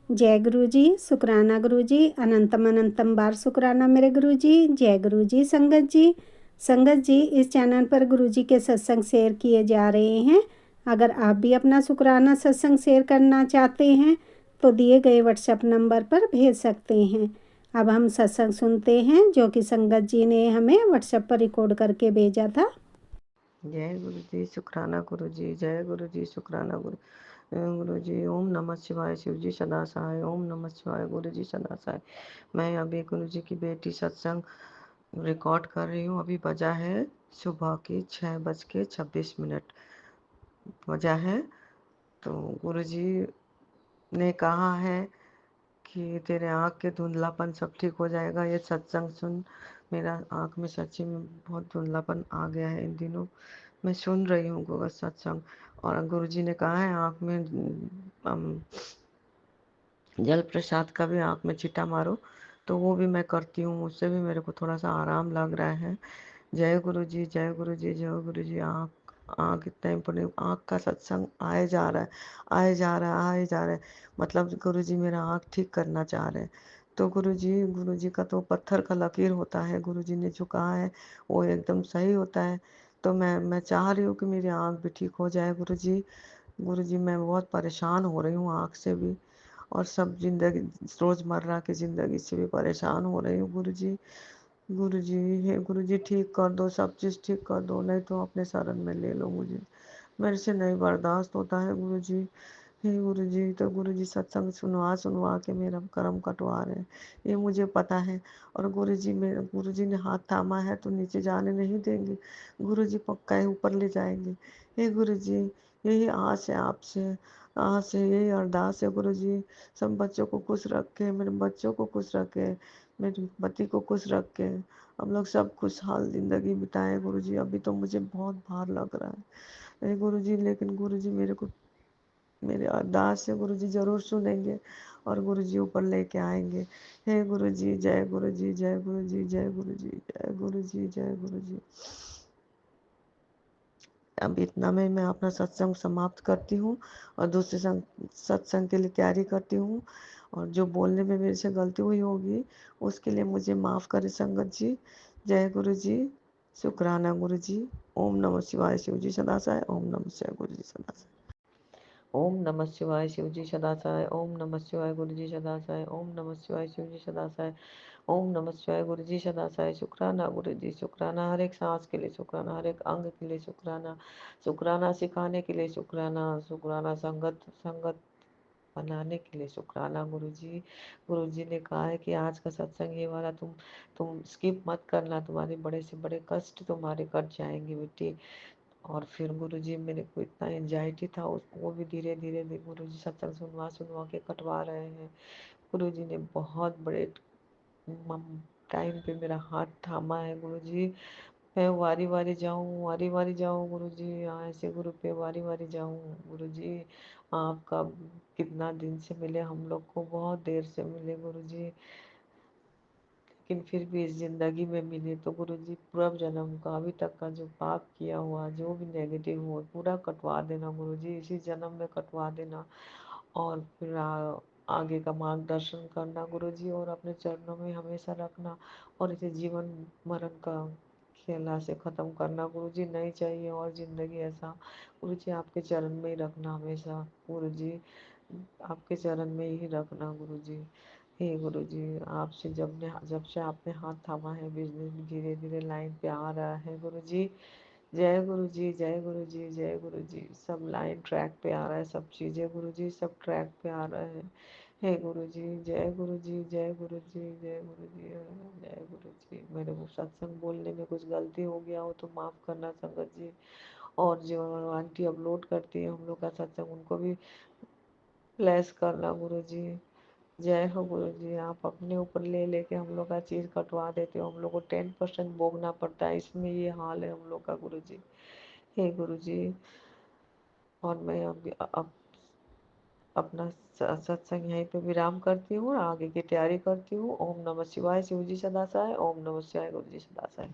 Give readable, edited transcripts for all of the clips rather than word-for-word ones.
जय गुरु जी, शुक्राना गुरु जी, अनंतम अनंतम बार शुक्राना मेरे गुरु जी। जय गुरु जी। संगत जी, संगत जी, इस चैनल पर गुरु जी के सत्संग शेयर किए जा रहे हैं। अगर आप भी अपना शुक्राना सत्संग शेयर करना चाहते हैं तो दिए गए व्हाट्सएप नंबर पर भेज सकते हैं। अब हम सत्संग सुनते हैं जो कि संगत जी ने हमें व्हाट्सएप पर रिकॉर्ड करके भेजा था। जय गुरु जी, शुक्राना गुरु जी। जय गुरु जी, शुक्राना गुरु जी। ओम नमः शिवाय। शिव जी सदा सहाय। ओम नमः शिवाय। गुरु जी सदा सहाय। मैं अभी गुरु जी की बेटी सत्संग रिकॉर्ड कर रही हूँ। अभी बजा है सुबह की 6:26 बजा है। तो गुरु जी ने कहा है कि तेरे आँख के धुंधलापन सब ठीक हो जाएगा। ये सत्संग सुन। मेरा आँख में सच्ची में बहुत धुंधलापन आ गया है इन दिनों। मैं सुन रही हूँ गूगल सत्संग, और गुरुजी ने कहा है आँख में जल प्रसाद का भी आँख में छिटा मारो, तो वो भी मैं करती हूँ। उससे भी मेरे को थोड़ा सा आराम लग रहा है। जय गुरु जी, जय गुरु जी, जय गुरु जी। आँख इतना इम्पोर्टेंट, आँख का सत्संग आए जा रहा है, आए जा रहा है, आए जा रहा है। मतलब गुरु जी मेरा आँख ठीक करना चाह रहे हैं। तो गुरु जी का तो पत्थर का लकीर होता है। गुरु जी ने जो कहा है वो एकदम सही होता है। तो मैं चाह रही हूँ कि मेरी आँख भी ठीक हो जाए। गुरु जी मैं बहुत परेशान हो रही हूँ आँख से भी, और सब जिंदगी रोज़मर्रा की ज़िंदगी से भी परेशान हो रही हूँ। गुरु जी, हे गुरु जी ठीक कर दो, सब चीज़ ठीक कर दो, नहीं तो अपने शरण में ले लो मुझे। मेरे से नहीं बर्दाश्त होता है गुरु जी। हे गुरु जी, तो गुरु जी सत्संग सुनवा सुनवा के मेरा कर्म कटवा रहे हैं, ये मुझे पता है। और गुरु जी ने हाथ थामा है तो नीचे जाने नहीं देंगे। गुरु जी पक्का ही ऊपर ले जाएंगे। हे गुरु जी, यही आस है आपसे, आस है, यही अरदास है गुरु जी। सब बच्चों को खुश रखे, मेरे बच्चों को खुश रखे, मेरे पति को खुश रखे, हम लोग सब खुशहाल जिंदगी बिताएं गुरु जी। अभी तो मुझे बहुत भार लग रहा है हे गुरु जी, लेकिन गुरु जी मेरे अरदास से गुरु जी जरूर सुनेंगे और गुरु जी ऊपर लेके आएंगे। हे गुरु जी, जय गुरु जी, जय गुरु जी, जय गुरु जी, जय गुरु जी, जय गुरु जी। अब इतना में मैं अपना सत्संग समाप्त करती हूँ और दूसरे सत्संग के लिए तैयारी करती हूँ। और जो बोलने में मेरे से गलती हुई होगी उसके लिए मुझे माफ़ करे संगत जी। जय गुरु जी, शुक्राना गुरु जी। ओम नमः शिवाय। शिव जी सदा सहाय। ओम नमः शिवाय। गुरु जी सदा सहाय। ओम नमः शिवाय। शिव जी सदा सहाय। ओम नमः शिवाय। गुरु जी सदा सहाय। ओम नमः शिवाय। शिव जी सदा सहाय। ओम नमः शिवाय। गुरु जी सदा सहाय। शुक्राना गुरु जी, शुक्राना हर एक सांस के लिए, शुक्राना हर एक अंग के लिए, शुक्राना शुक्राना सिखाने के लिए, शुक्राना शुक्राना संगत संगत बनाने के लिए, शुक्राना गुरु जी। गुरु जी ने कहा है कि आज का सत्संग ये वाला तुम स्किप मत करना, तुम्हारे बड़े से बड़े कष्ट तुम्हारे कट जाएंगे बेटी। और फिर गुरु जी मेरे को इतना एंजाइटी था वो भी धीरे धीरे गुरु जी सत्संग सुनवा सुनवा के कटवा रहे हैं। गुरु जी ने बहुत बड़े टाइम पे मेरा हाथ थामा है गुरु जी। मैं वारी वारी जाऊं, वारी वारी जाऊं गुरु जी, यहाँ ऐसे गुरु पे वारी वारी जाऊं गुरु जी। आपका कितना दिन से मिले, हम लोग को बहुत देर से मिले गुरु जी, लेकिन फिर भी इस जिंदगी में मिले तो गुरु जी पूर्व जन्म का अभी तक का जो पाप किया हुआ, जो भी नेगेटिव हुआ पूरा कटवा देना गुरु जी, इसी जन्म में कटवा देना। और फिर आगे का मार्गदर्शन करना गुरु जी, और अपने चरणों में हमेशा रखना, और इसे जीवन मरण का खेला से ख़त्म करना गुरु जी। नहीं चाहिए और ज़िंदगी ऐसा गुरु जी, आपके चरण में ही रखना हमेशा गुरु जी, आपके चरण में ही रखना गुरु जी। हे गुरु जी, आपसे जब से आपने हाथ थामा है बिजनेस धीरे धीरे लाइन पे आ रहा है गुरु जी। जय गुरु जी, जय गुरु जी, जय गुरु जी। सब लाइन ट्रैक पे आ रहा है, सब चीज़ें गुरु जी सब ट्रैक पे आ रहा है। हे गुरु जी, जय गुरु जी, जय गुरु जी, जय गुरु जी, जय गुरु जी। मेरे को सत्संग बोलने में कुछ गलती हो गया हो तो माफ़ करना संगत जी। और जो आंटी अपलोड करती है हम लोग का सत्संग, उनको भी ब्लेस करना गुरु जी। जय हो गुरु जी, आप अपने ऊपर ले लेके हम लोग का चीज़ कटवा देते हो, हम लोग को 10% भोगना पड़ता है, इसमें ये हाल है हम लोग का गुरु जी। हे गुरु जी, और मैं अब अपना सत्संग यहीं पे विराम करती हूँ और आगे की तैयारी करती हूँ। ओम नमः शिवाय। शिव जी सदा सहाय। ओम नमः शिवाय। गुरु जी सदा सहाय।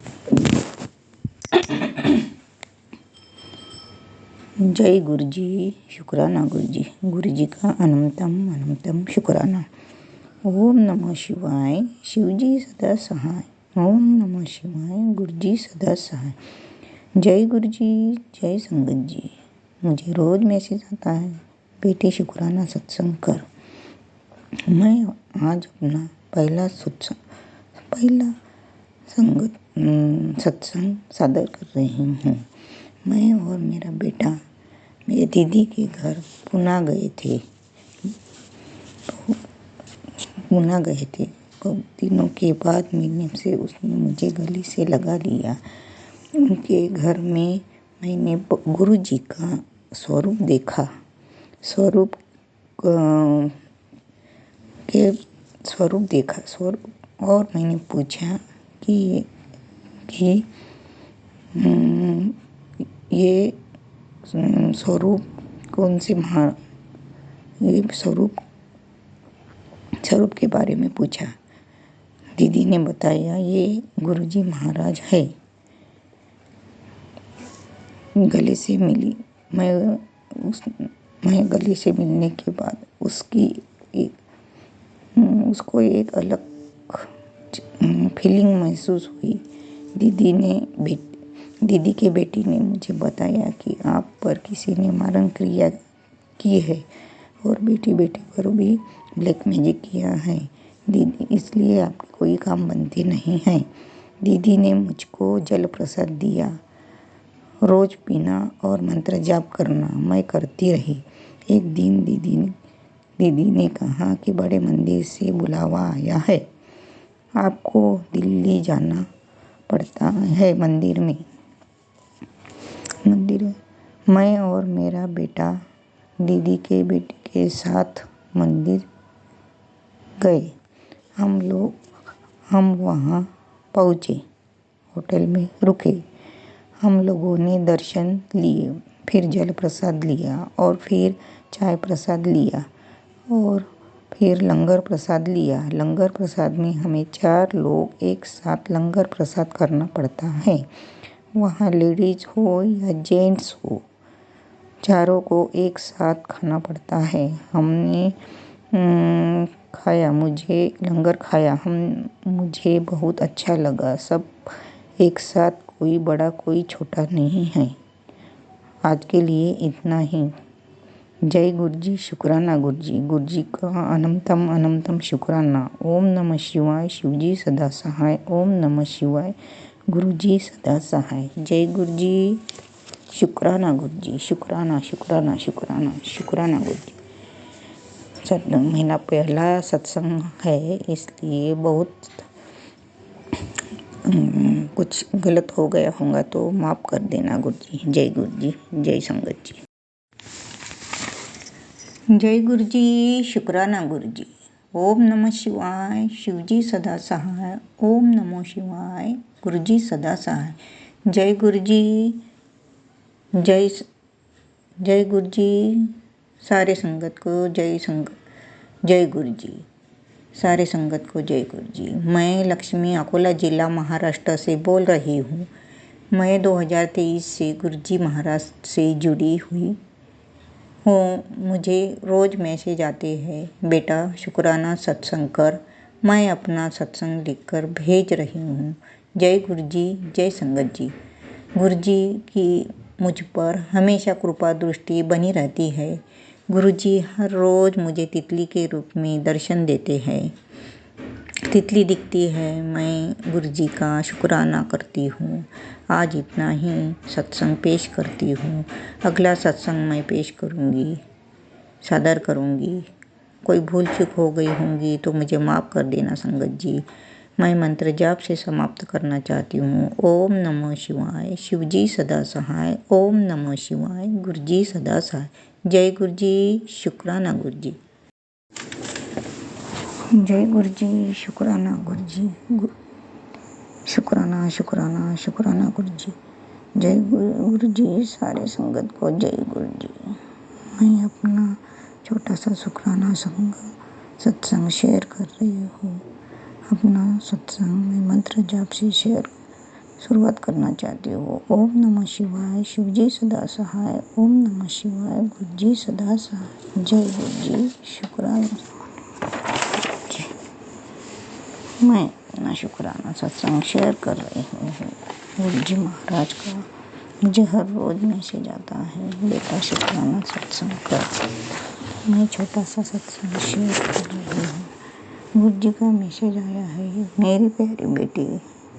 जय गुरु जी, शुक्राना गुरु जी का अनंतम अनंतम शुक्राना। ओम नमः शिवाय, शिव जी सदा सहाय। ओम नमः शिवाय, गुरु जी सदा सहाय। जय गुरु जी, जय संगत जी। मुझे रोज़ मैसेज आता है, बेटे शुक्राना सत्संग कर। मैं आज अपना पहला सत्संग सादर कर रही हूँ। मैं और मेरा बेटा मेरे दीदी के घर पुणे गए थे। बहुत दिनों के बाद मिलने से उसने मुझे गले से लगा लिया। उनके घर में मैंने गुरु जी का स्वरूप देखा। स्वरूप और मैंने पूछा कि ये स्वरूप कौन से ये स्वरूप के बारे में पूछा। दीदी ने बताया ये गुरुजी महाराज है। गले से मिली। मैं गले से मिलने के बाद उसको एक अलग फीलिंग महसूस हुई। दीदी के बेटी ने मुझे बताया कि आप पर किसी ने मारण क्रिया की है और बेटी पर भी ब्लैक मैजिक किया है दीदी, इसलिए आपके कोई काम बनते नहीं हैं। दीदी ने मुझको जल प्रसाद दिया। रोज पीना और मंत्र जाप करना मैं करती रही। एक दिन दीदी ने कहा कि बड़े मंदिर से बुलावा आया है, आपको दिल्ली जाना पड़ता है। मंदिर में मैं और मेरा बेटा दीदी के बेटे के साथ मंदिर गए। हम वहाँ पहुँचे, होटल में रुके। हम लोगों ने दर्शन लिए, फिर जल प्रसाद लिया और फिर चाय प्रसाद लिया और फिर लंगर प्रसाद लिया। लंगर प्रसाद में हमें 4 लोग एक साथ लंगर प्रसाद करना पड़ता है। वहाँ लेडीज हो या जेंट्स हो, चारों को एक साथ खाना पड़ता है। हमने लंगर खाया। मुझे बहुत अच्छा लगा। सब एक साथ, कोई बड़ा कोई छोटा नहीं है। आज के लिए इतना ही। जय गुरु जी, शुक्राना गुरु जी का अनंतम अनंतम शुक्राना। ओम नमः शिवाय, शिव जी सदा सहाय। ओम नमः शिवाय, गुरु जी सदा सहाय। जय गुरु जी, शुक्राना गुरु जी, शुक्राना शुक्राना शुक्राना शुक्राना गुरु जी। मेरा पहला सत्संग है, इसलिए बहुत कुछ गलत हो गया होगा तो माफ़ कर देना गुरु जी। जय गुरु जी, जय संगत जी। जय गुरु जी, शुक्राना गुरु जी। ओम नमः शिवाय, शिव जी सदा सहाय। ओम नमः शिवाय, गुरु जी सदा सहाय। जय गुरु जी, जय गुरु जी। सारे संगत को जय गुरु जी। सारे संगत को जय गुरु जी। मैं लक्ष्मी अकोला जिला महाराष्ट्र से बोल रही हूँ। मैं 2023 से गुरु जी महाराज से जुड़ी हुई हूँ। मुझे रोज़ मैसेज आते हैं, बेटा शुक्राना सत्संग कर। मैं अपना सत्संग लिखकर भेज रही हूँ। जय गुरु जी, जय संगत जी। गुरु जी की मुझ पर हमेशा कृपा दृष्टि बनी रहती है। गुरु जी हर रोज़ मुझे तितली के रूप में दर्शन देते हैं। तितली दिखती है, मैं गुरु जी का शुक्राना करती हूँ। आज इतना ही सत्संग पेश करती हूँ। अगला सत्संग मैं पेश सादर करूँगी। कोई भूल चूक हो गई होंगी तो मुझे माफ़ कर देना संगत जी। मैं मंत्र जाप से समाप्त करना चाहती हूँ। ओम नमः शिवाय, शिव जी सदा सहाय। ओम नमः शिवाय, गुरु जी सदा सहाय। जय गुरु जी, शुक्राना गुरु जी। जय गुरु जी, शुक्राना गुरु जी। शुक्राना शुक्राना शुक्राना गुरु जी। जय गुरु जी। सारे संगत को जय गुरु जी। मैं अपना छोटा सा शुक्राना सत्संग शेयर कर रही हूँ। अपना सत्संग में मंत्र जाप से शुरुआत करना चाहती हूँ। ओम नमः शिवाय, शिवजी सदा सहाय। ओम नमः शिवाय, गुरुजी सदा सहाय। जय गुरुजी, शुक्राना। मैं अपना शुक्राना सत्संग शेयर कर रही हूँ। गुरुजी महाराज का मुझे हर रोज मैसेज आता है, बेटा शुक्राना सत्संग कर। मैं छोटा सा सत्संग शेयर कर रही हूँ। गुरुजी का मैसेज आया है, मेरी प्यारी बेटी,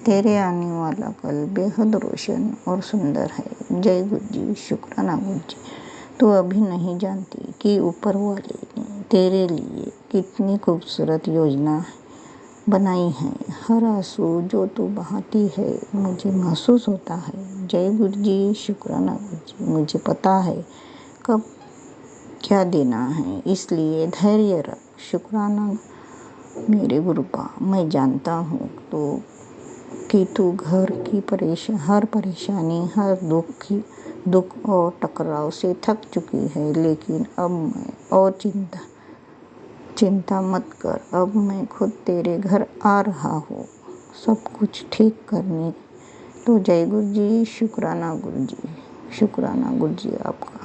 तेरे आने वाला कल बेहद रोशन और सुंदर है। जय गुरुजी, शुक्राना गुरुजी। तू अभी नहीं जानती कि ऊपर वाले ने तेरे लिए कितनी खूबसूरत योजना बनाई है। हर आंसू जो तू बहाती है मुझे महसूस होता है। जय गुरुजी, शुक्राना गुरुजी। मुझे पता है कब क्या देना है, इसलिए धैर्य रख। शुक्राना मेरे गुरुपा। मैं जानता हूँ कि तू घर की हर परेशानी, हर दुख और टकराव से थक चुकी है, लेकिन अब मैं और चिंता मत कर। अब मैं खुद तेरे घर आ रहा हूँ सब कुछ ठीक करने। तो जय गुरुजी, शुक्राना गुरुजी, शुक्राना गुरुजी आपका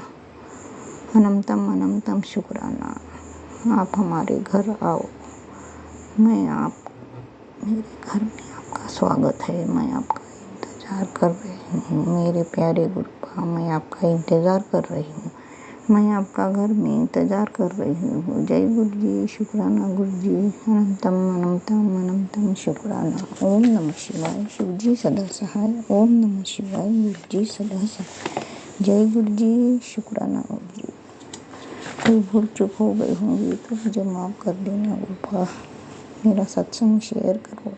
अनंतम अनंतम शुक्राना। आप हमारे घर आओ। मेरे घर में आपका स्वागत है। मैं आपका इंतज़ार कर रही हूँ मेरे प्यारे गुरुपा। मैं आपका इंतज़ार कर रही हूँ। मैं आपका घर में इंतज़ार कर रही हूँ। जय गुरुजी, शुक्राना गुरुजी, अनंतम अनंतम अनंतम शुक्राना। ओम नमः शिवाय, शिवजी सदा सहाय। ओम नमः शिवाय, गुरुजी सदा सहाय। जय गुरुजी, शुक्राना गुरुजी। कोई भूल चूक हो गई होंगी तो मुझे माफ़ कर देना गुरुपा। मेरा सत्संग शेयर करो।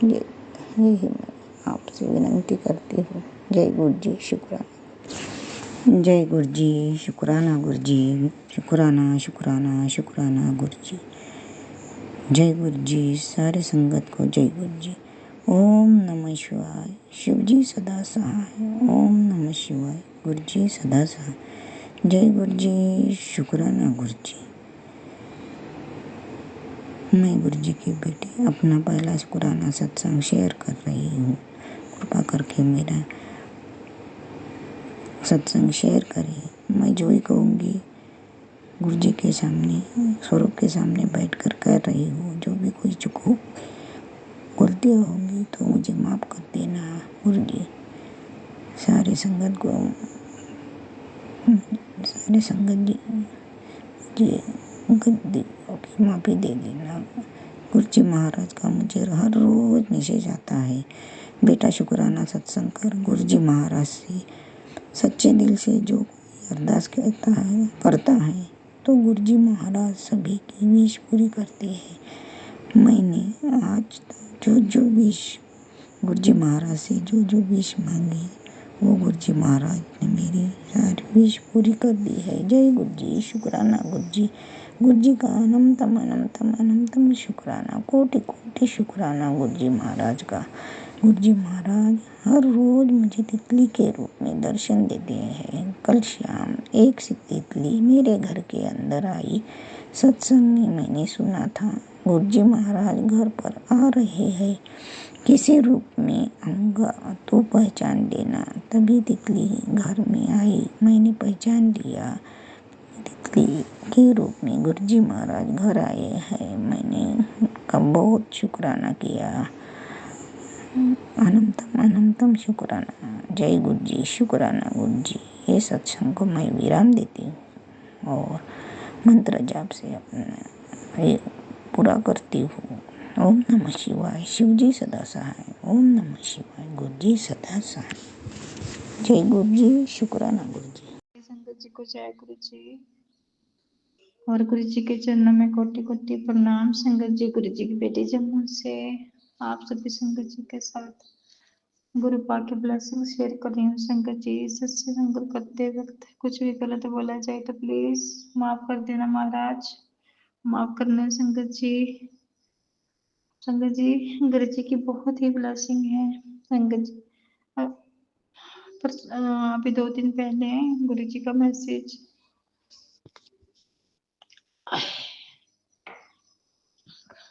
यही मैं आपसे विनंती करती हूँ। जय गुरुजी, शुक्राना। जय गुरुजी, शुक्राना गुरुजी, शुक्राना शुक्राना शुक्राना गुरुजी। जय गुरुजी, सारे संगत को जय गुरुजी। ओम नमः शिवाय, शिवजी सदा सहाय। ओम नमः शिवाय, गुरुजी सदा सहाय। जय गुरुजी, शुक्राना गुरुजी। मैं गुरुजी की बेटी अपना पहला शुक्राना सत्संग शेयर कर रही हूँ। कृपा करके मेरा सत्संग शेयर करें। मैं जो ही कहूँगी गुरुजी के सामने, स्वरूप के सामने बैठकर कह रही हूँ। जो भी कोई चूक हो, गलतियाँ होंगी तो मुझे माफ़ कर देना गुरुजी। सारे संगत जी मुझे गलतियों की माफ़ी दे देना। गुरुजी महाराज का मुझे हर रोज मैसेज आता है, बेटा शुक्राना सत्संग कर। गुरुजी महाराज से सच्चे दिल से जो कोई अरदास करता है तो गुरुजी महाराज सभी की विश पूरी करते हैं। मैंने आज तक जो विश गुरुजी महाराज से जो विश मांगी वो गुरुजी महाराज ने मेरी सारी विश पूरी कर दी है। जय गुरुजी, शुक्राना गुरुजी। गुरुजी का अनंतम अनंतम अनंतम शुक्राना, कोटि कोटि शुक्राना गुरुजी महाराज का। गुरुजी महाराज हर रोज मुझे तितली के रूप में दर्शन देते हैं। कल शाम एक सी तितली मेरे घर के अंदर आई। सत्संग में मैंने सुना था गुरुजी महाराज घर पर आ रहे हैं, किसी रूप में आऊँगा तो पहचान देना। तभी तितली घर में आई, मैंने पहचान लिया। तितली के रूप में गुरुजी महाराज घर आए हैं। मैंने उनका बहुत शुक्राना किया। अनंतम अनंतम शुक्राना। जय गुरुजी, शुक्राना गुरुजी। ये सत्संग को मैं विराम देती हूँ और मंत्र जाप से अपना ये पूरा करती हूँ। ओम नमः शिवाय, शिवजी सदा सहाय। ओम नमः शिवाय, गुरुजी सदा सहाय। जय गुरुजी, शुक्राना गुरुजी। संगत जी को जय गुरु जी और गुरु जी के चरणों में कोटि कोटि प्रणाम। संगत जी, गुरु जी की बेटी जम्मू से आप सभी संगत जी के साथ गुरु पा के ब्लेसिंग शेयर कर रही हूँ। संगत जी, सत्संग करते वक्त कुछ भी गलत बोला जाए तो प्लीज माफ कर देना महाराज, माफ करना संगत जी। संगत जी, गुरु जी की बहुत ही ब्लेसिंग है संगत जी। पर अभी 2 दिन पहले गुरु जी का मैसेज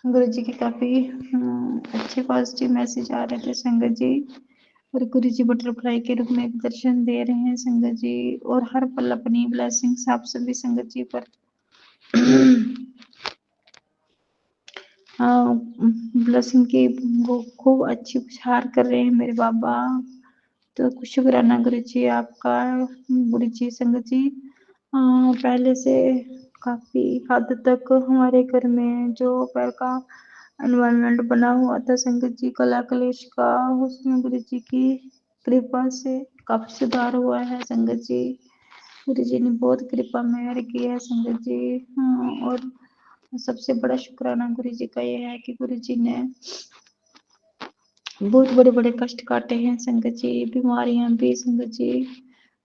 गुरु जी के काफ़ी अच्छे पॉजिटिव मैसेज आ रहे थे संगत जी, और गुरु जी बटरफ्लाई के रूप में दर्शन दे रहे हैं संगत जी, और हर पल अपनी ब्लेसिंग्स आप सभी संगत जी पर ब्लेसिंग की वो खूब अच्छी उपचार कर रहे हैं मेरे बाबा। तो शुक्राना गुरु जी आपका। गुरु जी संगत जी पहले से काफ़ी हद तक हमारे घर में जो पैर का एनवायरनमेंट बना हुआ था संगत जी कला कलेश का, उसमें गुरु जी की कृपा से काफ़ी सुधार हुआ है संगत जी। गुरु जी ने बहुत कृपा मेहर की है संगत जी। और सबसे बड़ा शुक्राना गुरु जी का ये है कि गुरु जी ने बहुत बड़े बड़े कष्ट काटे हैं संगत जी, बीमारियां भी संगत जी।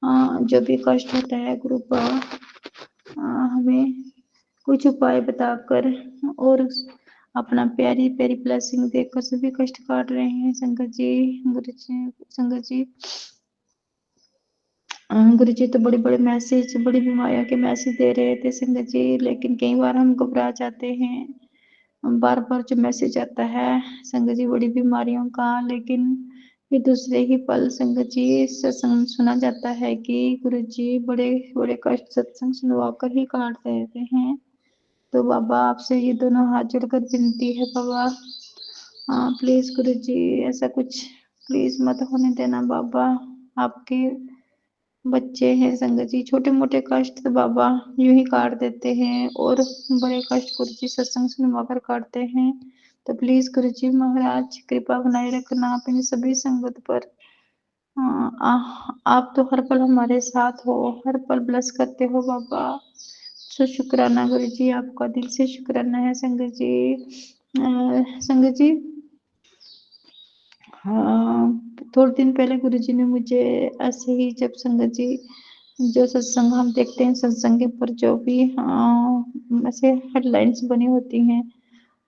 जो भी कष्ट होता है गुरु का हमें कुछ उपाय बताकर और अपना प्यारी प्यारी ब्लेसिंग देकर सभी कष्ट काट रहे हैं संगत जी। गुरु जी संगत जी गुरु जी तो बड़े बड़े मैसेज बड़ी बीमारियों के मैसेज दे रहे थे संगत जी, लेकिन कई बार हम घबरा जाते हैं बार बार जो मैसेज आता है संगत जी बड़ी बीमारियों का, लेकिन फिर दूसरे ही पल संगत जी सत्संग सुना जाता है कि गुरु जी बड़े बड़े कष्ट सत्संग सुनवा कर ही काट देते हैं। तो बाबा आपसे ये दोनों हाथ जोड़कर विनती है बाबा, प्लीज गुरु जी ऐसा कुछ प्लीज मत होने देना बाबा। आपके बच्चे हैं संगत जी, छोटे मोटे कष्ट तो बाबा यूं ही काट देते हैं और बड़े कष्ट गुरु जी सत्संग सुनवा कर काटते हैं। तो प्लीज गुरु जी महाराज कृपा बनाए रखना अपनी सभी संगत पर। आप तो हर पल हमारे साथ हो, हर पल ब्लेस करते हो बाबा। सो शुक्राना गुरु जी आपका दिल से शुक्राना है संगत जी। संगत जी थोड़े दिन पहले गुरु जी ने मुझे ऐसे ही जब संगत जी जो सत्संग हम देखते हैं सत्संग के ऊपर जो भी ऐसे हेडलाइंस बनी होती हैं,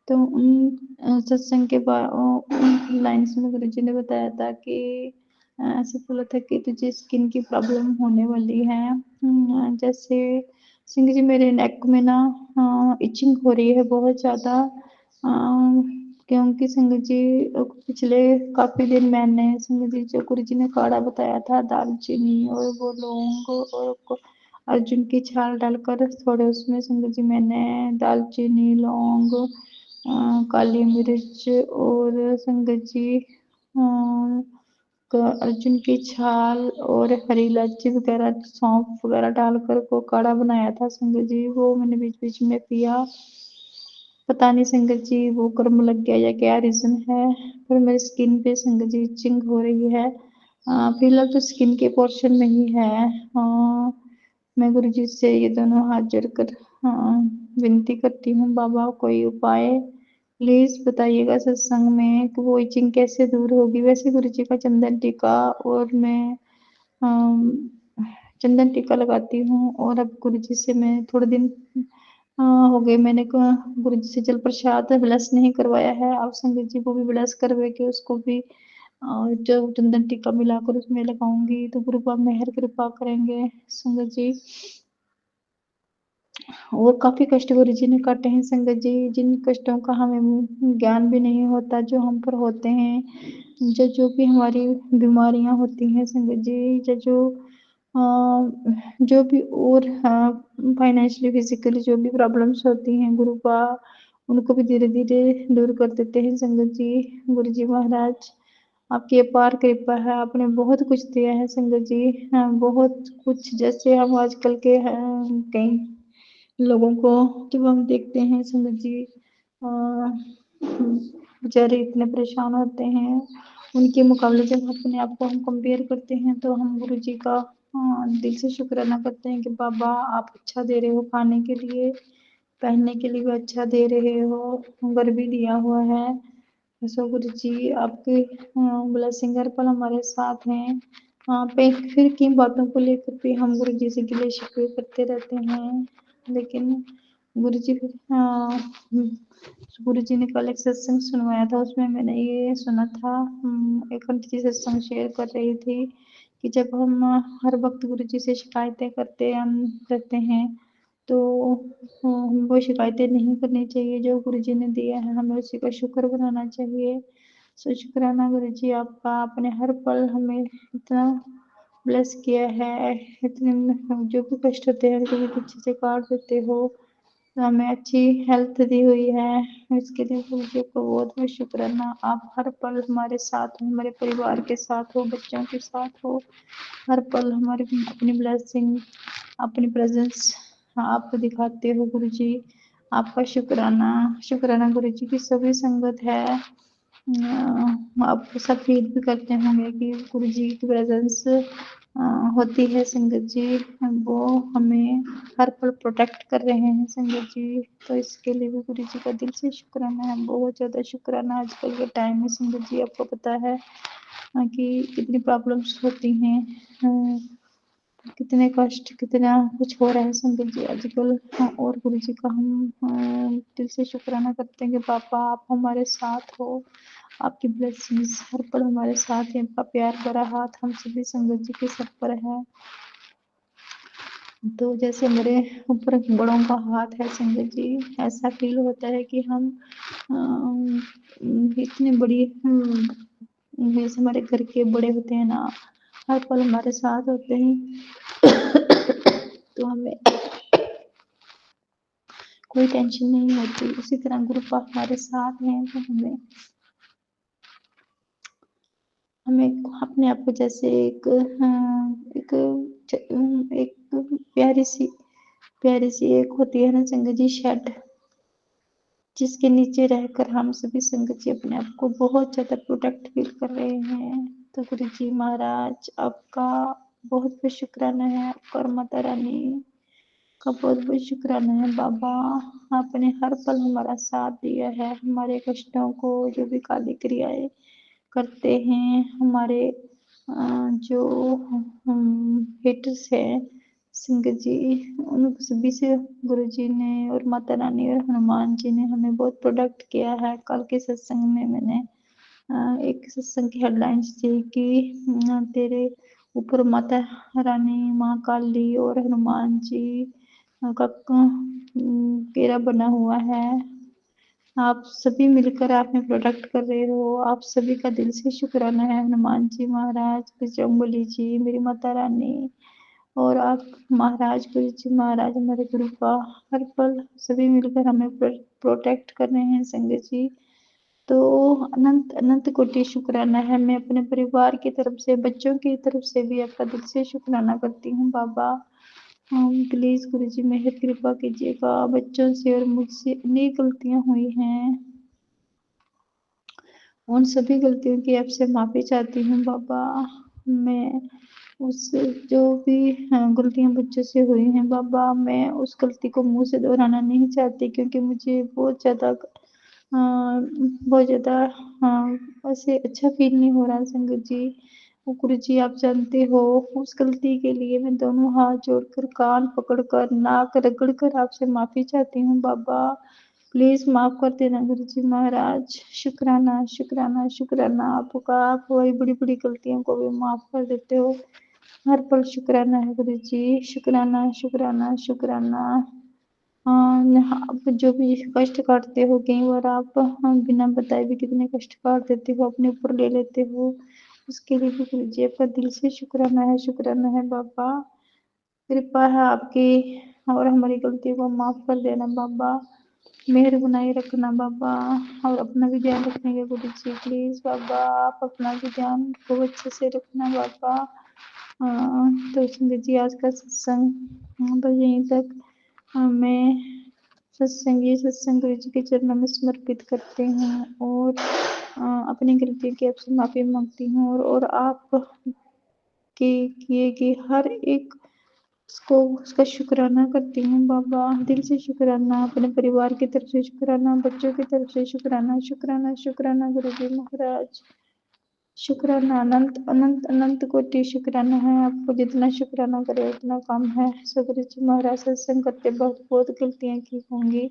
तो उन सत्संग के बाद उन हेडलाइंस में गुरु जी ने बताया था कि ऐसे बोला था कि तुझे स्किन की प्रॉब्लम होने वाली है। जैसे सिंह जी मेरे नेक में ना इचिंग हो रही है बहुत ज़्यादा, क्योंकि सिंह जी पिछले काफ़ी दिन मैंने सिंह जी जो गुरु जी ने काढ़ा बताया था दालचीनी और वो लौंग और अर्जुन की छाल डालकर थोड़े उसमें सिंह जी मैंने दालचीनी लौंग काली मिर्च और संगत जी अर्जुन की छाल और हरी इलायची वगैरह सौंफ वगैरह डालकर वो काढ़ा बनाया था संगत जी, वो मैंने बीच बीच में पिया। पता नहीं संगत जी वो कर्म लग गया या क्या रीजन है, पर मेरी स्किन पे संगत जी इचिंग हो रही है। फिलहाल तो स्किन के पोर्शन में ही है। मैं गुरु जी से ये दोनों हाथ जोड़कर विनती करती हूँ बाबा कोई उपाय प्लीज बताइएगा सत्संग में कि वो इचिंग कैसे दूर होगी। वैसे गुरु जी का चंदन टीका और मैं चंदन टीका लगाती हूँ, और अब गुरु जी से मैं थोड़े दिन हो गए मैंने गुरु जी से जल प्रसाद ब्लेस नहीं करवाया है। अब संगत जी को भी ब्लेस करवा के उसको भी जो चंदन टीका मिलाकर उसमें लगाऊंगी तो गुरु बाबा मेहर कृपा करेंगे संगत जी। और काफी कष्ट गुरु जी ने काटे हैं संगत जी, जिन कष्टों का हमें ज्ञान भी नहीं होता जो हम पर होते हैं। जो भी हमारी बीमारियां होती हैं संगत जी, जो भी और फाइनेंशियली फिजिकली जो भी प्रॉब्लम्स होती हैं गुरु बा उनको भी धीरे धीरे दूर कर देते हैं संगत जी। गुरु जी महाराज आपकी अपार कृपा है, आपने बहुत कुछ दिया है संगत जी। बहुत कुछ जैसे हम आजकल के कई लोगों को जब हम देखते हैं संगत जी बेचारे इतने परेशान होते हैं, उनके मुकाबले जब अपने आप को हम कंपेयर करते हैं तो हम गुरु जी का दिल से शुक्राना करते हैं कि बाबा आप अच्छा दे रहे हो, खाने के लिए पहनने के लिए भी अच्छा दे रहे हो, घर भी दिया हुआ है। सो गुरु जी आपके ब्लेसिंग हर पल हमारे साथ हैं। पे फिर किन बातों को लेकर भी हम गुरु जी से गिले शिकवे करते रहते हैं, लेकिन गुरु जी गुरु जी ने कल एक सत्संग सुनवाया था, उसमें मैंने ये सुना था। एक आंटी जी सत्संग शेयर कर रही थी कि जब हम हर वक्त गुरु जी से शिकायतें करते हम रहते हैं तो हमें वो शिकायतें नहीं करनी चाहिए, जो गुरु जी ने दिया है हमें उसी का शुक्र बनाना चाहिए। सो शुक्राना गुरु जी आपका, आपने हर पल हमें इतना ब्लेस किया है, इतने जो भी कष्ट होते हैं कभी पीछे से काट देते हो, हमें अच्छी हेल्थ दी हुई है, इसके लिए गुरु जी को बहुत बहुत शुक्राना। आप हर पल हमारे साथ हो, हमारे परिवार के साथ हो, बच्चों के साथ हो, हर पल हमारे अपनी ब्लेसिंग, अपनी प्रेजेंस आप दिखाते हो गुरु जी। आपका शुक्राना, शुक्राना गुरु जी की सभी संगत है। आप सब फील भी करते होंगे कि गुरु जी की प्रेजेंस होती है संगत जी, वो हमें हर पल प्रोटेक्ट कर रहे हैं संगत जी, तो इसके लिए भी गुरु जी का दिल से शुक्राना है, बहुत ज़्यादा शुक्राना। आजकल के टाइम में संगत जी आपको पता है कि कितनी प्रॉब्लम्स होती हैं, कितने कष्ट, कितना कुछ हो रहा है संगत जी आजकल, और गुरु जी का हम दिल से शुक्राना करते हैं कि पापा आप हमारे साथ हो, आपकी ब्लेसिंग्स हर पल हमारे साथ है, आपका प्यार भरा हाथ हम सभी संगत जी के सब पर है। तो जैसे मेरे ऊपर बड़ों का हाथ है संगत जी, ऐसा फील होता है कि हम इतनी बड़ी जैसे हमारे घर के बड़े होते हैं ना, हर पल हमारे साथ होते हैं तो हमें कोई टेंशन नहीं होती। उसी तरह गुरु पापा हमारे साथ हैं तो हमें अपने आप को जैसे एक प्यारी सी एक होती है ना संगत जी शेड, जिसके नीचे रहकर हम सभी संगत जी अपने आप को बहुत ज़्यादा प्रोटेक्ट फील कर रहे हैं। तो गुरु जी महाराज आपका बहुत बहुत शुक्राना है, आपका और माता रानी का बहुत बहुत शुक्राना है बाबा, आपने हर पल हमारा साथ दिया है, हमारे कष्टों को जो भी काली क्रियाएं करते हैं हमारे जो हेटर्स हैं संगत जी, उन सभी से गुरु जी ने और माता रानी और हनुमान जी ने हमें बहुत प्रोटेक्ट किया है। कल के सत्संग में मैंने एक सत्संग की हेडलाइंस थी कि तेरे ऊपर माता रानी, माँ काली और हनुमान जी का घेरा बना हुआ है, आप सभी मिलकर आप में प्रोटेक्ट कर रहे हो, आप सभी का दिल से शुक्राना है। हनुमान जी महाराज, बजरंगबली जी, मेरी माता रानी और आप महाराज, गुरु जी महाराज, हमारे गुरु का हर पल सभी मिलकर हमें प्रोटेक्ट कर रहे हैं संगत जी। तो अनंत अनंत कोटि शुक्राना है, मैं अपने परिवार की तरफ से, बच्चों की तरफ से भी आपका दिल से शुक्राना करती हूँ बाबा। प्लीज गुरु जी मेहर कृपा कीजिएगा, बच्चों से और मुझसे अनेक गलतियां हुई हैं, उन सभी गलतियों की आपसे माफी चाहती हूँ बाबा। मैं उस जो भी गलतियां बच्चों से हुई हैं बाबा, मैं उस गलती को मुंह से दोहराना नहीं चाहती, क्योंकि मुझे बहुत ज़्यादा ऐसे अच्छा फील नहीं हो रहा संगत जी। गुरु जी आप जानते हो, उस गलती के लिए मैं दोनों हाथ जोड़कर, कान पकड़कर, नाक रगड़कर आपसे माफ़ी चाहती हूँ बाबा। प्लीज़ माफ़ कर देना गुरु जी महाराज। शुक्राना शुक्राना शुक्राना आपका, आप हमारी बड़ी बड़ी गलतियों को भी माफ़ कर देते हो, हर पल शुक्राना है गुरु जी, शुक्राना शुक्राना शुक्राना। आप जो भी कष्ट काटते हो, कई बार आप बिना बताए भी कितने कष्ट काट देते हो, अपने ऊपर ले लेते हो, उसके लिए भी गुरु जी आपका दिल से शुक्राना है बाबा। कृपा है आपकी और हमारी गलतियों को माफ़ कर देना बाबा, मेहर बनाए रखना बाबा, और अपना भी ध्यान रखने का गुरु जी प्लीज़ बाबा, आप अपना भी ध्यान खूब अच्छे से रखना बाबा। तो संगत जी आज का सत्संग बस यहीं तक, मैं सत्संग गुरु जी के चरणों में समर्पित करती हूँ और अपनी गलतियों की आपसे माफ़ी मांगती हूँ, और आप के किए गए हर एक उसका शुक्राना करती हूँ बाबा, दिल से शुक्राना, अपने परिवार की तरफ से शुक्राना, बच्चों की तरफ से शुक्राना शुक्राना शुक्राना गुरु जी महाराज। शुक्राना अनंत अनंत अनंत कोटि शुक्राना है, आपको जितना शुक्राना करे उतना कम है। सो गुरु जी महाराज सत्संग करते बहुत गलतियाँ की होंगी,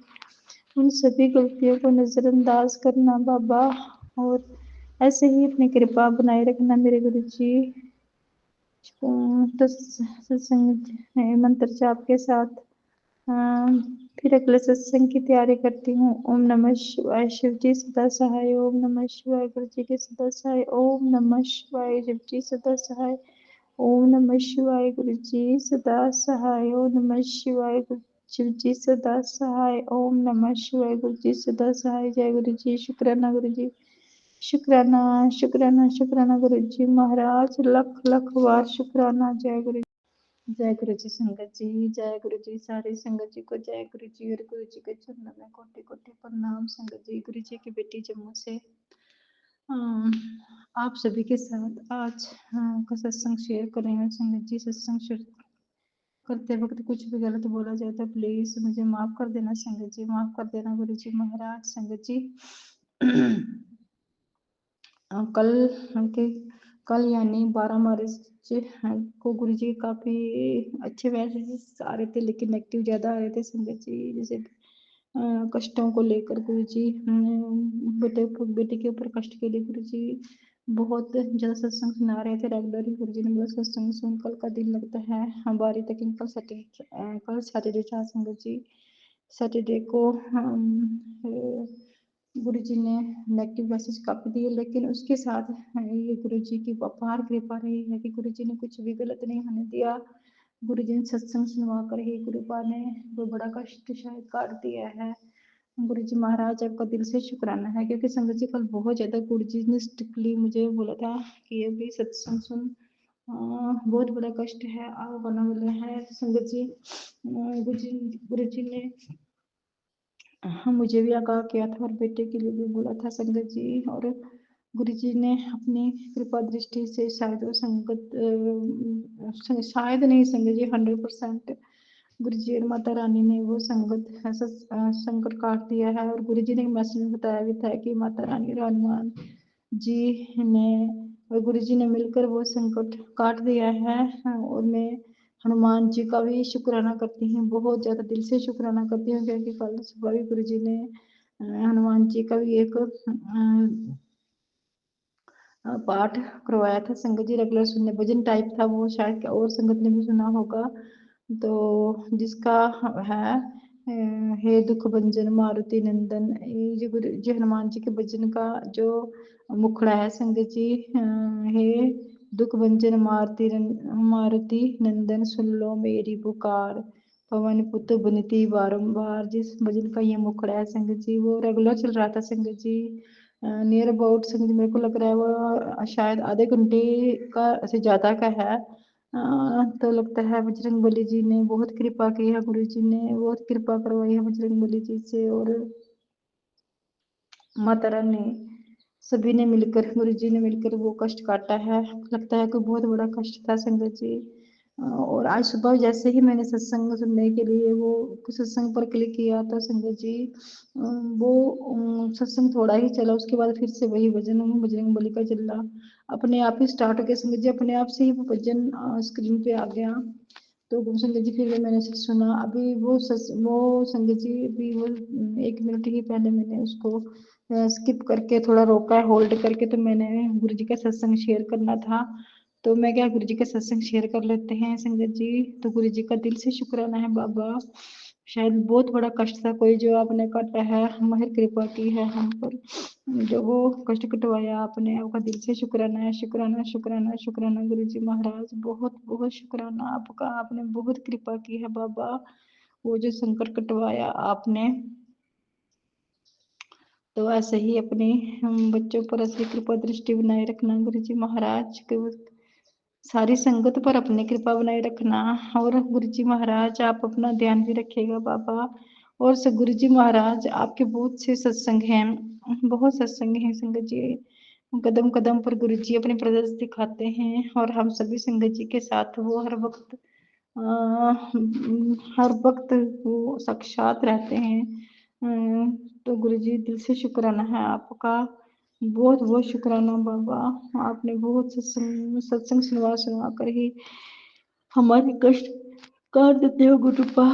उन सभी गलतियों को नज़रअंदाज करना बाबा, और ऐसे ही अपनी कृपा बनाए रखना मेरे गुरु जी। तो सत्संग मंत्र जाप के साथ फिर अगले सत्संग की तैयारी करती हूँ। ओम नमः शिवाय, शिव जी सदा सहाय। ओम नमः शिवाय, गुरु जी के सदा सहाय। ओम नमः शिवाय, शिव जी सदा सहाय। ओम नमः शिवाय, गुरु जी सदा सहाय। ओम नमः शिवाय, शिव जी सदा सहाय। ओम नमः शिवाय, गुरु जी सदा सहाय। जय गुरु जी। शुक्राना गुरु जी, शुक्राना शुक्राना शुक्राना गुरु जी महाराज, लख लख बार शुक्राना। जय गुरु, जय गुरु जी संगत जी, जय गुरु जी सारी संगत जी को जय गुरु जी। और गुरु जी के चरणों में कोटि कोटि प्रणाम संगत जी। गुरु जी की बेटी जम्मू से आप सभी के साथ आज का सत्संग शेयर कर रही हूँ संगत जी। सत्संग शेयर करते वक्त कुछ भी गलत बोला जाए तो प्लीज मुझे माफ कर देना संगत जी, माफ कर देना गुरु जी महाराज। संगत जी कल के कल यानी 12 मार्च को गुरु जी काफ़ी अच्छे मैसेजेस आ रहे थे, लेकिन नेगेटिव ज़्यादा आ रहे थे संगत जी। जैसे कष्टों को लेकर गुरु जी, बेटे के ऊपर कष्ट के लिए गुरु जी बहुत ज़्यादा सत्संग सुना रहे थे रेगुलर ही। गुरु जी ने बोला सत्संग सुन कल का दिन लगता है हमारी तक। कल सैटरडे था संगत जी। सैटरडे को गुरु जी ने नेगेटिव मैसेज काफ़ी दिए, लेकिन उसके साथ ये गुरु जी की अपार कृपा रही है कि गुरु जी ने कुछ भी गलत नहीं होने दिया। गुरु जी ने सत्संग सुनवा कर ही गुरुपा ने वो बड़ा कष्ट शायद काट दिया है। गुरु जी महाराज आपका दिल से शुक्राना है, क्योंकि संगत जी कल बहुत ज़्यादा गुरु जी ने स्ट्रिक्टली मुझे बोला था कि ये भी सत्संग सुन, बहुत बड़ा कष्ट है आप बना वाला है संगत जी। गुरु जी ने हाँ मुझे भी आगाह किया था और बेटे के लिए भी बोला था संगत जी। और गुरु जी ने अपनी कृपा दृष्टि से शायद वो शायद नहीं संगत जी 100% गुरु जी और माता रानी ने वो संकट काट दिया है। और गुरु जी ने मैसेज में बताया भी था कि माता रानी और हनुमान जी ने और गुरु जी ने मिलकर वो संकट काट दिया है। और मैं हनुमान जी का भी शुक्राना करती हूँ, बहुत ज़्यादा दिल से शुक्राना करती हूँ, क्योंकि कल सुबह भी गुरु जी ने हनुमान जी का भी एक पाठ करवाया था संगत जी। रेगुलर सुनने भजन टाइप था वो, शायद और संगत ने भी सुना होगा। तो जिसका है हे दुख भंजन मारुति नंदन, ये जो गुरु जी हनुमान जी के भजन का जो मुखड़ा है संगत जी, हे दुख भंजन मारुति नंदन सुन लो मेरी पुकार, पवन पुत बुनती बारंबार। जिस भजन का ये मुखड़ा है संगत जी, वो रेगुलर चल रहा था संगत जी। नियर अबाउट संगत जी मेरे को लग रहा है वो शायद आधे घंटे का से ज़्यादा का है। तो लगता है बजरंग बली जी ने बहुत कृपा की है, गुरु जी ने बहुत कृपा करवाई है बजरंग बली जी से। और माता रानी सभी ने मिलकर, गुरु जी ने मिलकर वो कष्ट काटा है। लगता है कि बहुत बड़ा कष्ट था संगत जी। और आज सुबह जैसे ही मैंने सत्संग सुनने के लिए वो सत्संग पर क्लिक किया तो संगत जी वो सत्संग थोड़ा ही चला, उसके बाद फिर से वही भजन बजरंग बली का चल रहा, अपने आप ही स्टार्ट हो गया संगत जी। अपने आप से ही वो भजन स्क्रीन पे आ गया। तो संगत जी फिर मैंने सुना अभी वो संगत जी अभी वो 1 मिनट ही पहले मैंने उसको स्किप करके थोड़ा रोका है होल्ड करके। तो मैंने गुरु जी का सत्संग शेयर करना था, तो मैं क्या गुरु जी का सत्संग शेयर कर लेते हैं संगत जी। तो गुरु जी का दिल से शुक्राना है बाबा, शायद बहुत बड़ा कष्ट था कोई जो आपने काटा है, माहिर कृपा की है हम पर, जो वो कष्ट कटवाया आपने, आपका दिल से शुक्राना है। शुक्राना शुक्राना शुक्राना गुरु जी महाराज, बहुत बहुत शुक्राना आपका, आपने बहुत कृपा की है बाबा। वो जो संकट कटवाया आपने, तो ऐसे ही अपने बच्चों पर ऐसी कृपा दृष्टि बनाए रखना गुरु जी महाराज। सारी संगत पर अपनी कृपा बनाए रखना। और गुरु जी महाराज आप अपना ध्यान भी रखिएगा बाबा। और गुरु जी महाराज आपके बहुत से सत्संग हैं, बहुत सत्संग हैं संगत जी। कदम कदम पर गुरु जी अपनी प्रदर्श दिखाते हैं, और हम सभी संगत जी के साथ वो हर वक्त वो साक्षात रहते हैं। तो गुरु जी दिल से शुक्राना है आपका, बहुत बहुत शुक्राना बाबा। आपने बहुत सत्संग सुनवा कर ही हमारे कष्ट काट देते हो गुरुपा।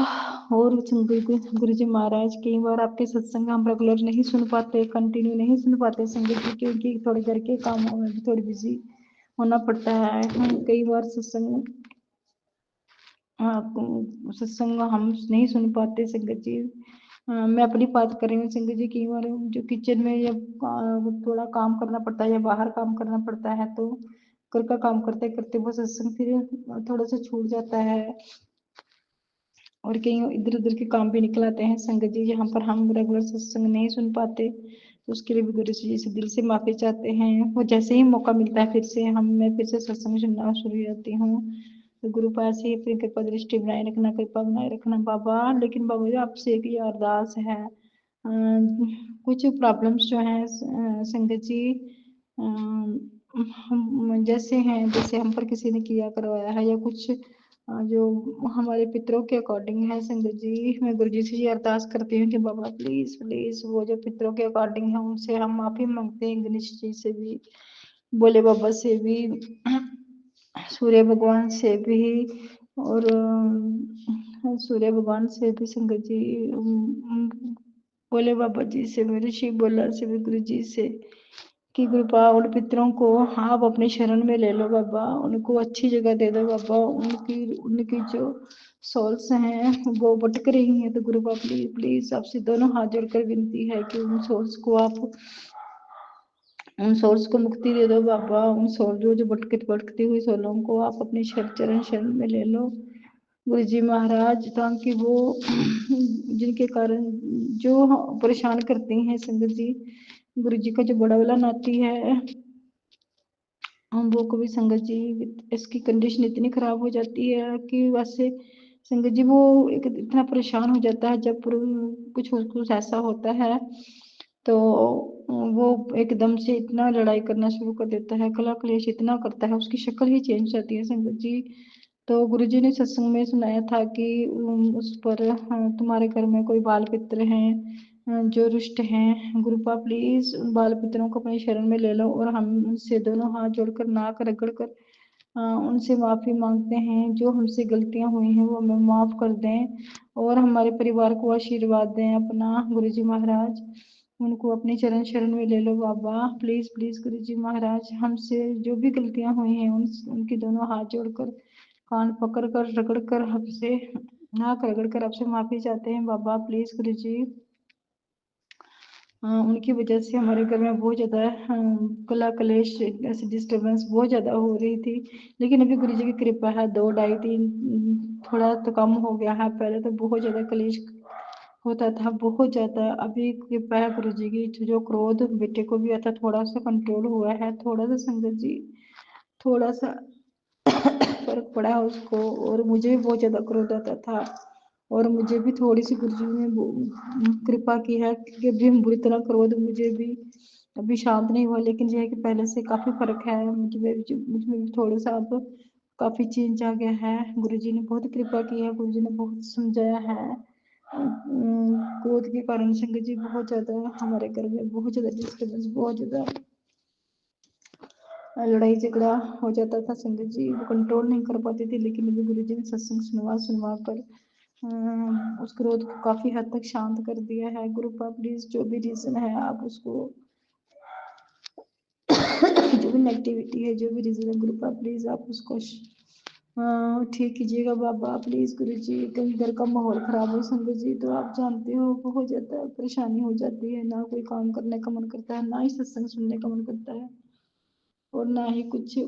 और गुरु जी महाराज कई बार आपके सत्संग हम रेगुलर नहीं सुन पाते, कंटिन्यू नहीं सुन पाते संगत जी, क्योंकि थोड़े घर के कामों में भी थोड़ी बिजी होना पड़ता है। हम कई बार सत्संग सत्संग हम नहीं सुन पाते संगत जी। मैं अपनी बात कर रही हूँ संगत जी। कई बार जो किचन में जब थोड़ा काम करना पड़ता है या बाहर काम करना पड़ता है तो घर का काम करते करते वो सत्संग फिर थोड़ा सा छूट जाता है और कहीं इधर उधर के काम भी निकल आते हैं संगत जी, जहाँ पर हम रेगुलर सत्संग नहीं सुन पाते। तो उसके लिए भी गुरु जी से दिल से माफी चाहते हैं। वो जैसे ही मौका मिलता है फिर से मैं फिर से सत्संग सुनना शुरू हो जाती हूँ। तो गुरु पास ही अपनी कृपा दृष्टि बनाए रखना, कृपा बनाए रखना बाबा। लेकिन बाबा जी आपसे एक ये अरदास है, कुछ प्रॉब्लम्स जो हैं संगत जी, हम जैसे हैं, जैसे हम पर किसी ने किया करवाया है या कुछ जो हमारे पितरों के अकॉर्डिंग है संगत जी, मैं गुरु जी से ये अरदास करती हूँ कि बाबा प्लीज प्लीज वो जो पितरों के अकॉर्डिंग है उनसे हम माफी मांगते हैं, गणेश जी से भी, भोले बाबा से भी, सूर्य भगवान से भी, और सूर्य भगवान से भी संगत जी, भोले बाबा जी से, मेरे शिव बोला से भी, गुरु जी से कि कृपा उन पितरों को आप अपने शरण में ले लो बाबा, उनको अच्छी जगह दे दो बाबा। उनकी उनकी जो सोल्स हैं वो भटक रही हैं, तो गुरु बाबा प्लीज प्लीज आपसे दोनों हाथ जोड़कर विनती है कि उन सोल्स को आप, उन सोल्स को मुक्ति दे दो बाबा। उन सोल जो भटकती हुई सोलों को आप अपने चरण शरण में ले लो गुरु जी महाराज, ताकि वो जिनके कारण जो परेशान करती हैं संगत जी, गुरु जी का जो बड़ा वाला नाती है हम वो कभी संगत जी इसकी कंडीशन इतनी खराब हो जाती है कि वैसे संगत जी वो एक इतना परेशान हो जाता है जब कुछ कुछ ऐसा होता है तो वो एकदम से इतना लड़ाई करना शुरू कर देता है, कला कलेश इतना करता है, उसकी शक्ल ही चेंज हो जाती है संगत जी। तो गुरुजी ने सत्संग में सुनाया था कि उस पर तुम्हारे घर में कोई बाल पित्र हैं जो रुष्ट हैं, गुरुपा प्लीज उन बाल पितरों को अपने शरण में ले लो और हम उनसे दोनों हाथ जोड़कर नाक रगड़ कर उनसे माफी मांगते हैं, जो हमसे गलतियां हुई हैं वो हमें माफ कर दें और हमारे परिवार को आशीर्वाद दें अपना गुरुजी महाराज। उनको अपने चरण शरण में ले लो बाबा, प्लीज प्लीज गुरुजी महाराज, हमसे जो भी गलतियां हुई हैं उनकी दोनों हाथ जोड़कर कान पकड़ कर रगड़ कर हमसे नाक रगड़ कर आपसे माफी चाहते हैं बाबा, प्लीज गुरुजी। उनकी वजह से हमारे घर में बहुत ज़्यादा कला कलेश ऐसी डिस्टर्बेंस बहुत ज़्यादा हो रही थी, लेकिन अभी गुरु जी की कृपा है 2 ढाई 3 थोड़ा तो कम हो गया है। पहले तो बहुत ज़्यादा कलेश होता था, बहुत ज़्यादा। अभी कृपा है गुरु जी की, जो क्रोध बेटे को भी आता थोड़ा सा कंट्रोल हुआ है, थोड़ा सा संगत जी, थोड़ा सा फर्क पड़ा है उसको। और मुझे भी बहुत ज़्यादा क्रोध आता था और मुझे भी थोड़ी सी गुरु जी ने कृपा की है कि अभी हम बुरी तरह क्रोध मुझे भी अभी शांत नहीं हुआ, लेकिन यह है कि पहले से काफ़ी फर्क है मुझ में भी थोड़ा सा अब काफ़ी चेंज आ गया है। गुरु जी ने बहुत कृपा की है, गुरु जी ने बहुत समझाया है। क्रोध के कारण संगत जी बहुत ज़्यादा हमारे घर में बहुत ज़्यादा डिस्टर्बेंस, बहुत ज़्यादा लड़ाई झगड़ा हो जाता था संगत जी, वो कंट्रोल नहीं कर पाती थी। लेकिन अभी गुरु जी ने सत्संग सुनवा सुनवा कर उस क्रोध को काफी हद तक शांत कर दिया है। गुरुपा प्लीज जो भी रीजन है आप उसको जो भी नेगेटिविटी है, जो भी रीजन है गुरुपा प्लीज आप उसको ठीक कीजिएगा बाबा, प्लीज गुरु जी। कहीं घर का माहौल खराब हो संगत जी तो आप जानते हो बहुत ज्यादा परेशानी हो जाती है, ना कोई काम करने का मन करता है, ना ही सत्संग सुनने का मन करता है और ना ही कुछ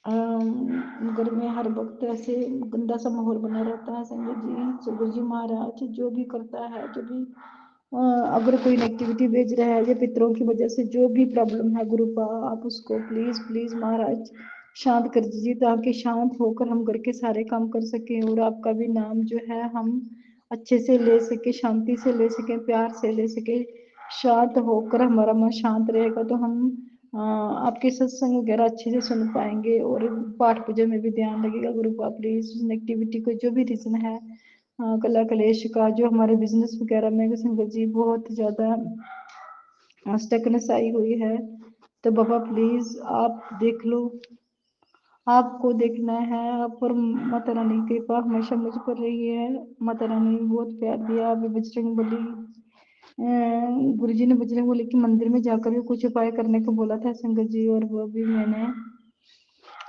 घर में हर वक्त ऐसे गंदा सा माहौल बना रहता है संजय जी। गुरु जी महाराज जो भी करता है, जो भी अगर कोई नेगेटिविटी भेज रहा है या पितरों की वजह से जो भी प्रॉब्लम है गुरुपा, आप उसको प्लीज प्लीज महाराज शांत कर दीजिए, ताकि शांत होकर हम घर के सारे काम कर सकें और आपका भी नाम जो है हम अच्छे से ले सके, शांति से ले सके, प्यार से ले सके। शांत होकर हमारा मन शांत रहेगा तो हम आपके सत्संग वगैरह अच्छे से सुन पाएंगे और पाठ पूजा में भी ध्यान लगेगा। गुरुपा प्लीज नेगेटिविटी को जो भी रीजन है कला कलेश का, जो हमारे बिजनेस वगैरह में संगत जी बहुत ज्यादा स्टकनेस आई हुई है, तो बाबा प्लीज आप देख लो, आपको देखना है। आप पर माता रानी की कृपा हमेशा मुझ पर रही है। माता रानी ने बहुत प्यार दिया। अभी बजरंग बली गुरु जी ने बजरंग बली के मंदिर में जाकर भी कुछ उपाय करने को बोला था संगत जी, और वो भी मैंने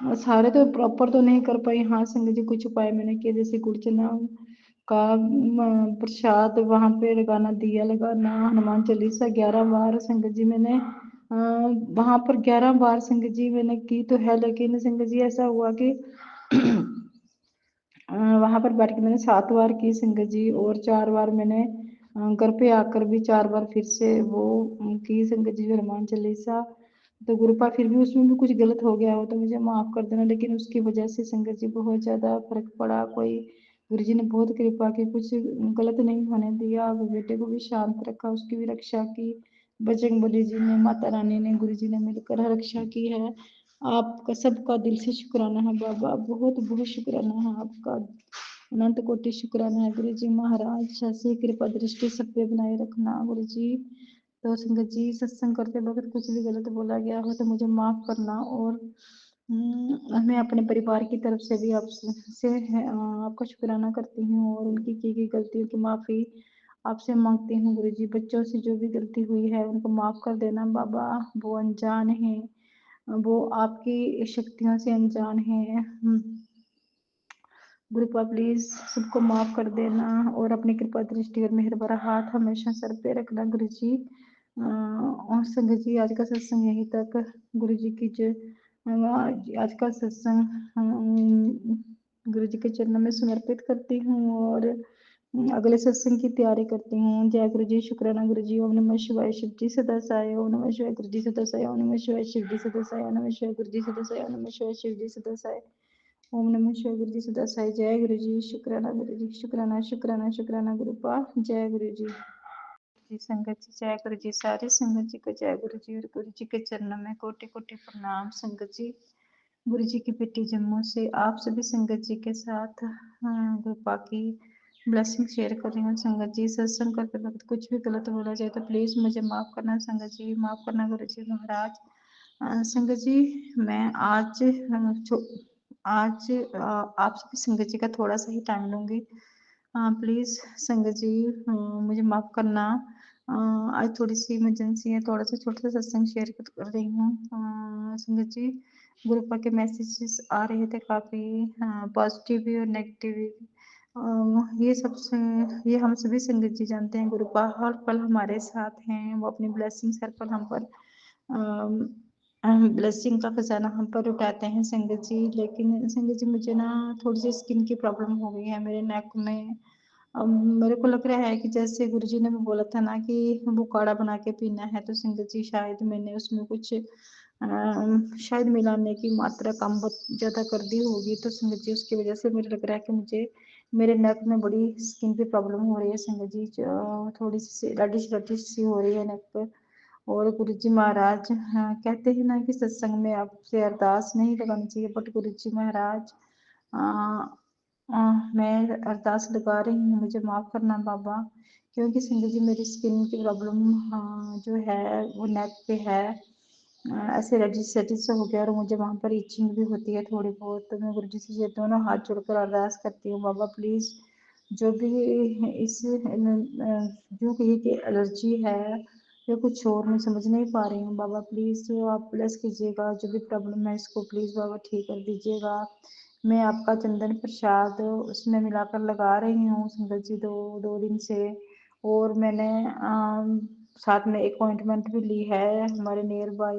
सारे तो प्रॉपर तो नहीं कर पाई। हाँ संगत जी, कुछ उपाय मैंने किए, जैसे गुड़ चना का प्रसाद वहां पे लगाना, दिया लगाना, हनुमान चालीसा 11 बार संगत जी मैंने वहां पर 11 बार संगत जी मैंने की तो है, लेकिन संगत जी ऐसा हुआ कि वहां पर बैठ के मैंने 7 बार की संगत जी, और 4 बार मैंने घर पे आकर भी 4 बार फिर से वो की संगत जी हनुमान चालीसा। तो गुरुपा फिर भी उसमें भी कुछ गलत हो गया हो तो मुझे माफ कर देना, लेकिन उसकी वजह से संगत जी बहुत ज्यादा फर्क पड़ा। कोई गुरु जी ने बहुत कृपा की, कुछ गलत नहीं होने दिया, वो बेटे को भी शांत रखा, उसकी भी रक्षा की। बजरंग बली जी ने, माता रानी ने, गुरु जी ने मिलकर रक्षा की है। आपका सबका दिल से शुक्राना है बाबा, बहुत बहुत शुक्राना है आपका, अनंत कोटि शुक्राना है गुरु जी महाराज। ऐसी कृपा दृष्टि सब पे बनाए रखना गुरु जी। तो संगत जी, सत्संग करते वक्त कुछ भी गलत बोला गया हो तो मुझे माफ करना, और मैं अपने परिवार की तरफ से भी आपसे आपका शुक्राना करती हूँ, और उनकी की गई गलतियों की माफी आपसे मांगती हूँ गुरु जी। बच्चों से जो भी गलती हुई है उनको माफ कर देना बाबा, वो अनजान है, वो आपकी शक्तियों से अनजान है। गुरुपा प्लीज सबको माफ कर देना, और अपनी कृपा दृष्टि और मेहर भरा हाथ हमेशा सर पे रखना गुरु जी। और संगत जी, आज का सत्संग यहीं तक। गुरु जी की जय। आज का सत्संग गुरु जी के चरणों में समर्पित करती हूँ, और अगले सत्संग की तैयारी करती हूँ। जय गुरु जी, शुक्राना गुरु जी। ओम नमः शिवाय, शिव जी सदा साय। ओम नमः शिवाय, गुरु जी सदा साय। ओम नमः शिवाय, शिव जी सदा साय। ओम नमः शिवाय, गुरु जी सदा साय। ओम नमः शिवाय, शिव जी सदा साय। ओम नमः शिवाय, गुरु जी सदा साई। जय गुरु जी, शुक्राना गुरु जी, शुक्राना शुक्राना शुक्राना गुरुपा। जय गुरु जी। जी संगत जी, जय गुरु जी। सारे संगत जी को जय गुरु जी, और गुरु जी के चरणों में कोटि कोटि प्रणाम संगत जी। गुरु जी की बेटी जम्मू से आप सभी संगत जी के साथ गुरुपा की ब्लेसिंग शेयर कर रही हूँ संगत जी। सत्संग करते वक्त कुछ भी गलत बोला जाए तो प्लीज मुझे माफ करना संगत जी, माफ करना गुरु जी महाराज। संगत जी, मैं आज आप सभी संगत जी का थोड़ा सा ही टाइम लूंगी। प्लीज संगत जी, मुझे माफ करना। आज थोड़ी सी इमरजेंसी है, थोड़ा सा छोटा सा सत्संग शेयर कर रही हूँ संगत जी। ग्रुप के मैसेजेस आ रहे थे काफी पॉजिटिव भी और नेगेटिव भी। ये सबसे, ये हम सभी संगत जी जानते हैं, गुरुपा हर पल हमारे साथ हैं, वो अपनी ब्लेसिंग्स हर पल हम पर ब्लेसिंग का खजाना हम पर उठाते हैं संगत जी। लेकिन संगत जी, मुझे ना थोड़ी सी स्किन की प्रॉब्लम हो गई है मेरे नेक में। अब मेरे को लग रहा है कि जैसे गुरुजी ने भी बोला था ना कि वो काढ़ा बना के पीना है, तो संगत जी शायद मैंने उसमें कुछ शायद मिलाने की मात्रा कम बहुत ज्यादा कर दी होगी, तो संगत जी उसकी वजह से मुझे लग रहा है कि मुझे मेरे नेक में बड़ी स्किन पे प्रॉब्लम हो रही है संगत जी। थोड़ी सी रडिश रडिश सी हो रही है नेक पे। और गुरु जी महाराज, हाँ, कहते हैं ना कि सत्संग में आपसे अरदास नहीं लगानी चाहिए, बट गुरु जी महाराज मैं अरदास लगा रही हूँ, मुझे माफ करना बाबा। क्योंकि संगत जी, मेरी स्किन की प्रॉब्लम जो है वो नेक पे है। ऐसे रेडिश रेडिश हो गया, और मुझे वहाँ पर इचिंग भी होती है थोड़ी बहुत। तो मैं गुरु जी से ये दोनों हाथ जोड़कर अरदास करती हूँ बाबा, प्लीज जो भी इस जो कही कि एलर्जी है या कुछ और, मैं समझ नहीं पा रही हूँ बाबा, प्लीज आप ब्लेस कीजिएगा। जो भी प्रॉब्लम है इसको प्लीज बाबा ठीक कर दीजिएगा। मैं आपका चंदन प्रसाद उसमें मिलाकर लगा रही हूँ संगत जी, दो दो दिन से। और मैंने साथ में एक अपॉइंटमेंट भी ली है हमारे नियर बाई।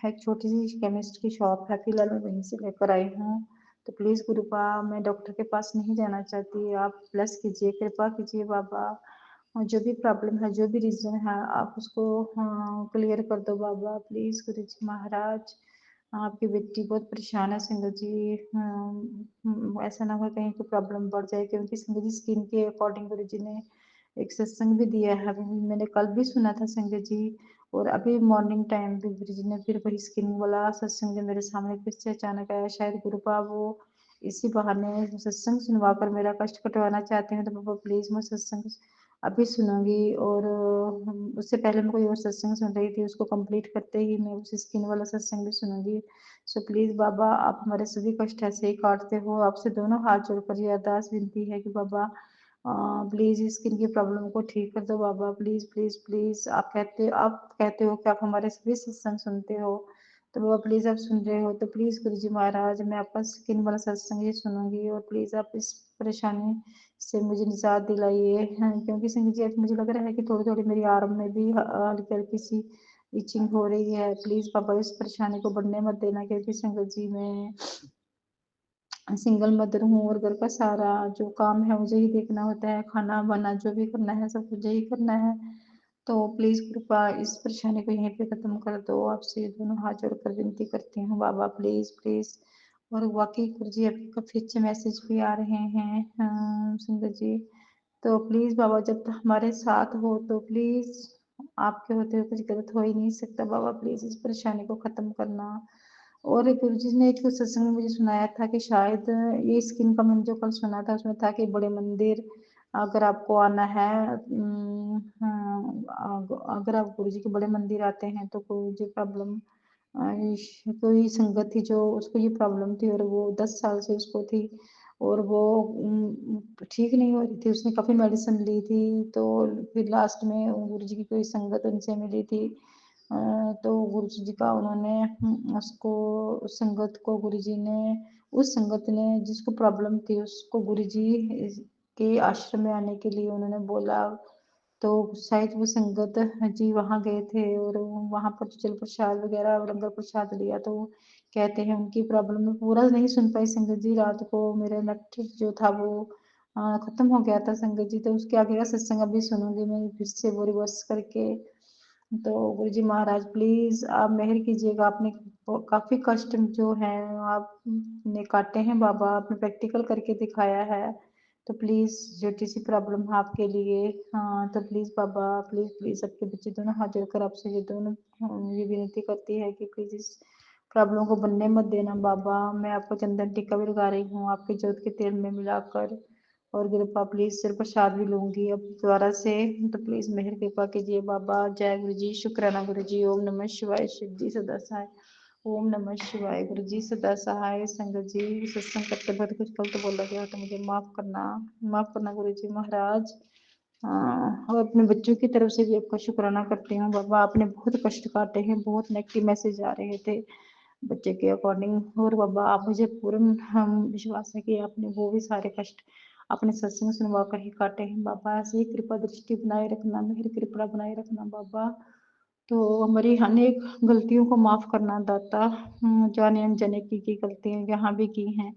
एक छोटी सी केमिस्ट की शॉप है, फिलहाल मैं वहीं से लेकर आई हूँ। तो प्लीज़ गुरुपा, मैं डॉक्टर के पास नहीं जाना चाहती, आप ब्लेस कीजिए, कृपा कीजिए बाबा। और जो भी प्रॉब्लम है, जो भी रीज़न है, आप उसको क्लियर कर दो बाबा, प्लीज़ गुरु जी महाराज। आपकी बेटी बहुत परेशान है संगत जी। ऐसा ना हो कहीं कोई प्रॉब्लम बढ़ जाए, क्योंकि संगत जी स्किन के अकॉर्डिंग गुरु जी ने एक सत्संग भी दिया है, मैंने कल भी सुना था संगत जी। और अभी मॉर्निंग टाइम भी गुरु जी ने फिर वही स्किन वाला सत्संग जो मेरे सामने फिर से अचानक आया। शायद गुरुपा वो इसी बहाने सत्संग सुनवा कर मेरा कष्ट कटवाना चाहते हैं, तो पापा प्लीज मैं सत्संग अभी सुनूंगी। और उससे पहले मैं कोई और सत्संग सुन रही थी, उसको कंप्लीट करते ही मैं उस स्किन वाला सत्संग भी सुनूंगी। सो प्लीज बाबा, आप हमारे सभी कष्ट ऐसे ही काटते हो, आपसे दोनों हाथ जोड़कर ये अरदास विनती है कि बाबा प्लीज स्किन की प्रॉब्लम को ठीक कर दो बाबा, प्लीज प्लीज प्लीज। आप कहते हो कि आप हमारे सभी सत्संग सुनते हो, तो बाबा प्लीज़ आप सुन रहे हो तो प्लीज़ गुरु जी महाराज मैं आपका स्किन वाला सत्संग ही सुनूंगी, और प्लीज़ आप इस परेशानी से मुझे निजात दिलाइए। हाँ, क्योंकि संगत जी अब मुझे लग रहा है कि थोड़ी थोड़ी मेरी आर्म में भी हल्की हल्की सी इचिंग हो रही है। प्लीज़ पापा इस परेशानी को बढ़ने मत देना, क्योंकि संगत जी मैं सिंगल मदर हूँ और घर का सारा जो काम है मुझे ही देखना होता है, खाना बना जो भी करना है सब मुझे ही करना है। तो प्लीज़ कृपा इस परेशानी को यहीं पे ख़त्म कर दो, आपसे दोनों हाथ जोड़कर विनती करती हूँ बाबा प्लीज़ प्लीज़। और वाकई गुरु जी आपके काफ़ी अच्छे मैसेज भी आ रहे हैं संगत जी। तो प्लीज़ बाबा जब हमारे साथ हो तो प्लीज़ आपके होते हुए कुछ गलत हो ही नहीं सकता बाबा, प्लीज़ इस परेशानी को ख़त्म करना। और गुरु जी ने एक सत्संग में मुझे सुनाया था कि शायद ये स्किन का मैंने जो कल सुना था उसमें था कि बड़े मंदिर अगर आपको आना है, अगर आप गुरु जी के बड़े मंदिर आते हैं तो कोई जो प्रॉब्लम कोई संगत थी जो उसको ये प्रॉब्लम थी और वो 10 साल से उसको थी और वो ठीक नहीं हो रही थी, उसने काफ़ी मेडिसिन ली थी। तो फिर लास्ट में गुरु जी की कोई संगत उनसे मिली थी, तो गुरु जी का उन्होंने उसको उस संगत को गुरु जी ने उस संगत ने जिसको प्रॉब्लम थी उसको गुरु जी के आश्रम में आने के लिए उन्होंने बोला। तो शायद वो संगत जी वहाँ गए थे और वहाँ पर जल प्रसाद वगैरह और लंगर प्रसाद लिया, तो कहते हैं उनकी प्रॉब्लम में पूरा नहीं सुन पाई संगत जी। रात को मेरा नेट जो था वो खत्म हो गया था संगत जी, तो उसके आगे का सत्संग अभी सुनूंगी मैं फिर से वो रिवर्स करके। तो गुरु जी महाराज प्लीज़ आप मेहर कीजिएगा, आपने काफ़ी कष्ट जो है आपने काटे हैं बाबा, आपने प्रैक्टिकल करके दिखाया है। तो प्लीज़ छोटी सी प्रॉब्लम है आपके लिए, हाँ तो प्लीज़ बाबा प्लीज़ प्लीज़ आपके बच्चे दोनों हाथ जोड़कर आपसे ये दोनों ये विनती करती है कि प्लीज़ इस प्रॉब्लम को बनने मत देना बाबा। मैं आपको चंदन टीका भी लगा रही हूँ आपके जोत के तेल में मिलाकर, और कृपा प्लीज़ सिर प्रसाद भी लूँगी अब दोबारा से, तो प्लीज़ मेहर कृपा कीजिए बाबा। जय गुरु जी, शुक्राना गुरु जी, ओम नमः शिवाय, शिव जी सदा सहाय, ओम नमः शिवाय, गुरु जी सदा सहाय। संगत जी सत्संग करते वक्त कुछ गलत बोला गया तो मुझे माफ़ करना गुरु जी महाराज। और अपने बच्चों की तरफ से भी आपका शुक्राना करती हूँ बाबा, आपने बहुत कष्ट काटे हैं, बहुत नेगेटिव मैसेज आ रहे थे बच्चे के अकॉर्डिंग, और बाबा आप मुझे पूर्ण हम विश्वास है कि आपने वो भी सारे कष्ट अपने सत्संग सुनवा कर ही काटे हैं बाबा। ऐसे ही कृपा दृष्टि बनाए रखना, मेहर कृपा बनाए रखना बाबा। तो हमारी अनेक गलतियों को माफ़ करना दाता, जाने अनजाने की गलतियाँ जहाँ भी की हैं,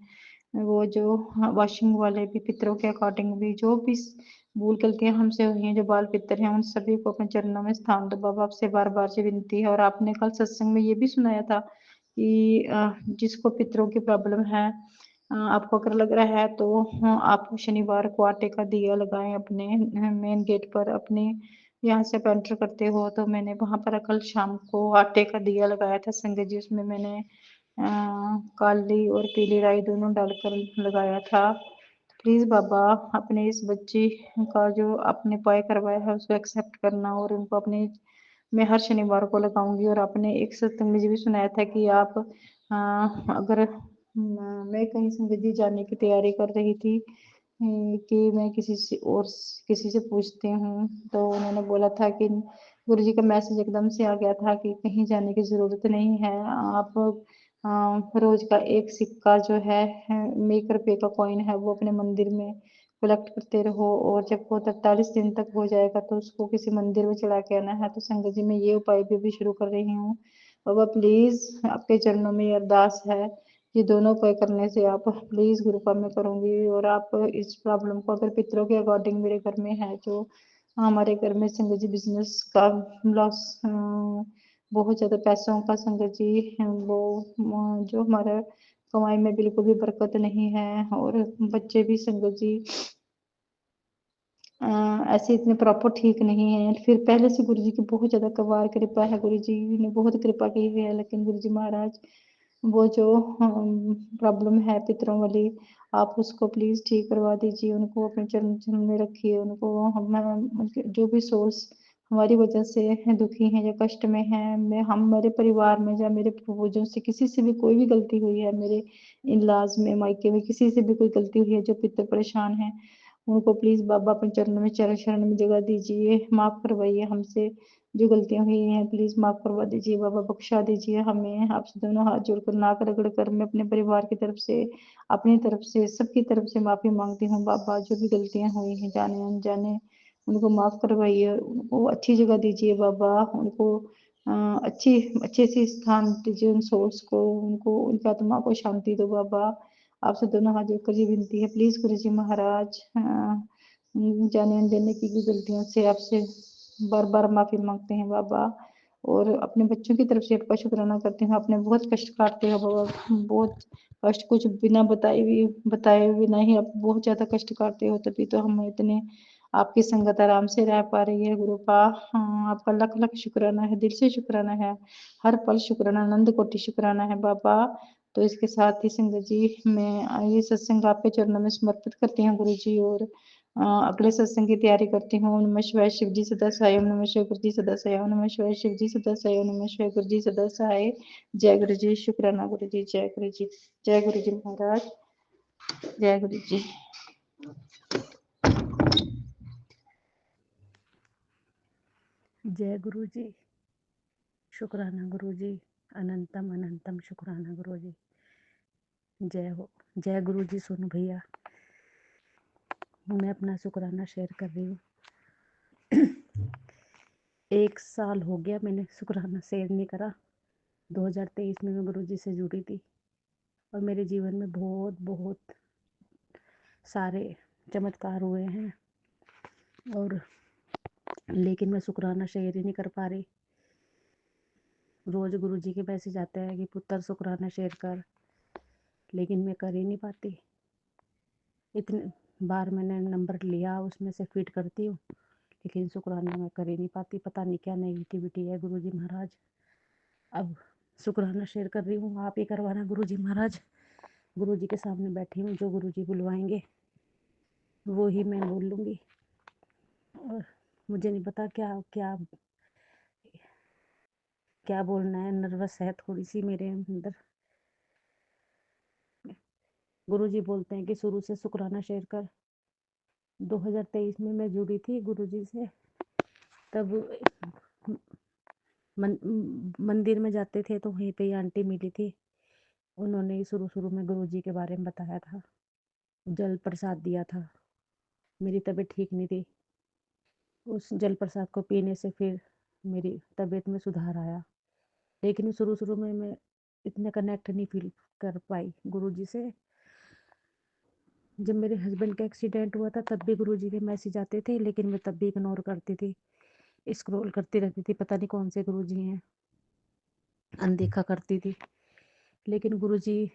वो जो वॉशिंग वाले भी पितरों के अकॉर्डिंग भी जो भी भूल गलतियाँ हमसे हुई हैं, जो बाल पितर हैं उन सभी को अपने चरणों में स्थान दो बाबा, आपसे बार बार से विनती है। और आपने कल सत्संग में ये भी सुनाया था कि जिसको पितरों की प्रॉब्लम है, आपको अगर लग रहा है तो आप शनिवार को आटे का दिया लगाएं अपने मेन गेट पर, अपने यहाँ से आप एंटर करते हो तो मैंने वहाँ पर कल शाम को आटे का दिया लगाया था संगत जी, उसमें मैंने काली और पीली राई दोनों डालकर लगाया था। प्लीज़ बाबा अपने इस बच्ची का जो आपने उपाय करवाया है उसको एक्सेप्ट करना, और उनको अपने मैं हर शनिवार को लगाऊंगी। और आपने एक सत्संग मुझे भी सुनाया था कि आप अगर मैं कहीं संगत जी जाने की तैयारी कर रही थी कि मैं किसी से पूछती हूँ, तो उन्होंने बोला था कि गुरु जी का मैसेज एकदम से आ गया था कि कहीं जाने की ज़रूरत नहीं है, आप रोज का एक सिक्का जो है 1 रुपये का कॉइन है वो अपने मंदिर में कलेक्ट करते रहो, और जब वो 43 दिन तक हो जाएगा तो उसको किसी मंदिर में चढ़ा के आना है। तो संगत जी मैं ये उपाय भी शुरू कर रही हूँ बाबा, प्लीज़ आपके चरणों में ये अरदास है, ये दोनों उपाय करने से आप प्लीज़ कृपा मैं करूँगी। और आप इस प्रॉब्लम को अगर पितरों के अकॉर्डिंग मेरे घर में है, जो हमारे घर में संगत जी बिजनेस का लॉस, बहुत ज़्यादा पैसों का संगत जी वो जो हमारा कमाई में बिल्कुल भी बरकत नहीं है, और बच्चे भी संगत जी ऐसे इतने प्रॉपर ठीक नहीं है। फिर पहले से गुरु जी की बहुत ज़्यादा कबार कृपा है, गुरु जी ने बहुत कृपा की हुई है, लेकिन गुरु जी महाराज वो जो प्रॉब्लम है पितरों वाली, आप उसको प्लीज़ ठीक करवा दीजिए, उनको अपने चरण में रखिए, उनको हम जो भी सोर्स हमारी वजह से दुखी हैं या कष्ट में हैं, मैं हमारे परिवार में या मेरे पूर्वजों से किसी से भी कोई भी गलती हुई है, मेरे इन लॉज में मायके में किसी से भी कोई गलती हुई है जो पितर परेशान हैं, उनको प्लीज बाबा अपने चरणों में शरण में जगह दीजिए, माफ करवाइए हमसे जो गलतियां हुई हैं, प्लीज माफ करवा दीजिए बाबा, बख्शा दीजिए हमें। आपसे दोनों हाथ जोड़कर नाक रगड़ कर मैं अपने परिवार की तरफ से, अपनी तरफ से, सबकी तरफ से माफी मांगती हूँ बाबा। जो भी गलतियां हुई हैं जाने अनजाने, उनको माफ करवाइए, उनको अच्छी जगह दीजिए बाबा, उनको अ, अच्छी अच्छे से स्थान दीजिए उन सोर्स को, उनको उनकी आत्मा को शांति दो बाबा। आपसे दोनों हाथ जोड़कर ये विनती है, प्लीज गुरु जी महाराज, जाने अनजाने की भी गलतियों से आपसे बार बार माफी मांगते हैं बाबा। और अपने बच्चों की तरफ से आपका शुक्राना करते हैं, आपने बहुत कष्ट काटते हो बाबा, बहुत कष्ट, कुछ बिना बताए हुए नहीं, आप बहुत ज्यादा कष्ट काटते हो, तभी तो हम इतने आपकी संगत आराम से रह पा रही है गुरुपा। हाँ, आपका लख लख शुक्राना है, दिल से शुक्राना है, हर पल शुक्राना, आनंद कोटि शुक्राना है बाबा। तो इसके साथ ही संगत जी मैं ये सत्संग आपके चरणों में समर्पित करती हूँ गुरु जी, और अगले सत्संग की तैयारी करती हूँ। ओम नमः शिवाय, शिव जी सदा सहाय, ओम नमः शिवाय, गुरु जी सदा सहाय, ओम नमः शिवाय, शिव जी सदा सहाय, ओम नमः शिवाय, गुरु जी सदा सहाय। जय गुरु जी, शुक्राना गुरु जी, जय गुरु जी, जय गुरु जी महाराज, जय गुरु जी। जय गुरु जी, शुक्राना गुरु जी, अनंतम अनंतम शुक्राना गुरु जी। जय हो, जय गुरु जी। सुनो भैया, मैं अपना शुक्राना शेयर कर रही हूँ। 1 साल हो गया मैंने शुक्राना शेयर नहीं करा। 2023 में मैं गुरु जी से जुड़ी थी और मेरे जीवन में बहुत बहुत सारे चमत्कार हुए हैं, और लेकिन मैं शुक्राना शेयर ही नहीं कर पा रही। रोज गुरु जी के मैसेज आते हैं कि पुत्र शुक्राना शेयर कर, लेकिन मैं कर ही नहीं पाती। इतने बार मैंने नंबर लिया, उसमें से फिट करती हूँ, लेकिन शुक्राना मैं कर ही नहीं पाती। पता नहीं क्या नेगेटिविटी है गुरु जी महाराज। अब शुक्राना शेयर कर रही हूँ, आप ही करवाना गुरु जी महाराज। गुरु जी के सामने बैठी हूँ, जो गुरु जी बुलवाएंगे वो ही मैं बोल लूँगी। और मुझे नहीं पता क्या क्या क्या बोलना है, नर्वस है थोड़ी सी मेरे अंदर। गुरु जी बोलते हैं कि शुरू से शुक्राना शेयर कर। 2023 में मैं जुड़ी थी गुरु जी से, तब मंदिर में जाते थे तो वहीं पे ही आंटी मिली थी। उन्होंने ही शुरू में गुरु जी के बारे में बताया था, जल प्रसाद दिया था। मेरी तबीयत ठीक नहीं थी, उस जल प्रसाद को पीने से फिर मेरी तबीयत में सुधार आया। लेकिन शुरू में मैं इतने कनेक्ट नहीं फील कर पाई गुरु जी से। जब मेरे हस्बैंड का एक्सीडेंट हुआ था तब भी गुरु जी के मैसेज आते थे, लेकिन मैं तब भी इग्नोर करती थी, स्क्रॉल करती रहती थी, पता नहीं कौन से गुरु जी हैं, अनदेखा करती थी। लेकिन गुरु जी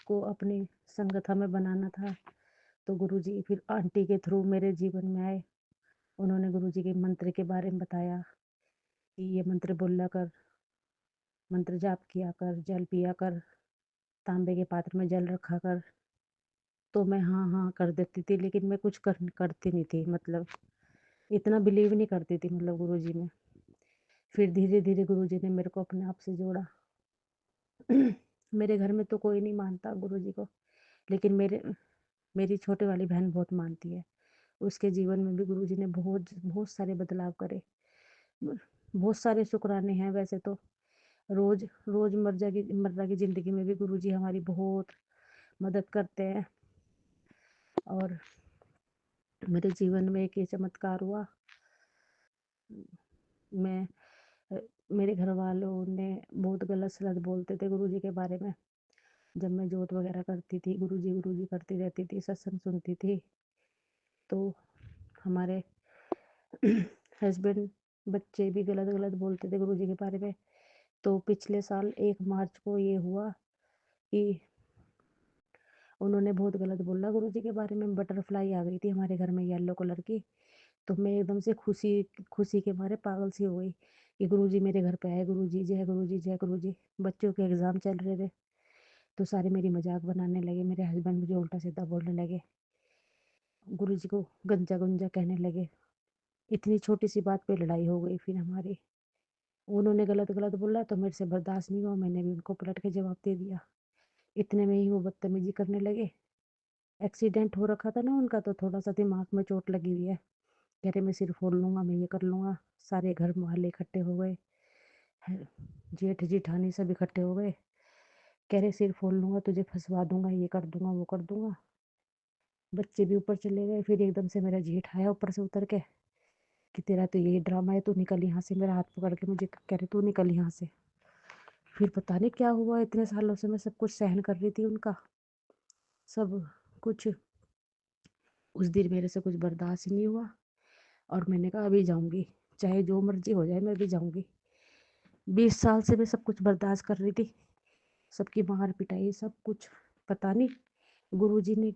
को अपनी संगत हमें बनाना था, तो गुरु जी फिर आंटी के थ्रू मेरे जीवन में आए। उन्होंने गुरु जी के मंत्र के बारे में बताया कि ये मंत्र बोला कर, मंत्र जाप किया कर, जल पिया कर, तांबे के पात्र में जल रखा कर। तो मैं हाँ हाँ कर देती थी, लेकिन मैं कुछ करती नहीं थी, मतलब इतना बिलीव नहीं करती थी मतलब गुरु जी में। फिर धीरे धीरे गुरु जी ने मेरे को अपने आप से जोड़ा। मेरे घर में तो कोई नहीं मानता गुरु जी को, लेकिन मेरी छोटे वाली बहन बहुत मानती है। उसके जीवन में भी गुरु जी ने बहुत बहुत सारे बदलाव करे। बहुत सारे शुक्राने हैं वैसे तो। रोजमर्रा की ज़िंदगी में भी गुरु जी हमारी बहुत मदद करते हैं। और मेरे जीवन में एक ये चमत्कार हुआ। मैं मेरे घर वालों ने बहुत गलत सलत बोलते थे गुरु जी के बारे में। जब मैं जोत वगैरह करती थी, गुरु जी करती रहती थी, सत्संग सुनती थी, तो हमारे हस्बैंड, बच्चे भी गलत गलत बोलते थे गुरु जी के बारे में। तो पिछले साल 1 मार्च को ये हुआ कि उन्होंने बहुत गलत बोला गुरु जी के बारे में। बटरफ्लाई आ गई थी हमारे घर में येलो कलर की, तो मैं एकदम से खुशी खुशी के मारे पागल सी हो गई कि गुरु जी मेरे घर पे आए, गुरु जी जय गुरु जी जय गुरु जी। बच्चों के एग्ज़ाम चल रहे थे, तो सारे मेरी मजाक बनाने लगे, मेरे हस्बैंड मुझे उल्टा सीधा बोलने लगे, गुरु जी को गंजा गुंजा कहने लगे। इतनी छोटी सी बात पे लड़ाई हो गई फिर हमारी। उन्होंने गलत गलत बोला तो मेरे से बर्दाश्त नहीं हुआ, मैंने भी उनको पलट के जवाब दे दिया। इतने में ही वो बदतमीजी करने लगे। एक्सीडेंट हो रखा था ना उनका, तो थोड़ा सा दिमाग में चोट लगी हुई है। कह रहे मैं सिर फोड़ लूँगा, मैं ये कर लूँगा। सारे घर मोहल्ले इकट्ठे हो गए, जेठ जेठानी सब इकट्ठे हो गए। कह रहे सिर फोड़ लूँगा, तुझे फंसवा दूँगा, ये कर दूँगा, वो कर दूँगा। बच्चे भी ऊपर चले गए। फिर एकदम से मेरा जेठ आया ऊपर से उतर के कि तेरा तो यही ड्रामा है, तू निकल यहाँ से। मेरा हाथ पकड़ के मुझे कह रहे तू निकल यहाँ से। फिर पता नहीं क्या हुआ, इतने सालों से मैं सब कुछ सहन कर रही थी उनका, सब कुछ। उस दिन मेरे से कुछ बर्दाश्त ही नहीं हुआ और मैंने कहा अभी जाऊँगी, चाहे जो मर्जी हो जाए, मैं भी जाऊँगी। 20 साल से मैं सब कुछ बर्दाश्त कर रही थी, सबकी मार पिटाई सब कुछ। पता नहीं गुरुजी ने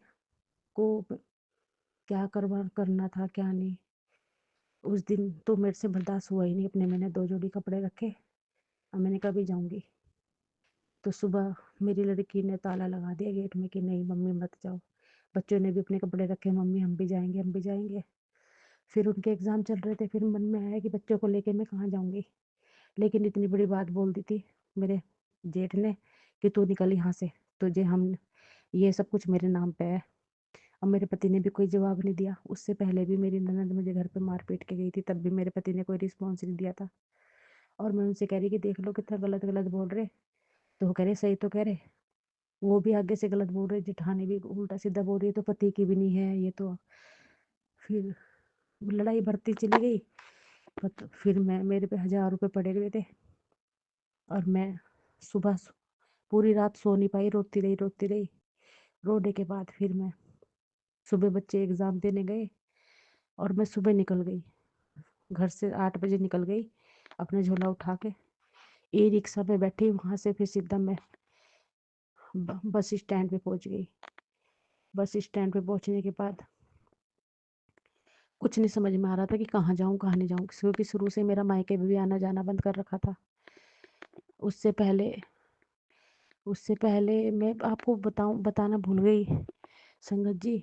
को क्या करना था क्या नहीं। उस दिन तो मेरे से बर्दाश्त हुआ ही नहीं। अपने मैंने 2 जोड़ी कपड़े रखे और मैंने कहा भी जाऊँगी। तो सुबह मेरी लड़की ने ताला लगा दिया गेट में कि नहीं मम्मी मत जाओ। बच्चों ने भी अपने कपड़े रखे, मम्मी हम भी जाएंगे, हम भी जाएंगे। फिर उनके एग्ज़ाम चल रहे थे। फिर मन में आया कि बच्चों को लेके मैं कहाँ जाऊँगी। लेकिन इतनी बड़ी बात बोल दी थी मेरे जेठ ने कि तू निकल यहाँ से, तुझे हम ये सब कुछ मेरे नाम पे है। और मेरे पति ने भी कोई जवाब नहीं दिया। उससे पहले भी मेरी ननद मुझे घर पे मार पीट के गई थी, तब भी मेरे पति ने कोई रिस्पॉन्स नहीं दिया था। और मैं उनसे कह रही कि देख लो कितना गलत गलत बोल रहे। तो वो कह रहे सही तो कह रहे, वो भी आगे से गलत बोल रहे, जेठानी भी उल्टा सीधा बोल रही है, तो पति की भी नहीं है ये तो। फिर लड़ाई बढ़ती चली गई। फिर मैं मेरे पे 1000 रुपये पड़े हुए थे और मैं सुबह पूरी रात सो नहीं पाई, रोती रही रोती रही। रोने के बाद फिर मैं सुबह बच्चे एग्ज़ाम देने गए और मैं सुबह निकल गई, घर से 8 बजे निकल गई अपना झोला उठा के। ई रिक्शा में बैठी, वहाँ से फिर सीधा मैं बस स्टैंड पे पहुँच गई। बस स्टैंड पे पहुँचने के बाद कुछ नहीं समझ में आ रहा था कि कहाँ जाऊँ कहाँ नहीं जाऊँ, क्योंकि शुरू से मेरा मायके में भी आना जाना बंद कर रखा था। उससे पहले मैं आपको बताना भूल गई संगत जी।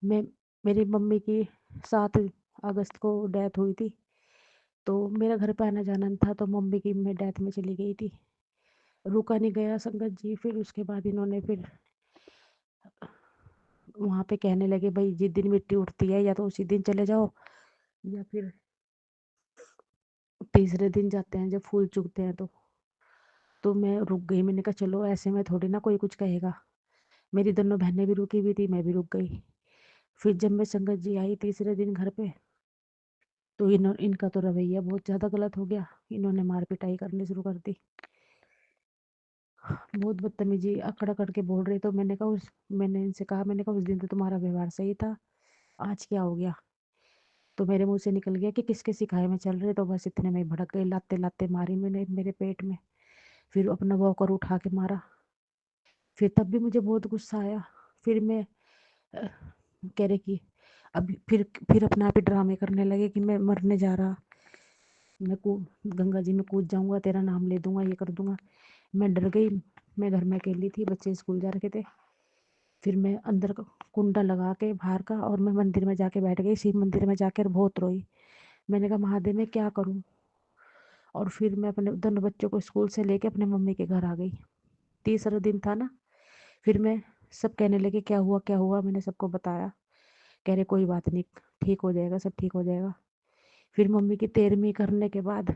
मैं मेरी मम्मी की 7 अगस्त को डेथ हुई थी, तो मेरा घर पे आना जाना नहीं था, तो मम्मी की मैं डेथ में चली गई थी, रुका नहीं गया संगत जी। फिर उसके बाद इन्होंने फिर वहाँ पे कहने लगे भाई जिस दिन मिट्टी उठती है या तो उसी दिन चले जाओ या फिर तीसरे दिन जाते हैं जब फूल चुगते हैं। तो मैं रुक गई। मैंने कहा चलो ऐसे में थोड़ी ना कोई कुछ कहेगा। मेरी दोनों बहनें भी रुकी हुई थी, मैं भी रुक गई। फिर जब मैं संगत जी आई तीसरे दिन घर पे, तो इनका तो रवैया बहुत ज़्यादा गलत हो गया। इन्होंने मार पिटाई करनी शुरू कर दी, बहुत बदतमीजी अकड़ अकड़ के बोल रहे। तो मैंने इनसे कहा, मैंने कहा उस दिन तो तुम्हारा व्यवहार सही था, आज क्या हो गया। तो मेरे मुंह से निकल गया कि किसके सिखाए में चल रहे। तो बस इतने में भड़क गई, लाते लाते मारी मैंने मेरे पेट में। फिर अपना वॉकर उठा के मारा। फिर तब भी मुझे बहुत गुस्सा आया। फिर मैं कह रहे कि अब फिर अपने आप ही ड्रामे करने लगे कि मैं मरने जा रहा, मैं गंगा जी में कूद जाऊंगा, तेरा नाम ले दूंगा, ये कर दूंगा। मैं डर गई। मैं घर में अकेली थी, बच्चे स्कूल जा रखे थे। फिर मैं अंदर का कुंडा लगा के बाहर का, और मैं मंदिर में जाके बैठ गई। शिव मंदिर में जाकर बहुत रोई। मैंने कहा महादेव मैं क्या करूं। और फिर मैं अपने दोनों बच्चों को स्कूल से लेके अपने मम्मी के घर आ गई। तीसरा दिन था ना। फिर मैं सब कहने लगे क्या हुआ क्या हुआ। मैंने सबको बताया। कह रहे कोई बात नहीं, ठीक हो जाएगा, सब ठीक हो जाएगा। फिर मम्मी की 13वीं करने के बाद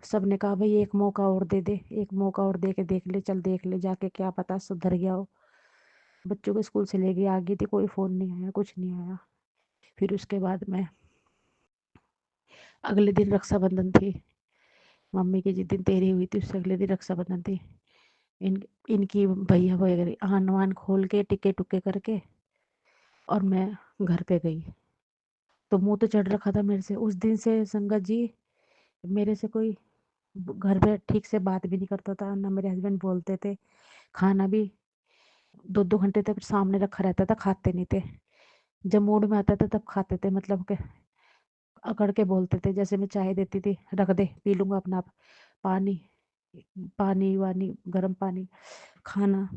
सब ने कहा भाई एक मौका और दे दे, एक मौका और दे के देख ले, चल देख ले जाके, क्या पता सुधर गया हो। बच्चों को स्कूल से लेके आ गई थी, कोई फ़ोन नहीं आया, कुछ नहीं आया। फिर उसके बाद मैं अगले दिन रक्षाबंधन थी, मम्मी की जिस दिन तेरी हुई थी उससे अगले दिन रक्षाबंधन थी। इन इनकी भैया वगैरह आन वान खोल के टिके टुके करके और मैं घर पे गई। तो मुंह तो चढ़ रखा था मेरे से। उस दिन से संगत जी मेरे से कोई घर पे ठीक से बात भी नहीं करता था ना। मेरे हस्बैंड बोलते थे, खाना भी 2-2 घंटे तक सामने रखा रहता था, खाते नहीं थे। जब मूड में आता था तब खाते थे, मतलब के अकड़ के बोलते थे। जैसे मैं चाय देती थी, रख दे पी लूँगा अपना आप, पानी पानी वानी गर्म पानी, खाना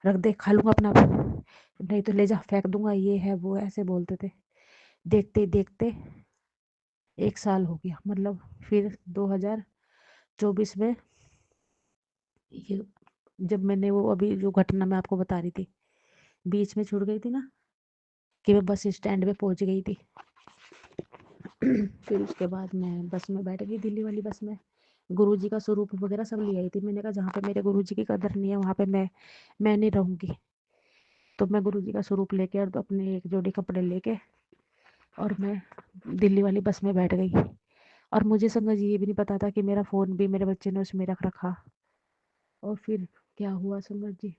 रख दे खा लूँगा अपना आप, नहीं तो ले जा फेंक दूँगा, ये है वो है, ऐसे बोलते थे। देखते ही देखते 1 साल हो गया, मतलब फिर 2024 में ये जब मैंने वो अभी जो घटना मैं आपको बता रही थी, बीच में छूट गई थी ना कि मैं बस स्टैंड पे पहुंच गई थी। फिर उसके बाद मैं बस में बैठ गई, दिल्ली वाली बस में। गुरुजी का स्वरूप वगैरह सब ले आई थी। मैंने कहा जहाँ पे मेरे गुरुजी की कदर नहीं है वहाँ पे मैं नहीं रहूँगी। तो मैं गुरुजी का स्वरूप लेके और अपने एक जोड़ी कपड़े लेके और मैं दिल्ली वाली बस में बैठ गई। और मुझे संगत जी ये भी नहीं पता था कि मेरा फ़ोन भी मेरे बच्चे ने उसमें रख रखा। और फिर क्या हुआ संगत जी,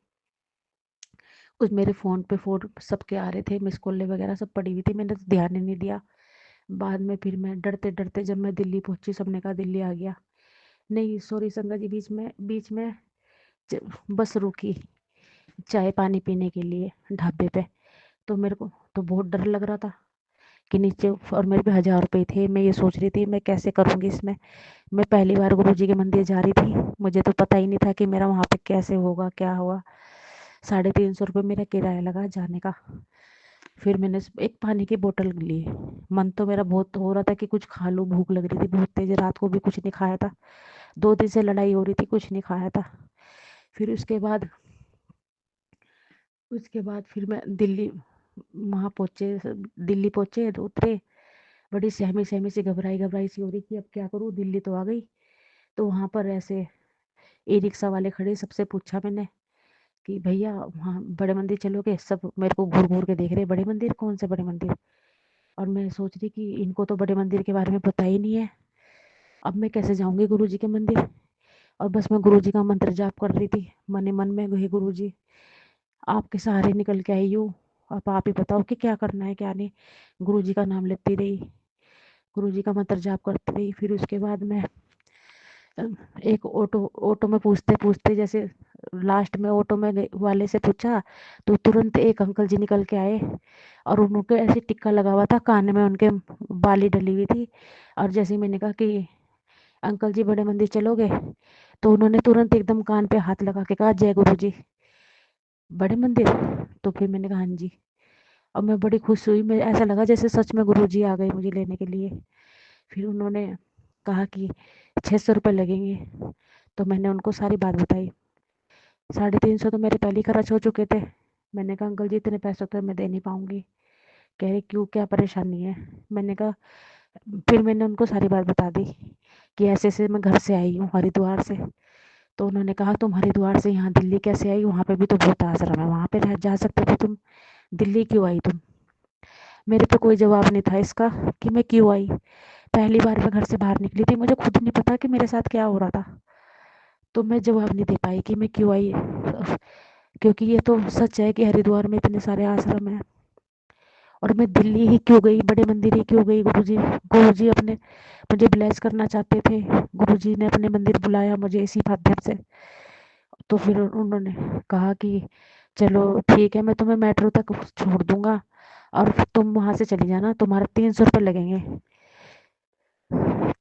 उस मेरे फ़ोन पे फ़ोन सबके आ रहे थे, मिस कॉल वगैरह सब पड़ी हुई थी, मैंने तो ध्यान ही नहीं दिया। बाद में फिर मैं डरते डरते जब मैं दिल्ली पहुंची, सबने कहा दिल्ली आ गया। नहीं सॉरी संगत जी, बीच में बस रुकी चाय पानी पीने के लिए ढाबे पे। तो मेरे को तो बहुत डर लग रहा था कि नीचे, और मेरे पे 1000 रुपये थे। मैं ये सोच रही थी मैं कैसे करूँगी इसमें। मैं पहली बार गुरुजी के मंदिर जा रही थी, मुझे तो पता ही नहीं था कि मेरा वहाँ पे कैसे होगा क्या होगा। 350 रुपये मेरा किराया लगा जाने का। फिर मैंने एक पानी की बोतल ली। मन तो मेरा बहुत हो रहा था कि कुछ खा लूँ, भूख लग रही थी बहुत तेज, रात को भी कुछ नहीं खाया था, 2 दिन से लड़ाई हो रही थी, कुछ नहीं खाया था। फिर उसके बाद फिर मैं वहाँ पहुँचे, दिल्ली पहुँचे तो उतरे, बड़ी सहमी सहमी सी घबराई घबराई सी हो रही कि अब क्या करूँ, दिल्ली तो आ गई। तो वहाँ पर ऐसे ई रिक्शा वाले खड़े, सबसे पूछा मैंने कि भैया वहाँ बड़े मंदिर चलोगे? सब मेरे को घूर घूर के देख रहे, बड़े मंदिर? कौन से बड़े मंदिर? और मैं सोच रही कि इनको तो बड़े मंदिर के बारे में पता ही नहीं है, अब मैं कैसे जाऊंगी गुरुजी के मंदिर। और बस मैं गुरुजी का मंत्र जाप कर रही थी मन ही मन में, हे गुरुजी आपके सहारे निकल के आई हूँ, अब आप ही बताओ कि क्या करना है क्या नहीं। गुरुजी का नाम लेती रही, गुरुजी का मंत्र जाप करती रही। फिर उसके बाद मैं एक ऑटो में पूछते पूछते, जैसे लास्ट में ऑटो में वाले से पूछा तो तुरंत एक अंकल जी निकल के आए, और उनके ऐसे टिक्का लगा हुआ था कान में, उनके बाली डली हुई थी। और जैसे ही मैंने कहा कि अंकल जी बड़े मंदिर चलोगे, तो उन्होंने तुरंत एकदम कान पे हाथ लगा के कहा जय गुरु जी, बड़े मंदिर? तो फिर मैंने कहा हाँ जी। और मैं बड़ी खुश हुई, मैं ऐसा लगा जैसे सच में गुरु जी आ गए मुझे लेने के लिए। फिर उन्होंने कहा कि 600 रुपये लगेंगे। तो मैंने उनको सारी बात बताई। 350 तो मेरे पहले ही खर्च हो चुके थे। मैंने कहा अंकल जी इतने पैसे तो मैं दे नहीं पाऊंगी। कह रहे क्यों, क्या परेशानी है? मैंने कहा, फिर मैंने उनको सारी बात बता दी कि ऐसे ऐसे मैं घर से आई हूँ हरिद्वार से। तो उन्होंने कहा तुम हरिद्वार से यहाँ दिल्ली कैसे आई? वहाँ पे भी तो बहुत आश्रम है, वहाँ पे रह जा सकते थे तुम, दिल्ली क्यों आई तुम? मेरे पे कोई जवाब नहीं था इसका कि मैं क्यों आई। पहली बार मैं घर से बाहर निकली थी, मुझे खुद नहीं पता कि मेरे साथ क्या हो रहा था। तो मैं जवाब नहीं दे पाई कि मैं क्यों आई, क्योंकि ये तो सच है कि हरिद्वार में इतने सारे आश्रम हैं। और मैं दिल्ली ही क्यों गई, बड़े मंदिर ही क्यों गई? गुरुजी अपने मुझे ब्लेस करना चाहते थे, गुरुजी ने अपने मंदिर बुलाया मुझे इसी माध्यम से। तो फिर उन्होंने कहा कि चलो ठीक है, मैं तुम्हें मेट्रो तक छोड़ दूंगा और फिर तुम वहाँ से चली जाना, तुम्हारे 300 रुपये लगेंगे।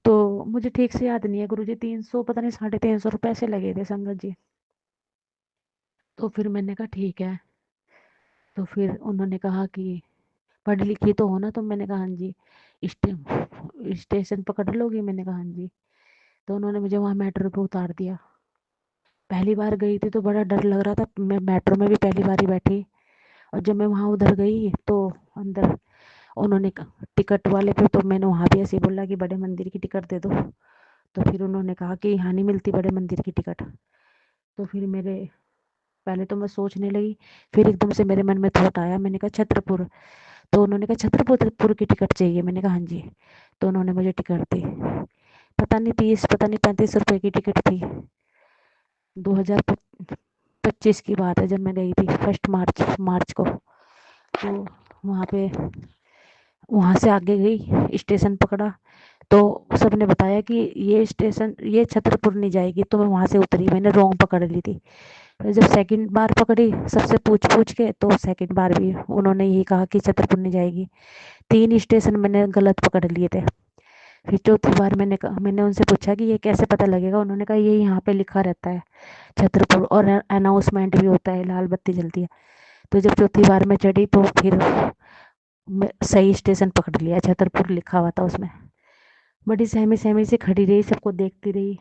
तो मुझे ठीक से याद नहीं है गुरुजी, 300 पता नहीं 350 रुपये ऐसे लगे थे संगत जी। तो फिर मैंने कहा ठीक है। तो फिर उन्होंने कहा कि पढ़ी लिखी तो हो ना तुम? मैंने कहा हाँ जी। स्टेशन पकड़ लोगी? मैंने कहा हाँ जी। तो उन्होंने मुझे वहाँ मेट्रो पे उतार दिया। पहली बार गई थी तो बड़ा डर लग रहा था, मैं मेट्रो में भी पहली बार ही बैठी। और जब मैं वहाँ उधर गई तो अंदर उन्होंने टिकट वाले पे, तो मैंने वहाँ भी ऐसे ही बोला कि बड़े मंदिर की टिकट दे दो। तो फिर उन्होंने कहा कि यहाँ नहीं मिलती बड़े मंदिर की टिकट। तो फिर मेरे पहले तो मैं सोचने लगी, फिर एकदम से मेरे मन में थॉट आया, मैंने कहा छत्रपुर। तो उन्होंने कहा छत्रपुर की टिकट चाहिए? मैंने कहा हाँ जी। तो उन्होंने मुझे टिकट दी, पता नहीं 30 पता नहीं 35 रुपये की टिकट थी। 2025 की बात है जब मैं गई थी, 1 मार्च को। तो वहाँ पे वहाँ से आगे गई, स्टेशन पकड़ा तो सबने बताया कि ये स्टेशन, ये छतरपुर नहीं जाएगी। तो मैं वहाँ से उतरी, मैंने रॉन्ग पकड़ ली थी। तो जब सेकंड बार पकड़ी सबसे पूछ पूछ के, तो सेकंड बार भी उन्होंने यही कहा कि छतरपुर नहीं जाएगी। 3 स्टेशन मैंने गलत पकड़ लिए थे। फिर चौथी बार मैंने उनसे पूछा कि ये कैसे पता लगेगा? उन्होंने कहा ये यहाँ पे लिखा रहता है छतरपुर, और अनाउंसमेंट भी होता है, लाल बत्ती जलती है। तो जब चौथी बार मैं चढ़ी तो फिर मैं सही स्टेशन पकड़ लिया, छतरपुर लिखा हुआ था उसमें। बड़ी सहमी सहमी से खड़ी रही, सबको देखती रही,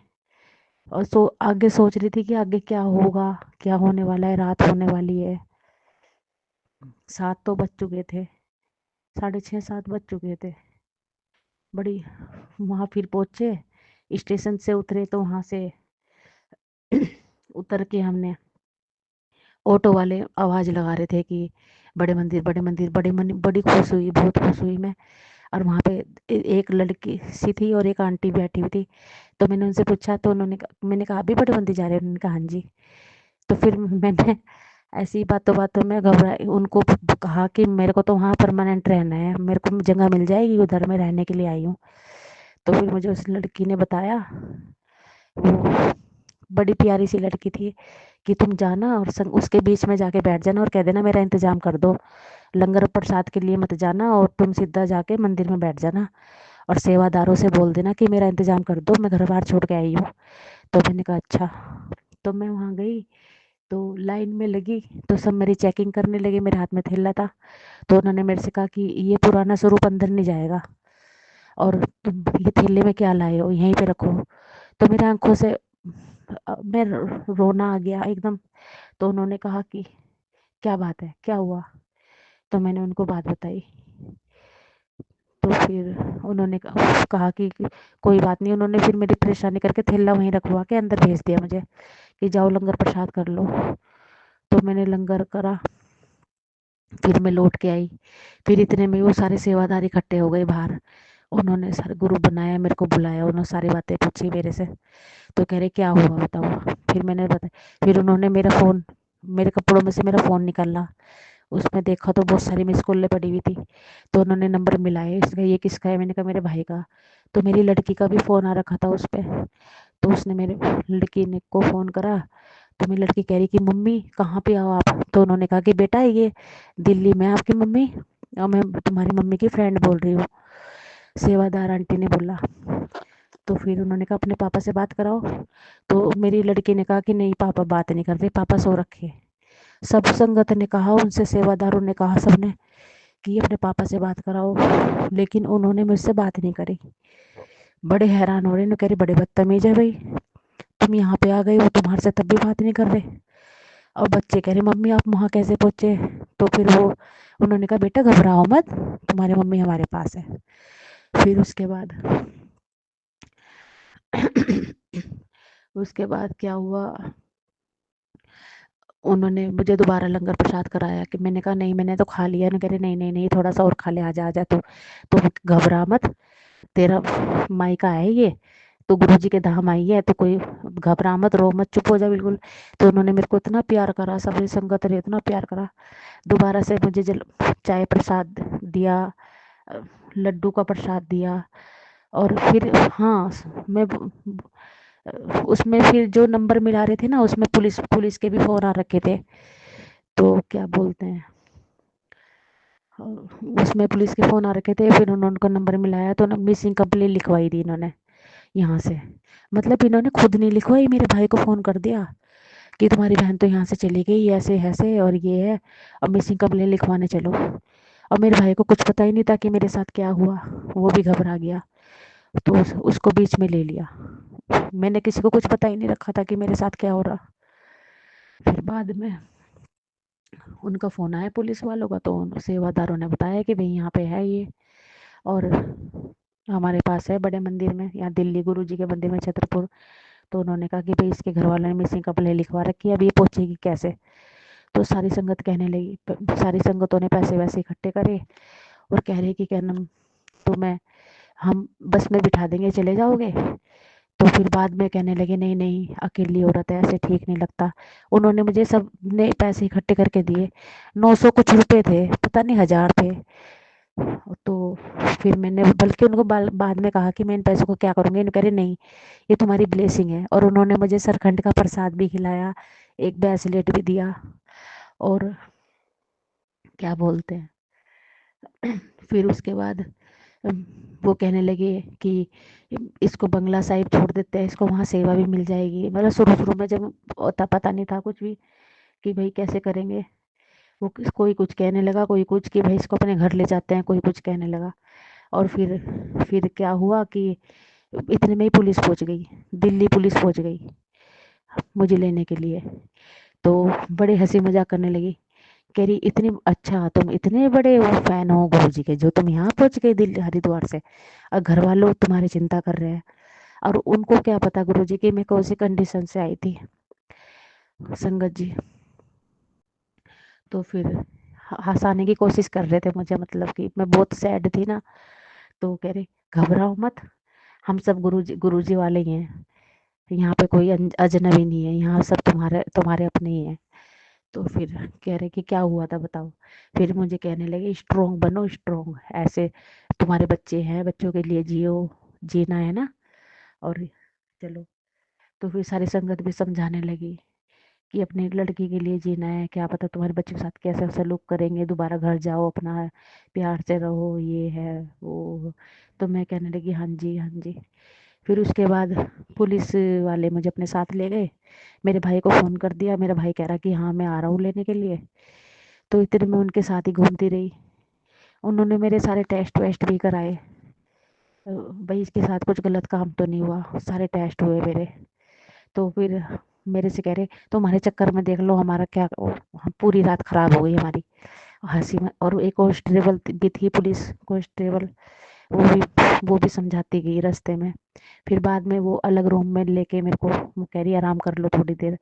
और आगे सोच रही थी कि आगे क्या होगा, क्या होने वाला है, रात होने वाली है। 7 तो बज चुके थे, 6:30 7 बज चुके थे। बड़ी वहाँ फिर पहुँचे, स्टेशन से उतरे तो वहाँ से उतर के हमने ऑटो वाले आवाज़ लगा रहे थे कि बड़े मंदिर, बड़े मंदिर, बड़ी खुश हुई, बहुत खुश हुई मैं। और वहाँ पे एक लड़की सी थी और एक आंटी बैठी हुई थी। तो मैंने उनसे पूछा, तो मैंने कहा अभी बड़े मंदिर जा रहे हैं? उन्होंने कहा हाँ जी। तो फिर मैंने ऐसी बातों बातों में घबराई, उनको कहा कि मेरे को तो वहाँ परमानेंट रहना है, मेरे को जगह मिल जाएगी उधर, मैं रहने के लिए आई हूँ। तो फिर मुझे उस लड़की ने बताया, वो बड़ी प्यारी सी लड़की थी, कि तुम जाना और उसके बीच में जाके बैठ जाना और कह देना मेरा इंतज़ाम कर दो, लंगर प्रसाद के लिए मत जाना और तुम सीधा जाके मंदिर में बैठ जाना और सेवादारों से बोल देना कि मेरा इंतज़ाम कर दो, मैं घर बार छोड़ के आई हूँ। तो मैंने कहा अच्छा। तो मैं वहाँ गई, तो लाइन में लगी, तो सब मेरी चेकिंग करने लगे, मेरे हाथ में थैला था। तो उन्होंने मेरे से कहा कि ये पुराना स्वरूप अंदर नहीं जाएगा और तुम ये थैले में क्या लाए हो, यहीं पे रखो। तो मेरी आंखों से मैं रोना आ गया एकदम। तो उन्होंने कहा कि क्या बात है, क्या हुआ? तो मैंने उनको बात बताई। तो फिर उन्होंने कहा कि कोई बात नहीं। उन्होंने फिर मेरी परेशानी करके थैला वहीं रखवा के अंदर भेज दिया मुझे कि जाओ लंगर प्रसाद कर लो। तो मैंने लंगर करा, फिर मैं लौट के आई। फिर इतने में वो सारे सेवादार इकट्ठे हो गए बाहर। उन्होंने सारे ग्रुप बनाया, मेरे को बुलाया, उन्होंने सारी बातें पूछी मेरे से। तो कह रहे क्या हुआ बताओ। फिर मैंने बताया। फिर उन्होंने मेरा फ़ोन, मेरे कपड़ों में से मेरा फ़ोन निकाला, उसमें देखा तो बहुत सारी मिस कॉलें पड़ी हुई थी। तो उन्होंने नंबर मिलाए, इसका ये किसका है? मैंने कहा मेरे भाई का। तो मेरी लड़की का भी फ़ोन आ रखा था उस पर। तो उसने मेरे लड़की ने को फ़ोन करा। तो मेरी लड़की कह रही कि मम्मी कहाँ पे आओ आप? तो उन्होंने कहा कि बेटा ये दिल्ली में आपकी मम्मी, और मैं तुम्हारी मम्मी की फ्रेंड बोल रही हूँ, सेवादार आंटी ने बोला। तो फिर उन्होंने कहा अपने पापा से बात कराओ। तो मेरी लड़की ने कहा कि नहीं पापा बात नहीं कर रहे, पापा सो रखे। सब संगत ने कहा, उनसे सेवादारों ने कहा, सबने कि अपने पापा से बात कराओ, लेकिन उन्होंने मुझसे बात नहीं करी। बड़े हैरान हो रहे हैं, कह रहे बड़े बदतमीज है भाई, तुम यहाँ पे आ गए हो, तुम्हारे से तब भी बात नहीं कर रहे। और बच्चे कह रहे मम्मी आप वहाँ कैसे पहुँचे? तो फिर वो उन्होंने कहा बेटा घबराओ मत, तुम्हारी मम्मी हमारे पास है। फिर उसके बाद उसके बाद क्या हुआ, उन्होंने मुझे दोबारा लंगर प्रसाद कराया। कि मैंने कहा नहीं मैंने तो खा लिया। कह रहे नहीं नहीं नहीं थोड़ा सा और खा ले, आजा आजा तो घबरा मत, तेरा मायका है ये, तो गुरुजी के धाम आई है, तो कोई घबरा मत, रो मत, चुप हो जा बिल्कुल। तो उन्होंने मेरे को इतना प्यार करा, सभी संगत ने इतना प्यार करा। दोबारा से मुझे चाय प्रसाद दिया, लड्डू का प्रसाद दिया। और फिर हाँ मैं उसमें फिर जो नंबर मिला रहे थे ना, उसमें पुलिस के भी फ़ोन आ रखे थे। तो क्या बोलते हैं, उसमें पुलिस के फ़ोन आ रखे थे। फिर उन्होंने उनका नंबर मिलाया तो मिसिंग कंप्लेंट लिखवाई थी इन्होंने यहाँ से। मतलब इन्होंने खुद नहीं लिखवाई, मेरे भाई को फ़ोन कर दिया कि तुम्हारी बहन तो यहाँ से चली गई, ऐसे ऐसे और ये है, अब मिसिंग कंप्लेंट लिखवाने चलो। और मेरे भाई को कुछ पता ही नहीं था कि मेरे साथ क्या हुआ, वो भी घबरा गया। तो उसको बीच में ले लिया। मैंने किसी को कुछ पता ही नहीं रखा था कि मेरे साथ क्या हो रहा। फिर बाद में उनका फ़ोन आया पुलिस वालों का, तो सेवादारों ने बताया कि भाई यहाँ पे है ये, और हमारे पास है बड़े मंदिर में, यहाँ दिल्ली गुरुजी के मंदिर में छतरपुर। तो उन्होंने कहा कि भाई इसके घर वालों ने मिसिंग कंप्लेंट लिखवा रखी है, अब ये पहुँचेगी कैसे? तो सारी संगत कहने लगी, सारी संगतों ने पैसे वैसे इकट्ठे करे और कह रही कि क्या नाम, तो हम बस में बिठा देंगे, चले जाओगे? तो फिर बाद में कहने लगे नहीं नहीं अकेली औरत है, ऐसे ठीक नहीं लगता। उन्होंने मुझे सब ने पैसे इकट्ठे करके दिए, 900 कुछ रुपए थे, पता नहीं 1000 थे। तो फिर मैंने बल्कि उनको बाद में कहा कि मैं इन पैसों को क्या करूँगी? इन्होंने कह रहे नहीं ये तुम्हारी ब्लेसिंग है। और उन्होंने मुझे सरखंड का प्रसाद भी खिलाया, एक ब्रेसलेट भी दिया। और क्या बोलते हैं फिर उसके बाद वो कहने लगे कि इसको बंगला साहिब छोड़ देते हैं, इसको वहाँ सेवा भी मिल जाएगी। मतलब शुरू में जब पता नहीं था कुछ भी कि भाई कैसे करेंगे, वो कोई कुछ कहने लगा, कोई कुछ कि भाई इसको अपने घर ले जाते हैं, कोई कुछ कहने लगा। और फिर क्या हुआ कि इतने में ही पुलिस पहुंच गई, दिल्ली पुलिस पहुंच गई मुझे लेने के लिए। तो बड़े हंसी मजाक करने लगी कह रही इतनी अच्छा तुम इतने बड़े वो फैन हो गुरुजी के जो तुम यहाँ पहुंच गए दिल्ली हरिद्वार से, और घर वालों तुम्हारी चिंता कर रहे हैं। और उनको क्या पता गुरुजी कि मैं कौन सी कंडीशन से आई थी संगत जी। तो फिर हंसाने की कोशिश कर रहे थे मुझे, मतलब कि मैं बहुत सैड थी ना। तो कह रहे घबराओ मत, हम सब गुरुजी वाले ही हैं, यहाँ पे कोई अजनबी नहीं है, यहाँ सब तुम्हारे तुम्हारे अपने ही हैं। तो फिर कह रहे कि क्या हुआ था बताओ। फिर मुझे कहने लगे स्ट्रोंग बनो स्ट्रोंग, ऐसे तुम्हारे बच्चे हैं, बच्चों के लिए जियो, जीना है ना। और चलो, तो फिर सारी संगत भी समझाने लगी कि अपनी लड़की के लिए जीना है, क्या पता तुम्हारे बच्चे के साथ कैसा सलूक करेंगे, दोबारा घर जाओ अपना प्यार से रहो, ये है वो। तो मैं कहने लगी हाँ जी हाँ जी। फिर उसके बाद पुलिस वाले मुझे अपने साथ ले गए, मेरे भाई को फ़ोन कर दिया, मेरा भाई कह रहा कि हाँ मैं आ रहा हूँ लेने के लिए। तो इतने में उनके साथ ही घूमती रही। उन्होंने मेरे सारे टेस्ट वेस्ट भी कराए, भाई इसके साथ कुछ गलत काम तो नहीं हुआ, सारे टेस्ट हुए मेरे। तो फिर मेरे से कह रहे तुम्हारे चक्कर में देख लो हमारा क्या, हम पूरी रात खराब हो गई हमारी हंसी में। और एक कांस्टेबल भी थी, पुलिस कांस्टेबल, वो भी समझाती गई रास्ते में। फिर बाद में वो अलग रूम में लेके मेरे को वो कह रही आराम कर लो थोड़ी देर।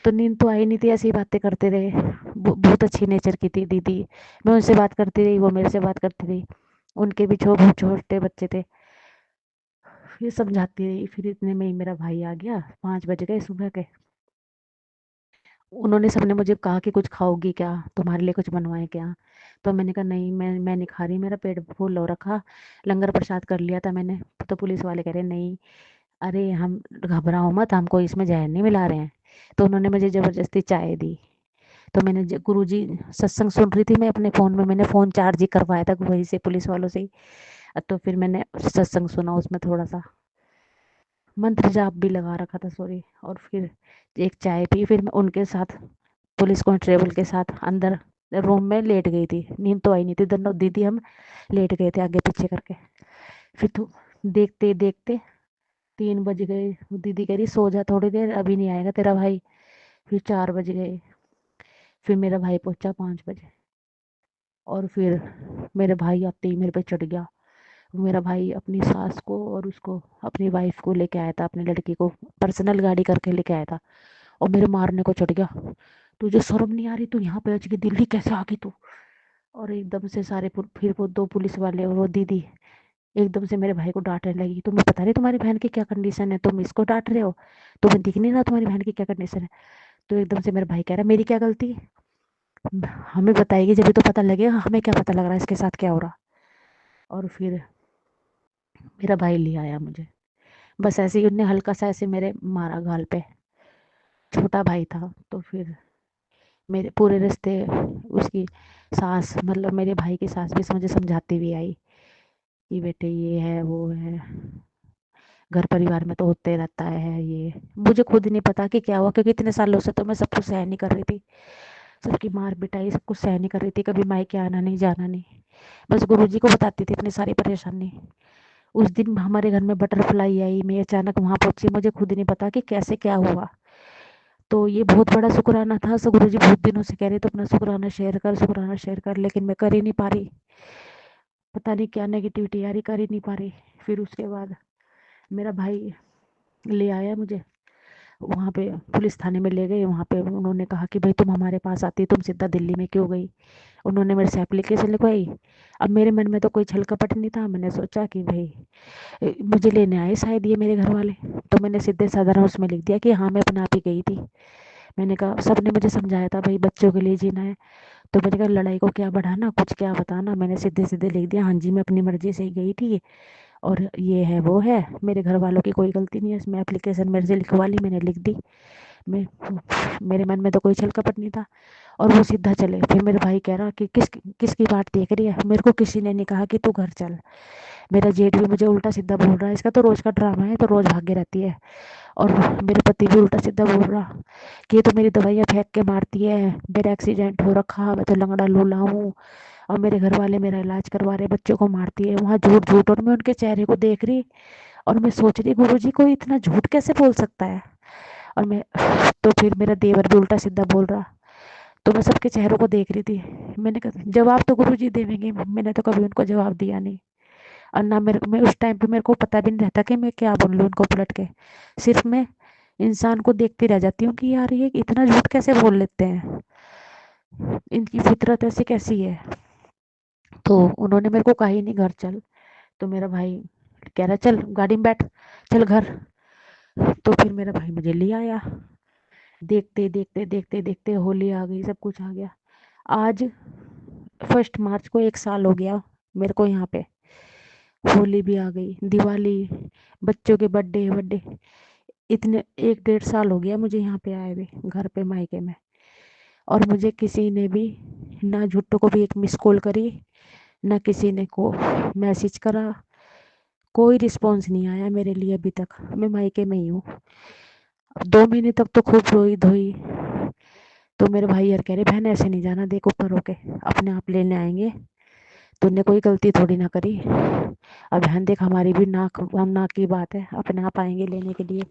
तो नींद तो आई नहीं थी, ऐसी बातें करते रहे। बहुत अच्छी नेचर की थी दीदी, मैं उनसे बात करती रही, वो मेरे से बात करती रही। उनके भी छोटे बच्चे थे। फिर समझाती रही, फिर इतने में ही मेरा भाई आ गया, 5 बज गए सुबह के। उन्होंने सबने मुझे कहा कि कुछ खाओगी क्या, तुम्हारे लिए कुछ बनवाएं क्या। तो मैंने कहा नहीं, मैं नहीं खा रही, मेरा पेट फुल हो रखा, लंगर प्रसाद कर लिया था मैंने। तो पुलिस वाले कह रहे नहीं, अरे हम घबराओ मत, हमको इसमें जहर नहीं मिला रहे हैं। तो उन्होंने मुझे ज़बरदस्ती चाय दी। तो मैंने गुरुजी सत्संग सुन रही थी मैं अपने फ़ोन में, मैंने फ़ोन चार्ज ही करवाया था वहीं से पुलिस वालों से ही। तो फिर मैंने सत्संग सुना, उसमें थोड़ा सा मंत्र जाप भी लगा रखा था, सॉरी। और फिर एक चाय पी, फिर मैं उनके साथ पुलिस कांस्टेबल के साथ अंदर रूम में लेट गई थी। नींद तो आई नहीं थी, दोनों दीदी हम लेट गए थे आगे पीछे करके। फिर तो देखते देखते 3 बज गए। दीदी कह रही सो जा थोड़ी देर, अभी नहीं आएगा तेरा भाई। फिर 4 बज गए। फिर मेरा भाई पहुंचा 5 बजे। और फिर मेरे भाई आते ही मेरे पे चढ़ गया। मेरा भाई अपनी सास को और उसको अपनी वाइफ को लेके आया था, अपनी लड़की को पर्सनल गाड़ी करके लेके आया था, और मेरे मारने को चढ़ गया। तुझे शर्म नहीं आ रही, तू यहाँ पहुंच गई, दिल्ली कैसे आ गई तू। और एकदम से फिर वो 2 पुलिस वाले और वो दीदी एकदम से मेरे भाई को डांटने लगी, तुम्हें पता नहीं तुम्हारी बहन की क्या कंडीशन है, तुम इसको डांट रहे हो, तुम्हें दिख नहीं रहा तुम्हारी बहन की क्या कंडीशन है। तो एकदम से मेरा भाई कह रहा मेरी क्या गलती है, हमें बताएगी जब भी तो पता लगेगा, हमें क्या पता लग रहा है इसके साथ क्या हो रहा। और फिर मेरा भाई ले आया मुझे, बस ऐसे ही उनने हल्का सा ऐसे मेरे मारा गाल पे, छोटा भाई था। तो फिर मेरे पूरे रिश्ते उसकी सास, मतलब मेरे भाई की सास भी मुझे समझाती भी आई कि बेटे ये है वो है, घर परिवार में तो होते रहता है ये। मुझे खुद नहीं पता कि क्या हुआ, क्योंकि इतने सालों से तो मैं सब कुछ सहन नहीं कर रही थी, सबकी मार पिटाई सब कुछ सहन नहीं कर रही थी, कभी मायके आना नहीं जाना नहीं, बस गुरुजी को बताती थी अपनी सारी परेशानी। उस दिन हमारे घर में बटरफ्लाई आई, मैं अचानक वहाँ पहुंची, मुझे खुद नहीं पता कि कैसे क्या हुआ। तो ये बहुत बड़ा शुक्राना था। सो गुरुजी बहुत दिनों से कह रहे तो अपना शुक्राना शेयर कर, शुक्राना शेयर कर, लेकिन मैं कर ही नहीं पा रही, पता नहीं क्या नेगेटिविटी आ रही, कर ही नहीं पा रही। फिर उसके बाद मेरा भाई ले आया मुझे, वहाँ पे पुलिस थाने में ले गए। वहाँ पे उन्होंने कहा कि भाई तुम हमारे पास आती, तुम सीधा दिल्ली में क्यों गई। उन्होंने मेरे से एप्लीकेशन लिखवाई। अब मेरे मन में तो कोई छल कपट नहीं था, मैंने सोचा कि भाई मुझे लेने आए शायद ये मेरे घर वाले। तो मैंने सीधे साधारण उसमें लिख दिया कि हाँ मैं अपने आप ही गई थी। मैंने कहा, सबने मुझे समझाया था भाई बच्चों के लिए जीना है, तो मैंने कहा लड़ाई को क्या बढ़ाना, कुछ क्या बताना, मैंने सीधे सीधे लिख दिया हाँ जी मैं अपनी मर्जी से ही गई थी, और ये है वो है, मेरे घर वालों की कोई गलती नहीं है इसमें। एप्लीकेशन मेरे से लिखवा ली, मैंने लिख दी। मैं मेरे मन में तो कोई छल कपट नहीं था। और वो सीधा चले। फिर मेरे भाई कह रहा कि किसकी बात देख रही है, मेरे को किसी ने नहीं कहा कि तू घर चल। मेरा जेठ भी मुझे उल्टा सीधा बोल रहा है, इसका तो रोज का ड्रामा है, तो रोज भागे रहती है। और मेरे पति भी उल्टा सीधा बोल रहा कि ये तो मेरी दवाइयाँ फेंक के मारती है, मेरा एक्सीडेंट हो रखा, मैं तो लंगड़ा लूला हूँ, और मेरे घर वाले मेरा इलाज करवा रहे, बच्चों को मारती है, वहाँ झूठ झूठ। और मैं उनके चेहरे को देख रही और मैं सोच रही गुरुजी को इतना झूठ कैसे बोल सकता है। और मैं तो फिर मेरा देवर भी उल्टा सीधा बोल रहा। तो मैं सबके चेहरों को देख रही थी। मैंने कहा जवाब तो गुरुजी देंगे, मैंने तो कभी उनको जवाब दिया नहीं। और ना मैं उस टाइम पे मेरे को पता भी नहीं रहता कि मैं क्या बोल लूँ उनको पलट के। सिर्फ मैं इंसान को देखती रह जाती हूँ कि यार ये इतना झूठ कैसे बोल लेते हैं, इनकी फितरत ऐसी कैसी है। तो उन्होंने मेरे को कहा ही नहीं घर चल। तो मेरा भाई कह रहा चल गाड़ी में बैठ, चल घर। तो फिर मेरा भाई मुझे ले आया। देखते देखते देखते देखते होली आ गई, सब कुछ आ गया। आज 1 मार्च को 1 साल हो गया मेरे को यहाँ पे। होली भी आ गई, दिवाली, बच्चों के बर्थडे बर्थडे, इतने 1 डेढ़ साल हो गया मुझे यहाँ पे आए हुए घर पे मायके में। और मुझे किसी ने भी ना झुट्टो को भी एक मिस कॉल करी, ना किसी ने को मैसेज करा, कोई रिस्पॉन्स नहीं आया मेरे लिए अभी तक। मैं मायके में ही हूँ। 2 महीने तक तो खूब रोई धोई। तो मेरे भाई यार कह रहे बहन ऐसे नहीं जाना, देख ऊपर होके अपने आप लेने आएंगे, तूने कोई गलती थोड़ी ना करी। अब बहन देख हमारी भी नाक हम नाक की बात है, अपने आप आएंगे लेने के लिए।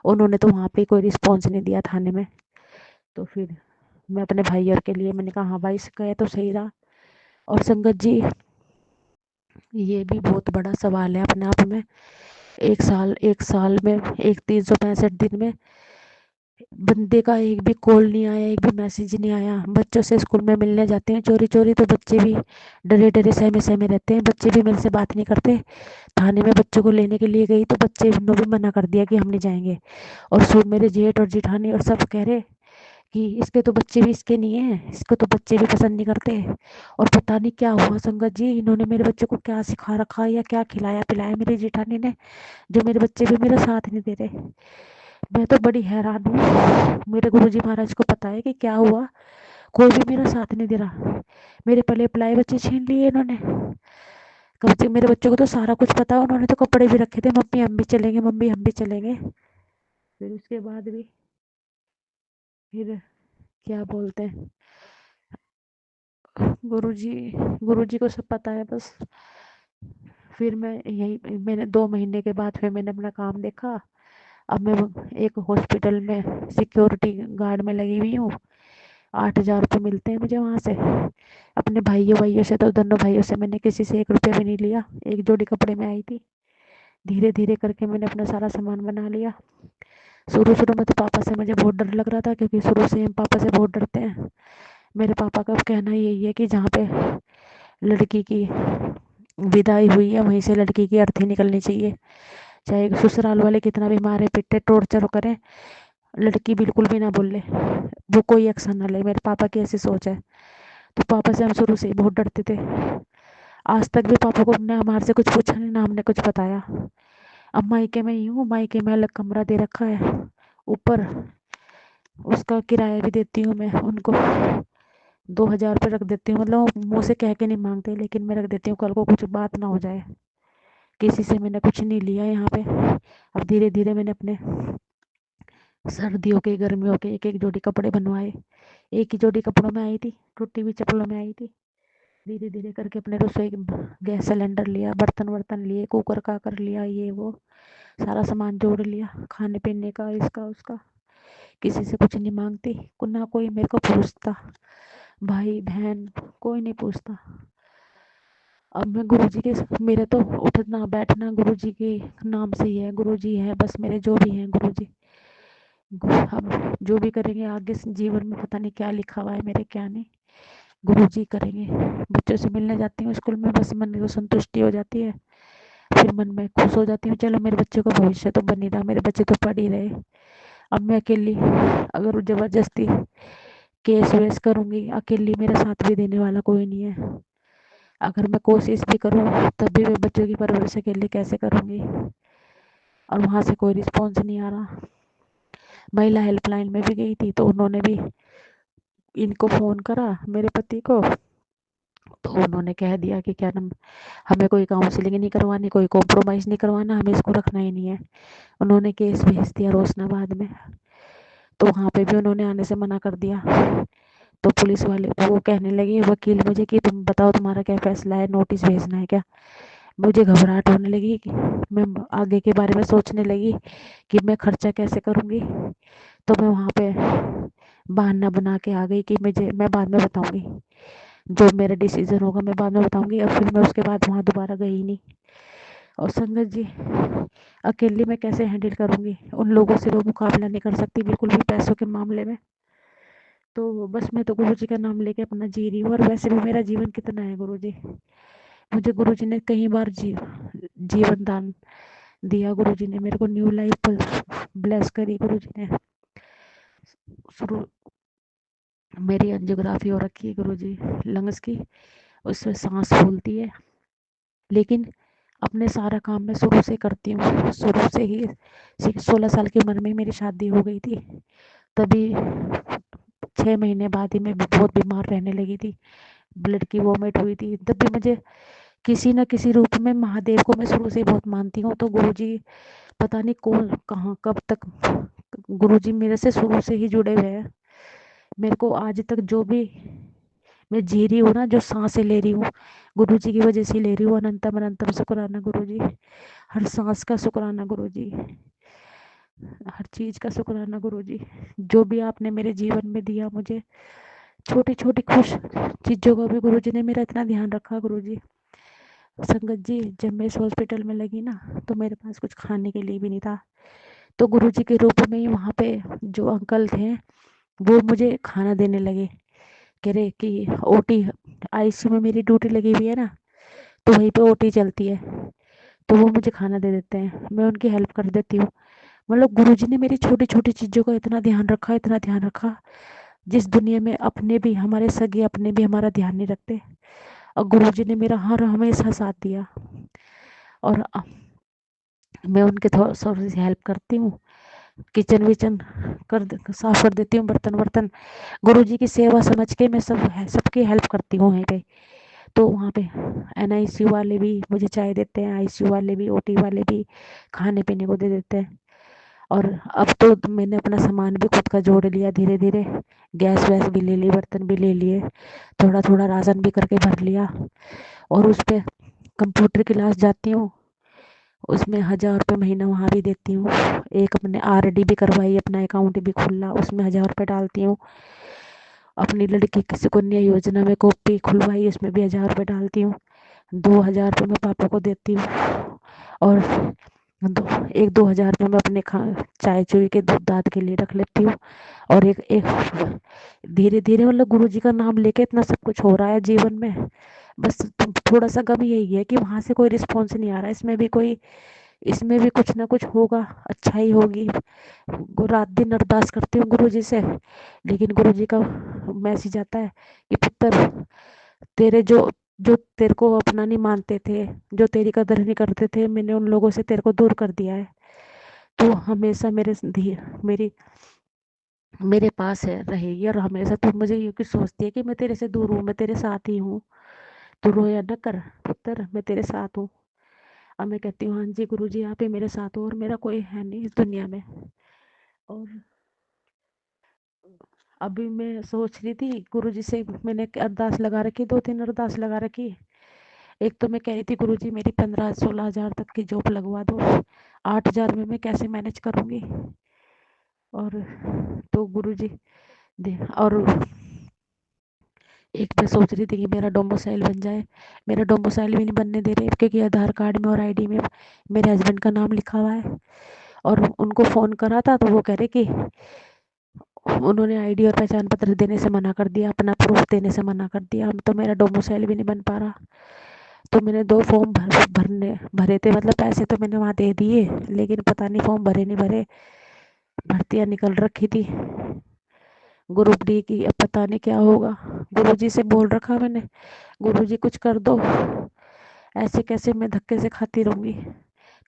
उन्होंने तो वहाँ पे कोई रिस्पॉन्स नहीं दिया थाने में। तो फिर मैं अपने भाई और के लिए मैंने कहा हाँ भाई कहे तो सही रहा। और संगत जी ये भी बहुत बड़ा सवाल है अपने आप में। 1 साल में 365 दिन में बंदे का एक भी कॉल नहीं आया, एक भी मैसेज नहीं आया। बच्चों से स्कूल में मिलने जाते हैं चोरी चोरी, तो बच्चे भी डरे डरे सहमे सहमे रहते हैं, बच्चे भी मेरे से बात नहीं करते। थाने में बच्चों को लेने के लिए गई तो बच्चे ने भी मना कर दिया कि हम नहीं जाएंगे। और सब मेरे जेठ और जेठानी और सब कह रहे कि इसके तो बच्चे भी इसके नहीं है, इसको तो बच्चे भी पसंद नहीं करते। और पता नहीं क्या हुआ संगत जी, इन्होंने मेरे बच्चे को क्या सिखा रखा या क्या खिलाया पिलाया मेरी जेठानी ने, जो मेरे बच्चे भी मेरा साथ नहीं दे रहे। मैं तो बड़ी हैरान हूँ। मेरे गुरुजी महाराज को पता है कि क्या हुआ, कोई भी मेरा साथ नहीं दे रहा। मेरे पले पलाए बच्चे छीन लिए इन्होंने। कम से मेरे बच्चों को तो सारा कुछ पता, उन्होंने तो कपड़े भी रखे थे, मम्मी हम भी चलेंगे, मम्मी हम भी चलेंगे। फिर उसके बाद भी फिर क्या बोलते हैं, गुरुजी गुरुजी को सब पता है बस। फिर मैंने 2 महीने के बाद फिर मैंने अपना काम देखा। अब मैं एक हॉस्पिटल में सिक्योरिटी गार्ड में लगी हुई हूँ। 8,000 रुपये मिलते हैं मुझे वहाँ से। अपने भाइयों से तो दोनों भाइयों से मैंने किसी से 1 रुपया भी नहीं लिया। एक जोड़ी कपड़े में आई थी। धीरे धीरे करके मैंने अपना सारा सामान बना लिया। शुरू शुरू में तो पापा से मुझे बहुत डर लग रहा था, क्योंकि शुरू से हम पापा से बहुत डरते हैं। मेरे पापा का कहना यही है कि जहाँ पे लड़की की विदाई हुई है वहीं से लड़की की अर्थी निकलनी चाहिए। चाहे ससुराल वाले कितना भी मारे पिटे टॉर्चर करें, लड़की बिल्कुल भी ना बोले, वो कोई एक्शन ना ले। मेरे पापा की ऐसी सोच है। तो पापा से हम शुरू से ही बहुत डरते थे। आज तक भी पापा को हमने हमारे से कुछ पूछा नहीं, ना हमने कुछ बताया। अब मायके में ही हूँ, मायके में अलग कमरा दे रखा है ऊपर, उसका किराया भी देती हूँ मैं उनको। 2,000 रुपये रख देती हूँ, मतलब वो मुँह से कह के नहीं मांगते, लेकिन मैं रख देती हूँ, कल को कुछ बात ना हो जाए। किसी से मैंने कुछ नहीं लिया यहाँ पे। अब धीरे धीरे मैंने अपने सर्दियों के गर्मियों के एक एक जोड़ी कपड़े बनवाए। एक ही जोड़ी कपड़ों में आई थी, टूटी हुई चप्पलों में आई थी। धीरे धीरे करके अपने रसोई गैस सिलेंडर लिया, बर्तन वर्तन लिए, कुकर काकर लिया, ये वो सारा सामान जोड़ लिया, खाने पीने का इसका उसका। किसी से कुछ नहीं मांगती, ना कोई मेरे को पूछता, भाई बहन कोई नहीं पूछता। अब मैं गुरुजी के, मेरे तो उठना बैठना गुरुजी के नाम से ही है। गुरुजी है बस मेरे, जो भी हैं गुरुजी। हम जो भी करेंगे आगे जीवन में पता नहीं क्या लिखा हुआ है मेरे, क्या नहीं, गुरुजी करेंगे। बच्चों से मिलने जाती हूँ स्कूल में, बस मन को संतुष्टि हो जाती है। फिर मन में खुश हो जाती हूँ, चलो मेरे बच्चे का भविष्य तो बन ही रहा, मेरे बच्चे तो पढ़ ही रहे। अब मैं अकेली अगर ज़बरदस्ती केस वेस करूँगी, अकेली मेरा साथ भी देने वाला कोई नहीं है। अगर मैं कोशिश भी करूँ तब भी मैं बच्चों की परवरिश अकेले कैसे करूँगी। और वहाँ से कोई रिस्पॉन्स नहीं आ रहा। महिला हेल्पलाइन में भी गई थी, तो उन्होंने भी इनको फ़ोन करा मेरे पति को, तो उन्होंने कह दिया कि क्या नाम, हमें कोई काउंसलिंग नहीं करवानी, कोई कॉम्प्रोमाइज़ नहीं करवाना, हमें इसको रखना ही नहीं है। उन्होंने केस भेज दिया रोशनाबाद में। तो वहाँ पे भी उन्होंने आने से मना कर दिया। तो पुलिस वाले वो कहने लगे वकील मुझे कि तुम बताओ तुम्हारा क्या फैसला है, नोटिस भेजना है क्या। मुझे घबराहट होने लगी कि मैं आगे के बारे में सोचने लगी कि मैं खर्चा कैसे करूँगी। तो मैं वहाँ पे बहाना बना के आ गई कि मैं बाद में बताऊंगी, जो मेरा डिसीजन होगा मैं बाद में बताऊंगी। और फिर मैं उसके बाद वहाँ दोबारा गई ही नहीं। और संगत जी, अकेली मैं कैसे हैंडल करूंगी, उन लोगों से वो मुकाबला नहीं कर सकती बिल्कुल भी पैसों के मामले में। तो बस मैं तो गुरु जी का नाम लेके अपना जी रही हूँ। और वैसे भी मेरा जीवन कितना है गुरु जी, मुझे गुरु जी ने कई बार जीवन दान दिया। गुरु जी ने मेरे को न्यू लाइफ ब्लेस करी। गुरु जी ने शुरू मेरी एंजियोग्राफी हो रखी है गुरु जी, लंग्स की, उसमें सांस फूलती है। लेकिन अपने सारा काम मैं शुरू से करती हूँ, शुरू से ही। 16 साल की उम्र में मेरी शादी हो गई थी, तभी 6 महीने बाद ही मैं बहुत बीमार रहने लगी थी, ब्लड की वॉमिट हुई थी। तब भी मुझे किसी न किसी रूप में, महादेव को मैं शुरू से ही बहुत मानती हूँ। तो गुरुजी पता नहीं कौन कहाँ कब तक, गुरुजी मेरे से शुरू से ही जुड़े हुए हैं। मेरे को आज तक जो भी मैं जी रही हूँ ना, जो सांसें ले रही हूँ, गुरुजी की वजह से ले रही हूँ। अनंतम अनंतम शुक्राना गुरुजी, हर सांस का शुक्राना गुरुजी, हर चीज का शुक्राना गुरुजी। जो भी आपने मेरे जीवन में दिया मुझे, छोटी छोटी खुश चीजों का भी गुरुजी ने मेरा इतना ध्यान रखा गुरुजी। संगत जी, जब मैं इस हॉस्पिटल में लगी ना, तो मेरे पास कुछ खाने के लिए भी नहीं था। तो गुरुजी के रूप में ही वहाँ पे जो अंकल थे, वो मुझे खाना देने लगे। कह रहे कि ओटी, आईसीयू में मेरी ड्यूटी लगी हुई है ना, तो वहीं पे ओटी चलती है, तो वो मुझे खाना दे देते हैं, मैं उनकी हेल्प कर देती हूँ। मतलब गुरुजी ने मेरी छोटी छोटी चीज़ों का इतना ध्यान रखा, इतना ध्यान रखा, जिस दुनिया में अपने भी, हमारे सगे अपने भी हमारा ध्यान नहीं रखते। और गुरुजी ने मेरा हर हमेशा साथ दिया। और मैं उनके थोड़ा थोड़ी सी हेल्प करती हूँ, किचन विचन साफ कर देती हूँ, बर्तन वर्तन। गुरुजी की सेवा समझ के मैं सबकी हेल्प करती हूँ वहीं पे। तो वहाँ पे एनआईसीयू वाले भी मुझे चाय देते हैं, आईसीयू वाले भी, ओटी वाले भी खाने पीने को दे देते हैं। और अब तो मैंने अपना सामान भी खुद का जोड़ लिया धीरे धीरे, गैस वैस भी ले ली, बर्तन भी ले लिए, थोड़ा थोड़ा राशन भी करके भर लिया। और उस पर कंप्यूटर क्लास जाती हूँ, उसमें 1000 रुपये महीना वहाँ भी देती हूँ। एक अपने आरडी भी करवाई, अपना अकाउंट भी खुला, उसमें 1000 रुपये डालती हूँ। अपनी लड़की की सुकन्या योजना में कॉपी खुलवाई, उसमें भी 1000 रुपये डालती हूँ। 2000 रुपये मैं पापा को देती हूँ। और 2 हजार रुपये मैं अपने चाय चुई के दूध दाद के लिए रख लेती हूँ। और एक एक धीरे धीरे, मतलब गुरु जी का नाम लेके इतना सब कुछ हो रहा है जीवन में। बस थोड़ा सा गम यही है कि वहां से कोई रिस्पॉन्स नहीं आ रहा। इसमें भी कुछ ना कुछ होगा, अच्छा ही होगी। रात दिन अरदास करती हूँ गुरु जी से, लेकिन गुरु जी का मैसेज आता है कि पुत्र, तेरे जो जो तेरे को अपना नहीं मानते थे, जो तेरी कदर नहीं करते थे, मैंने उन लोगों से तेरे को दूर कर दिया है। तो हमेशा मेरी मेरे पास है रहेगी। और हमेशा तू मुझे ये क्यों सोचती है कि मैं तेरे से दूर हूँ, मैं तेरे साथ ही हूँ। तू रोया न कर पुत्र, मैं तेरे साथ हूँ। अब मैं कहती हूँ हाँ जी गुरु जी, आप ही मेरे साथ हो और मेरा कोई है नहीं इस दुनिया में। और अभी मैं सोच रही थी गुरु जी से, मैंने अरदास लगा रखी, 2-3 अरदास लगा रखी। एक तो मैं कह रही थी गुरु जी मेरी 15-16 हज़ार तक की जॉब लगवा दो, 8 हज़ार में मैं कैसे मैनेज करूँगी। और तो गुरु जी दे। और एक मैं सोच रही थी कि मेरा डोमिसाइल बन जाए, मेरा डोमिसाइल भी नहीं बनने दे रहे, क्योंकि आधार कार्ड में और आईडी में मेरे हस्बैंड का नाम लिखा हुआ है। और उनको फ़ोन करा था तो वो कह रहे कि उन्होंने आईडी और पहचान पत्र देने से मना कर दिया, अपना प्रूफ देने से मना कर दिया। अब तो मेरा डोमिसाइल भी नहीं बन पा रहा। तो मैंने 2 फॉर्म भरे थे, मतलब पैसे तो मैंने वहाँ दे दिए, लेकिन पता नहीं फॉर्म भरे नहीं भरे, भर्तियाँ निकल रखी थी ग्रुप डी की। अब पता नहीं क्या होगा। गुरुजी से बोल रखा मैंने, गुरुजी कुछ कर दो, ऐसे कैसे मैं धक्के से खाती रहूँगी,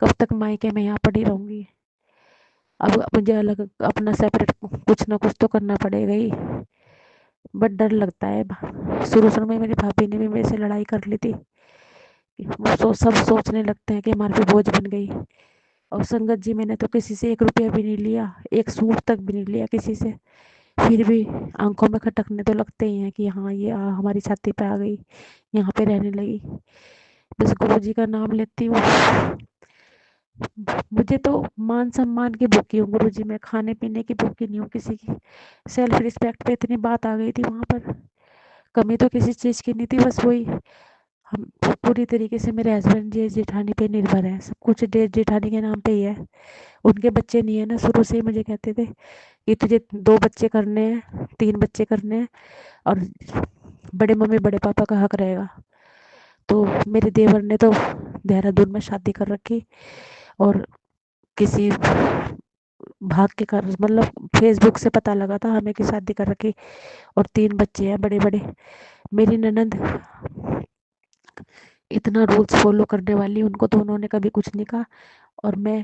कब तक मायके में यहाँ पड़ी रहूँगी। अब मुझे अलग अपना सेपरेट कुछ ना कुछ तो करना पड़ेगा ही। बट डर लगता है। शुरू शुरू में मेरी भाभी ने भी मेरे से लड़ाई कर ली थी, वो सब सोचने लगते हैं कि हमारे पे बोझ बन गई। और संगत जी, मैंने तो किसी से 1 रुपया भी नहीं लिया, एक सूट तक भी नहीं लिया किसी से, फिर भी आंखों में खटकने तो लगते ही हैं कि हाँ ये हमारी छाती पे आ गई, यहाँ पे रहने लगी। बस गुरु जी का नाम लेती हूँ, मुझे तो मान सम्मान की भूखी हूँ गुरुजी, मैं खाने पीने की भूखी नहीं हूँ किसी की। सेल्फ रिस्पेक्ट पे इतनी बात आ गई थी वहाँ पर। कमी तो किसी चीज़ की नहीं थी, बस वही हम पूरी तरीके से मेरे हस्बैंड जी जेठानी पे निर्भर है, सब कुछ जेठानी के नाम पे ही है। उनके बच्चे नहीं है ना, शुरू से ही मुझे कहते थे कि तुझे 2 बच्चे करने हैं, 3 बच्चे करने हैं और बड़े मम्मी बड़े पापा का हक रहेगा। तो मेरे देवर ने तो देहरादून में शादी कर रखी और किसी भाग के कर मतलब फेसबुक से पता लगा था हमें कि शादी कर रखी और 3 बच्चे हैं बड़े बड़े। मेरी ननद इतना रूल्स फॉलो करने वाली, उनको तो उन्होंने कभी कुछ नहीं कहा। और मैं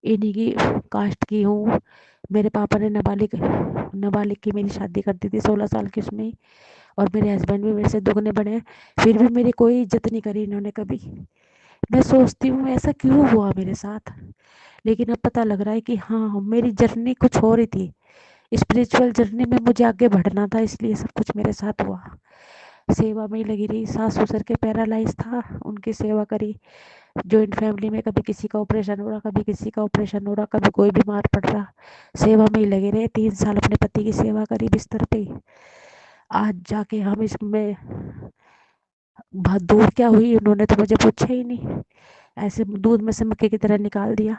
इन्हीं की कास्ट की हूँ। मेरे पापा ने नाबालिग नाबालिग की मेरी शादी कर दी थी 16 साल की उसमें ही। और मेरे हस्बैंड भी मेरे से दुगने बड़े हैं, फिर भी मेरी कोई इज्जत नहीं करी इन्होंने कभी। मैं सोचती हूँ ऐसा क्यों हुआ मेरे साथ, लेकिन अब पता लग रहा है कि हाँ मेरी जर्नी कुछ और ही थी। स्पिरिचुअल जर्नी में मुझे आगे बढ़ना था, इसलिए सब कुछ मेरे साथ हुआ। सेवा में ही लगी रही, सास ससुर के पैरालाइज था, उनकी सेवा करी। जॉइंट फैमिली में कभी किसी का ऑपरेशन हो रहा, कभी किसी का ऑपरेशन हो रहा, कभी कोई बीमार पड़ रहा, सेवा में ही लगे रहे। 3 साल अपने पति की सेवा करी बिस्तर पे ही। आज जाके हम इसमें बहुत दूर क्या हुई, उन्होंने तो मुझे पूछा ही नहीं, ऐसे दूध में से मक्के की तरह निकाल दिया।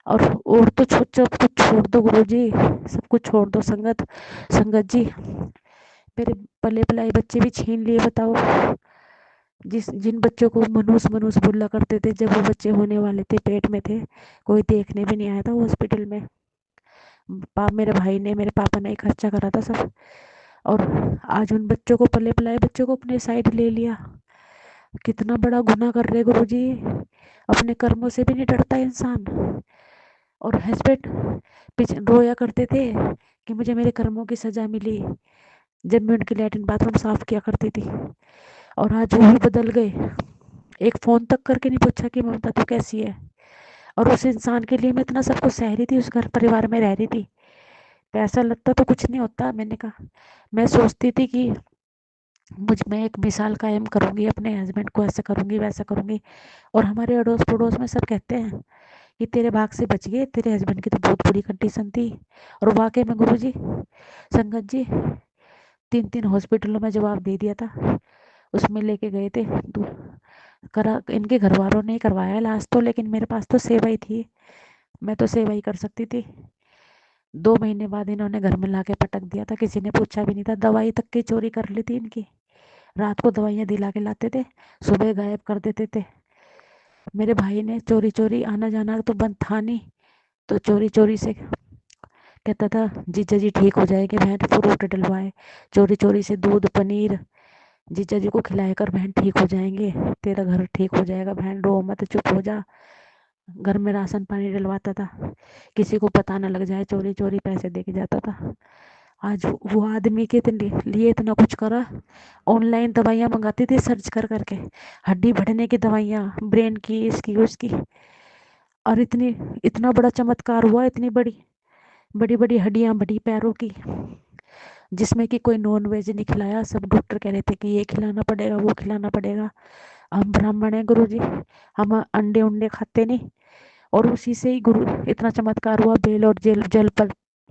और तो सब कुछ छोड़ दो गुरुजी, सब कुछ छोड़ दो संगत संगत जी, मेरे पले पलाए बच्चे भी छीन लिए। बताओ, जिन बच्चों को मनूस मनूस बुल्ला करते थे, जब वो बच्चे होने वाले थे पेट में थे, कोई देखने भी नहीं आया था हॉस्पिटल में। मेरे भाई ने, मेरे पापा ने ही खर्चा करा था सब। और आज उन बच्चों को, पले पलाए बच्चों को अपने साइड ले लिया। कितना बड़ा गुनाह कर रहे गुरुजी, अपने कर्मों से भी नहीं डरता इंसान। और हस्बैंड पीछे रोया करते थे कि मुझे मेरे कर्मों की सजा मिली, जब मैं उनकी लैट्रिन बाथरूम साफ किया करती थी। और आज वो भी बदल गए, एक फोन तक करके नहीं पूछा कि ममता तू कैसी है। और उस इंसान के लिए मैं इतना सब कुछ सह रही थी, उस घर परिवार में रह रही थी। पैसा लगता तो कुछ नहीं होता। मैंने कहा, मैं सोचती थी कि मैं एक मिसाल कायम करूंगी, अपने हस्बैंड को ऐसे करूंगी वैसे करूंगी। और हमारे अड़ोस पड़ोस में सब कहते हैं कि तेरे भाग से बच गए, तेरे हस्बैंड की तो बहुत बुरी कंडीशन थी। और वाकई में गुरुजी, संगत जी, 3 हॉस्पिटलों में जवाब दे दिया था, उसमें लेके गए थे। करा इनके घर वालों ने ही करवाया इलाज तो, लेकिन मेरे पास तो सेवा ही थी, मैं तो सेवा ही कर सकती थी। 2 महीने बाद इन्होंने घर में लाके पटक दिया था, किसी ने पूछा भी नहीं था। दवाई तक की चोरी कर ली थी इनकी, रात को दवाइयाँ दिला के लाते थे, सुबह गायब कर देते थे। मेरे भाई ने चोरी चोरी, आना जाना तो बंद था नहीं, तो चोरी चोरी से कहता था जीजा जी ठीक हो जाएंगे, बहन फ्रूट डलवाए, चोरी चोरी से दूध पनीर जीजा जी को खिलाया कर, बहन ठीक हो जाएंगे, तेरा घर ठीक हो जाएगा, बहन रो मत, चुप हो जा। घर में राशन पानी डलवाता था, किसी को पता न लग जाए, चोरी चोरी पैसे दे के जाता था। आज वो आदमी के लिए इतना कुछ करा। ऑनलाइन दवाइयाँ मंगाती थी सर्च कर करके, हड्डी बढ़ने की दवाइयाँ, ब्रेन की, इसकी उसकी। और इतना बड़ा चमत्कार हुआ, इतनी बड़ी बड़ी बड़ी हड्डियाँ बढ़ी पैरों की, जिसमें कि कोई नॉन वेज नहीं खिलाया। सब डॉक्टर कह रहे थे कि ये खिलाना पड़ेगा, वो खिलाना पड़ेगा। हम ब्राह्मण हैं गुरु जी, हम अंडे उंडे खाते नहीं। और उसी से ही गुरु इतना चमत्कार हुआ। बेल और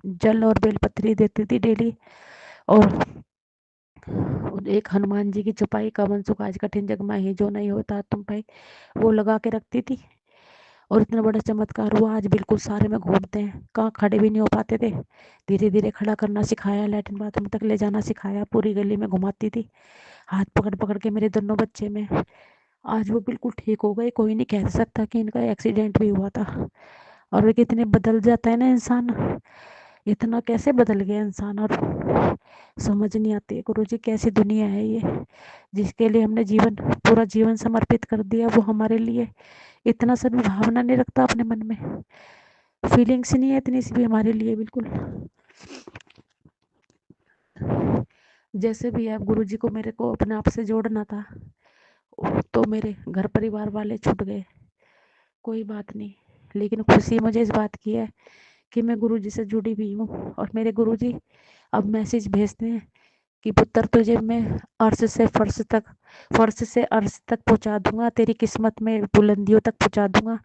जल और बेलपत्री देती थी डेली। और एक हनुमान जी की चौपाई, कवन सुख आज कठिन जग माही, जो नहीं होता तुम भाई, वो लगा के रखती थी। और इतना बड़ा चमत्कार हुआ, आज बिल्कुल सारे में घूमते हैं, कहाँ खड़े भी नहीं हो पाते थे, धीरे धीरे खड़ा करना सिखाया, लैट्रिन बाथरूम तक ले जाना सिखाया, पूरी गली में घुमाती थी हाथ पकड़ पकड़ के मेरे दोनों बच्चे में। आज वो बिल्कुल ठीक हो गए, कोई नहीं कह सकता कि इनका एक्सीडेंट भी हुआ था। और वे कितने बदल जाता है ना इंसान, इतना कैसे बदल गया इंसान। और समझ नहीं आती गुरु जी कैसी दुनिया है ये, जिसके लिए हमने पूरा जीवन समर्पित कर दिया, वो हमारे लिए इतना सा भी भावना नहीं रखता अपने मन में, फीलिंग्स नहीं है इतनी सी भी हमारे लिए बिल्कुल। जैसे भी आप गुरु जी को, मेरे को अपने आप से जोड़ना था, तो मेरे घर परिवार वाले छूट गए, कोई बात नहीं। लेकिन खुशी मुझे इस बात की है कि मैं गुरु जी से जुड़ी हुई हूँ। और मेरे गुरु जी अब मैसेज भेजते हैं कि पुत्र तुझे मैं फर्श से अर्श तक पहुंचा दूंगा, तेरी किस्मत में बुलंदियों तक पहुंचा दूंगा,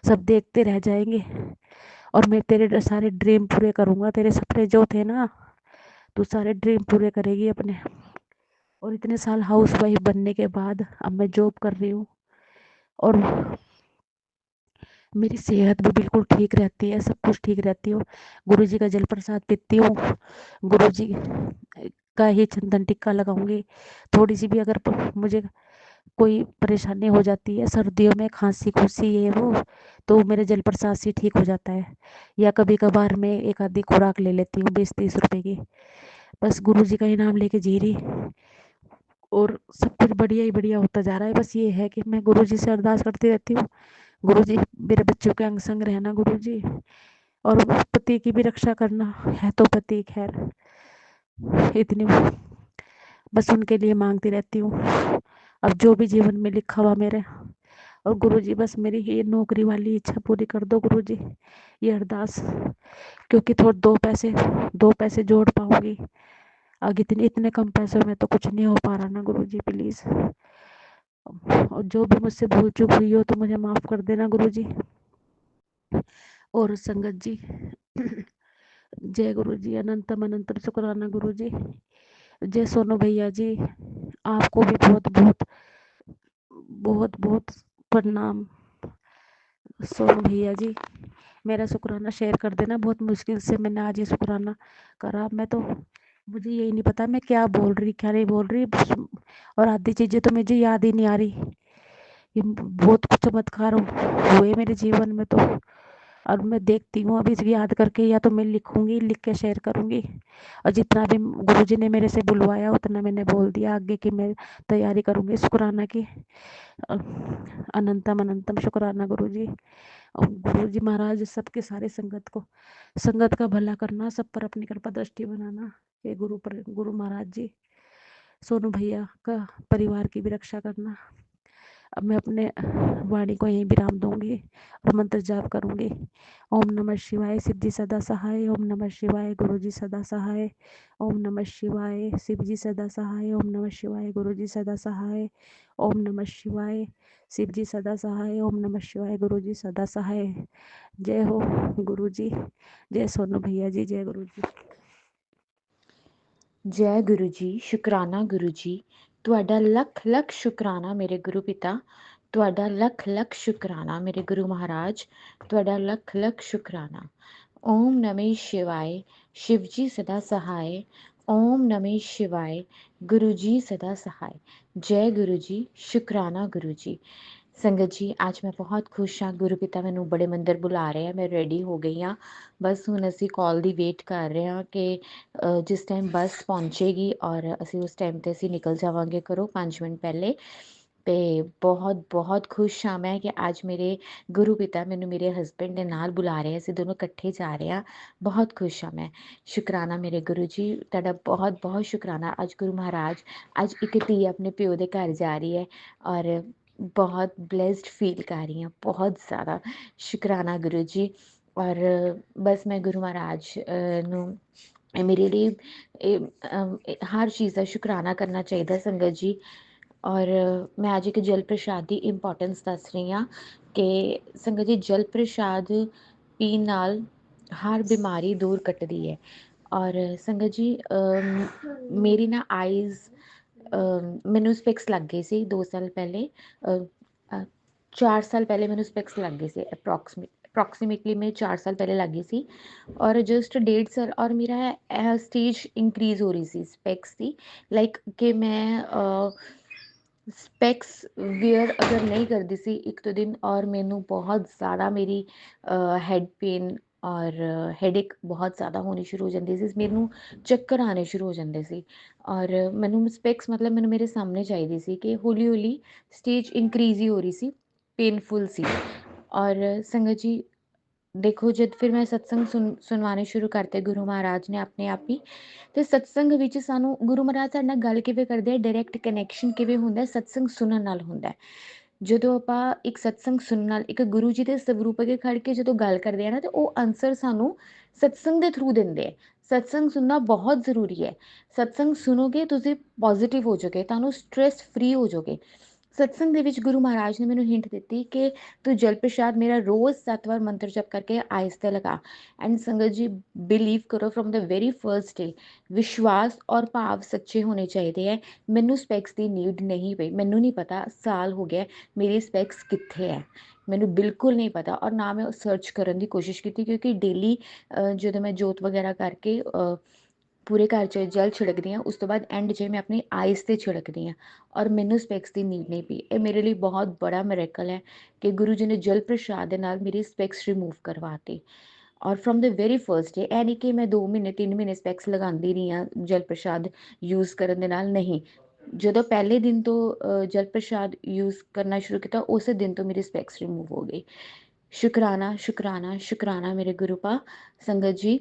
सब देखते रह जाएंगे। और मैं तेरे सारे ड्रीम पूरे करूंगा, तेरे सपने जो थे ना, तू सारे ड्रीम पूरे करेगी अपने। और इतने साल हाउस वाइफ बनने के बाद अब मैं जॉब कर रही हूँ और मेरी सेहत भी बिल्कुल ठीक रहती है, सब कुछ ठीक रहती हूँ। गुरुजी का जल प्रसाद पीती हूँ, गुरुजी का ही चंदन टिक्का लगाऊंगी। थोड़ी सी भी अगर मुझे कोई परेशानी हो जाती है सर्दियों में, खांसी खुशी ये वो, तो मेरे जल प्रसाद से ठीक हो जाता है। या कभी कभार मैं एक आधी खुराक ले लेती हूँ 20-30 रुपए की। बस गुरुजी का ही नाम लेके जी रही, और सब कुछ बढ़िया ही बढ़िया होता जा रहा है। बस ये है कि मैं गुरुजी से अरदास करती रहती हूँ, गुरुजी मेरे बच्चों के अंग संग रहना गुरुजी, और पति की भी रक्षा करना है तो पति खैर, इतनी बस उनके लिए मांगती रहती हूँ। अब जो भी जीवन में लिखा हुआ मेरे, और गुरुजी बस मेरी ये नौकरी वाली इच्छा पूरी कर दो गुरुजी, ये अरदास, क्योंकि थोड़े दो पैसे जोड़ पाऊंगी। आगे इतने इतने कम पैसों में तो कुछ नहीं हो पा रहा ना गुरुजी, प्लीज। और जो भी मुझसे भूल चूक हुई हो तो मुझे माफ कर देना गुरुजी। और संगत जी, जय गुरुजी, अनंतम अनंतम शुक्राना गुरुजी। जय सोनू भैया जी, आपको भी बहुत बहुत बहुत बहुत प्रणाम। सोनू भैया जी, मेरा शुक्राना शेयर कर देना, बहुत मुश्किल से मैंने आज ये शुक्राना करा। मैं तो, मुझे यही नहीं पता मैं क्या बोल रही क्या नहीं बोल रही, और आधी चीजें तो मुझे याद ही नहीं आ रही। ये बहुत कुछ चमत्कार हुए मेरे जीवन में तो, और मैं देखती हूँ अभी याद करके, या तो मैं लिखूंगी, लिख के शेयर करूंगी। और जितना भी गुरुजी ने मेरे से बुलवाया उतना मैंने बोल दिया, आगे की मैं तैयारी करूंगी शुक्राना की। अनंतम अनंतम शुक्राना गुरुजी। और गुरुजी महाराज सबके सारे संगत का भला करना, सब पर अपनी कृपा दृष्टि बनाना। ये गुरु महाराज जी, सोनू भैया का परिवार की भी रक्षा करना। अब मैं अपने वाणी को यहीं विराम दूंगी और मंत्र जाप करूंगी। ओम नमः शिवाय, सिद्धि सदा सहाय। ओम नमः शिवाय, गुरुजी सदा सहाय। ओम नमः शिवाय, शिवजी सदा सहाय। ओम नमः शिवाय, गुरुजी सदा सहाय। ओम नमः शिवाय, शिवजी सदा सहाय। ओम नमः शिवाय, गुरुजी सदा सहाय। जय हो गुरुजी, जय सोनू भैया जी, जय गुरुजी। जय गुरु जी, शुकराना गुरु जी, ਤੁਹਾਡਾ ਲੱਖ ਲੱਖ ਸ਼ੁਕਰਾਨਾ ਮੇਰੇ ਗੁਰੂ ਪਿਤਾ, ਤੁਹਾਡਾ ਲੱਖ ਲੱਖ ਸ਼ੁਕਰਾਨਾ ਮੇਰੇ ਗੁਰੂ ਮਹਾਰਾਜ, ਤੁਹਾਡਾ ਲੱਖ ਲੱਖ ਸ਼ੁਕਰਾਨਾ। ओम नमः शिवाय, शिवजी सदा सहाय। ओम नमः शिवाय, गुरु जी सदा सहाय। जय गुरु जी, शुकराना गुरु जी। संगत जी, आज मैं बहुत खुश हाँ। गुरु पिता मैनू बड़े मंदिर बुला रहे हैं, मैं रेडी हो गई हाँ। बस हुण असी कॉल दी वेट कर रहे हैं कि जिस टाइम बस पहुँचेगी और असी उस टाइम ते असी निकल जावांगे घरों 5 मिनट पहले। ਤੇ ਬਹੁਤ ਬਹੁਤ ਖੁਸ਼ ਹਾਂ ਮੈਂ ਕਿ ਅੱਜ ਮੇਰੇ ਗੁਰੂ ਪਿਤਾ ਮੈਨੂੰ ਮੇਰੇ ਹਸਬੈਂਡ ਦੇ ਨਾਲ ਬੁਲਾ ਰਹੇ, ਅਸੀਂ ਦੋਨੋਂ ਇਕੱਠੇ ਜਾ ਰਹੇ ਹਾਂ। ਬਹੁਤ ਖੁਸ਼ ਹਾਂ ਮੈਂ। ਸ਼ੁਕਰਾਨਾ ਮੇਰੇ ਗੁਰੂ ਜੀ, ਤੁਹਾਡਾ ਬਹੁਤ ਬਹੁਤ ਸ਼ੁਕਰਾਨਾ। ਅੱਜ ਗੁਰੂ ਮਹਾਰਾਜ, ਅੱਜ ਇੱਕ ਧੀ ਆਪਣੇ ਪਿਓ ਦੇ ਘਰ ਜਾ ਰਹੀ ਹੈ ਔਰ बहुत ब्लेस्ड फील कर रही हूँ, बहुत ज़्यादा। शुकराना गुरु जी। और बस मैं गुरु महाराज नू मेरे लिए हर चीज़ का शुकराना करना चाहिए संगत जी। और मैं आज एक जल प्रसाद की इंपॉर्टेंस दस रही हाँ कि संगत जी, जल प्रसाद पीण नाल हर बीमारी दूर कटदी है। और संगत जी, मेरी ना आईज़, मैनू स्पैक्स लग गई सी 2 साल पहले, 4 साल पहले मैनू स्पैक्स लग गई सी। अप्रॉक्सीमेटली मैं 4 साल पहले लग गई सी, और जस्ट 1.5 साल, और मेरा स्टेज इंक्रीज हो रही सी स्पैक्स की। लाइक कि मैं स्पैक्स वेयर अगर नहीं करती सी एक दो दिन, और मैनू बहुत ज़्यादा मेरी हैड पेन और हैडेक बहुत ज़्यादा होनी शुरू हो जाती सी, मैनू चक्कर आने शुरू हो जाते सी। और मैनू स्पैक्स मतलब मैनू मेरे सामने चाहिए सी कि हौली हौली स्टेज इंक्रीज ही हो रही सी, पेनफुल सी। और संगत जी देखो, जब फिर मैं सत्संग सुनवाने शुरू करते गुरु महाराज ने अपने आप ही, तो सत्संग विच सानू गुरु महाराज साडे नाल गल किवें करदे आ, डायरैक्ट कनैक्शन किवें हुंदा है, सत्संग सुनन नाल हुंदा है। ਜਦੋਂ ਆਪਾਂ ਇੱਕ ਸਤਸੰਗ ਸੁਣਨ ਨਾਲ ਇੱਕ ਗੁਰੂ ਜੀ ਦੇ ਸਰੂਪ ਅੱਗੇ ਖੜ ਕੇ ਜਦੋਂ ਗੱਲ ਕਰਦੇ ਆ ਨਾ, ਤੇ ਉਹ ਆਨਸਰ ਸਾਨੂੰ ਸਤਸੰਗ ਦੇ ਥਰੂ ਦਿੰਦੇ ਆ। ਸਤਸੰਗ ਸੁਣਨਾ ਬਹੁਤ ਜ਼ਰੂਰੀ ਹੈ। ਸਤਸੰਗ ਸੁਣੋਗੇ ਤੁਸੀਂ ਪੋਜ਼ਿਟਿਵ ਹੋ ਜਾਓਗੇ, ਤੁਹਾਨੂੰ ਸਟ੍ਰੈਸ ਫ੍ਰੀ ਹੋ ਜਾਓਗੇ। ਸਤਸੰਗ ਦੇ ਵਿੱਚ ਗੁਰੂ ਮਹਾਰਾਜ ਨੇ ਮੈਨੂੰ ਹਿੰਟ ਦਿੱਤੀ ਕਿ ਤੂੰ ਜਲ ਪ੍ਰਸ਼ਾਦ ਮੇਰਾ ਰੋਜ਼ 7 ਵਾਰ ਮੰਤਰ ਜਪ ਕਰਕੇ ਆਇਸ ਤੇ ਲਗਾ। ਐਂਡ ਸੰਗਤ ਜੀ, ਬਿਲੀਵ ਕਰੋ, ਫਰੋਮ ਦ ਵੈਰੀ ਫਰਸਟ ਡੇ ਵਿਸ਼ਵਾਸ ਔਰ ਭਾਵ ਸੱਚੇ ਹੋਣੇ ਚਾਹੀਦੇ ਹੈ। ਮੈਨੂੰ ਸਪੈਕਸ ਦੀ ਨੀਡ ਨਹੀਂ ਪਈ। ਮੈਨੂੰ ਨਹੀਂ ਪਤਾ, ਸਾਲ ਹੋ ਗਿਆ ਮੇਰੀ ਸਪੈਕਸ ਕਿੱਥੇ ਹੈ, ਮੈਨੂੰ ਬਿਲਕੁਲ ਨਹੀਂ ਪਤਾ। ਔਰ ਨਾ ਮੈਂ ਸਰਚ ਕਰਨ ਦੀ ਕੋਸ਼ਿਸ਼ ਕੀਤੀ, ਕਿਉਂਕਿ ਡੇਲੀ ਜਦੋਂ ਮੈਂ ਜੋਤ ਵਗੈਰਾ ਕਰਕੇ ਪੂਰੇ ਘਰ 'ਚ ਜਲ ਛਿੜਕਦੀ ਹਾਂ, ਉਸ ਤੋਂ ਬਾਅਦ ਐਂਡ 'ਚ ਮੈਂ ਆਪਣੀ ਆਈਸ 'ਤੇ ਛਿੜਕਦੀ ਹਾਂ, ਔਰ ਮੈਨੂੰ ਸਪੈਕਸ ਦੀ ਨੀਡ ਨਹੀਂ ਪਈ। ਇਹ ਮੇਰੇ ਲਈ ਬਹੁਤ ਬੜਾ ਮਿਰੈਕਲ ਹੈ ਕਿ ਗੁਰੂ ਜੀ ਨੇ ਜਲ ਪ੍ਰਸ਼ਾਦ ਦੇ ਨਾਲ ਮੇਰੀ ਸਪੈਕਸ ਰਿਮੂਵ ਕਰਵਾਤੀ। ਔਰ from the very first day, ਇਹ ਨਹੀਂ ਕਿ ਮੈਂ 2 ਮਹੀਨੇ 3 ਮਹੀਨੇ ਸਪੈਕਸ ਲਗਾਉਂਦੀ ਰਹੀ ਹਾਂ ਜਲ ਪ੍ਰਸ਼ਾਦ ਯੂਜ਼ ਕਰਨ ਦੇ ਨਾਲ, ਨਹੀਂ। ਜਦੋਂ ਪਹਿਲੇ ਦਿਨ ਤੋਂ ਜਲ ਪ੍ਰਸ਼ਾਦ ਯੂਜ਼ ਕਰਨਾ ਸ਼ੁਰੂ ਕੀਤਾ, ਉਸੇ ਦਿਨ ਤੋਂ ਮੇਰੀ ਸਪੈਕਸ ਰਿਮੂਵ ਹੋ ਗਈ। ਸ਼ੁਕਰਾਨਾ ਸ਼ੁਕਰਾਨਾ ਸ਼ੁਕਰਾਨਾ ਮੇਰੇ ਗੁਰੂ ਪਾ। ਸੰਗਤ ਜੀ,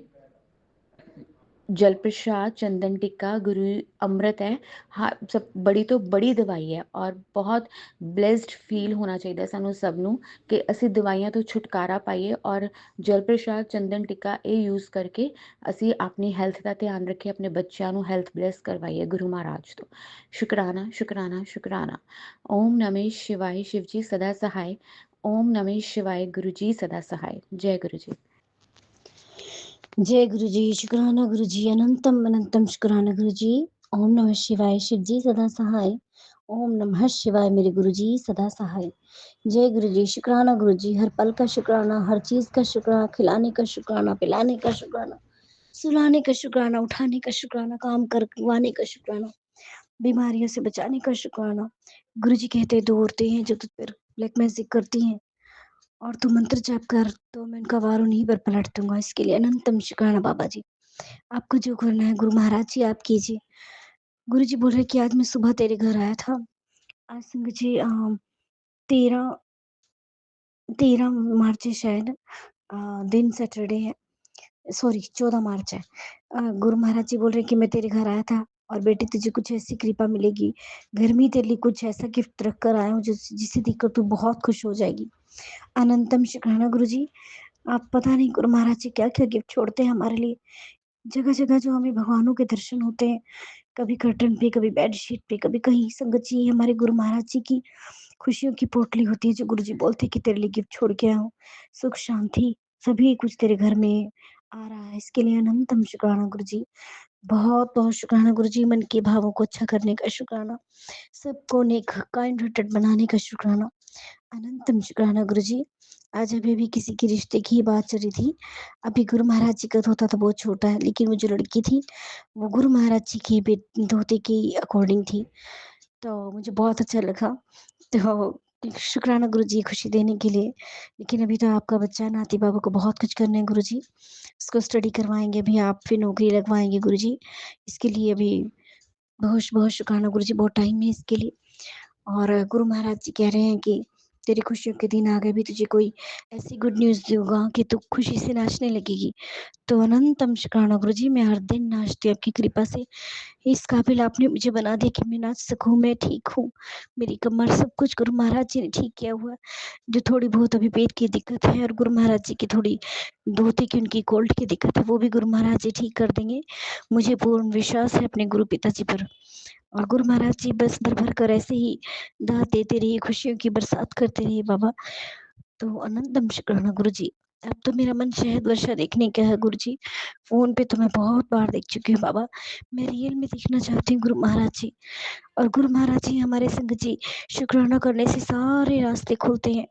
जल प्रसाद, चंदन टिक्का, गुरु अमृत है। हाँ, सब बड़ी तो बड़ी दवाई है, और बहुत ब्लेस्ड फील होना चाहिए सानू सब नू कि असी दवाइयां तो छुटकारा पाइए, और जल प्रसाद, चंदन टिक्का ये यूज़ करके असी अपनी हेल्थ का ध्यान रखिए, अपने बच्चों को हेल्थ ब्लेस करवाइए गुरु महाराज तो। शुकराना शुकराना शुकराना। ओम नमः शिवाय, शिव जी सदा सहाय। ओम नमः शिवाय, गुरु जी सदा सहाय। जय गुरु जी। जय गुरु जी। शुक्राना गुरु जी, अनंतम अनंतम शुक्राना गुरु जी। ओम नमः शिवाय, शिव जी सदा सहाय। ओम नमः शिवाय, मेरे गुरु जी सदा सहाय। जय गुरु जी। शुक्राना गुरु जी, हर पल का शुक्राना, हर चीज का शुक्राना, खिलाने का शुक्राना, पिलाने का शुक्राना, सुलाने का शुक्राना, उठाने का शुक्राना, काम करवाने का शुक्राना, बीमारियों से बचाने का शुक्राना। गुरु जी कहते दो औरतें हैं जो तुझ पर ब्लैक मैजिक करती हैं और तू मंत्र जाप कर, तो मैं उनका वार उन्हीं पर पलट दूंगा। इसके लिए अनंतम शुक्राना बाबा जी। आपको जो करना है गुरु महाराज जी आप कीजिए। गुरु जी बोल रहे कि आज मैं सुबह तेरे घर आया था। आज संगत जी 13 मार्च है शायद, दिन सैटरडे है, सॉरी 14 मार्च है। गुरु महाराज जी बोल रहे कि मैं तेरे घर आया था और बेटी तुझे कुछ ऐसी कृपा मिलेगी, घर में तेरे लिए कुछ ऐसा गिफ्ट रख कर आया हूँ जिसे देखकर तू बहुत खुश हो जाएगी। अनंतम शुक्राना गुरु जी। आप पता नहीं गुरु महाराज जी क्या क्या गिफ्ट छोड़ते हैं हमारे लिए। जगह जगह जो हमें भगवानों के दर्शन होते हैं, कभी कर्टन पे, कभी बेडशीट पे, कभी कहीं। संगत जी, हमारे गुरु महाराज जी की खुशियों की पोटली होती है जो गुरु जी बोलते हैं कि तेरे लिए गिफ्ट छोड़ के आया हूँ। सुख शांति सभी कुछ तेरे घर में आ रहा है। इसके लिए अनंतम शुक्राना गुरु जी। बहुत बहुत शुक्राना गुरु जी। मन के भावों को अच्छा करने का शुक्राना, सबको नेक काइंड हार्टेड बनाने का शुक्राना, अनंतम शुक्राना गुरु जी। आज अभी किसी के रिश्ते की बात चल रही थी। अभी गुरु महाराज जी का धोता था, बहुत छोटा है, लेकिन वो जो लड़की थी वो गुरु महाराज जी के धोते की अकॉर्डिंग थी, तो मुझे बहुत अच्छा लगा। तो शुक्राना गुरु जी खुशी देने के लिए। लेकिन अभी तो आपका बच्चा नाती बाबू को बहुत कुछ करना है गुरु जी। उसको स्टडी करवाएंगे, अभी आप फिर नौकरी लगवाएंगे गुरु जी। इसके लिए अभी बहुत बहुत शुक्राना गुरु जी, बहुत टाइम है इसके लिए। और गुरु महाराज जी कह रहे हैं कि तेरी खुशियों के दिन आ गए, भी तुझे कोई ऐसी गुड न्यूज़ दूंगा कि तू खुशी से नाचने लगेगी। तो अनंतम शुक्राना गुरु जी। मैं हर दिन नाचती हूँ आपकी कृपा से। इस काबिल आपने मुझे बना दिया कि मैं नाच सकूँ। मैं ठीक हूँ, मेरी कमर सब कुछ गुरु महाराज जी ने ठीक किया हुआ है। जो थोड़ी बहुत अभी पेट की दिक्कत है और गुरु महाराज जी की थोड़ी धोते की उनकी कोल्ड की दिक्कत है, वो भी गुरु महाराज जी ठीक कर देंगे। मुझे पूर्ण विश्वास है अपने गुरु पिताजी पर। और गुरु महाराज जी बस भर भर कर ऐसे ही दात देते रहिए, खुशियों की बरसात करते रहिए बाबा। तो अनंतम शुक्राना गुरु जी। अब तो मेरा मन शहद वर्षा देखने का है गुरु जी। फोन पे तो मैं बहुत बार देख चुकी हूँ बाबा, मैं रियल में देखना चाहती हूँ गुरु महाराज जी। और गुरु महाराज जी हमारे संगत जी, शुक्राना करने से सारे रास्ते खुलते हैं,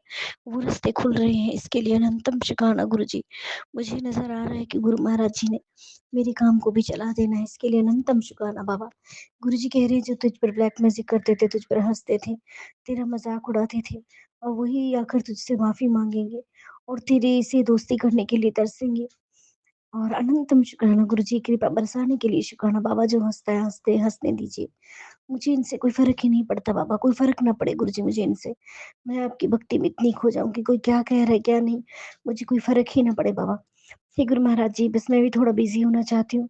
वो रास्ते खुल रहे हैं। इसके लिए अनंतम शुक्राना गुरु जी। मुझे नजर आ रहा है कि गुरु महाराज जी ने मेरे काम को भी चला देना है। इसके लिए अनंतम शुक्राना बाबा। गुरु जी कह रहे हैं जो तुझ पर ब्लैक मैजिक करते थे, तुझ पर हंसते थे, तेरा मजाक उड़ाते थे, और वही आकर तुझसे माफी मांगेंगे और तेरे से दोस्ती करने के लिए तरसेंगे। और अनंतम शुक्राना गुरु जी, कृपा बरसाने के लिए शुक्राना बाबा। जो हंसता है हंसते हंसने दीजिए, मुझे इनसे कोई फर्क ही नहीं पड़ता बाबा। कोई फर्क ना पड़े गुरु जी मुझे इनसे। मैं आपकी भक्ति में इतनी खो जाऊं कि कोई क्या कह रहा है क्या नहीं, मुझे कोई फर्क ही ना पड़े बाबा। हे गुरु महाराज जी, बस मैं भी थोड़ा बिजी होना चाहती हूँ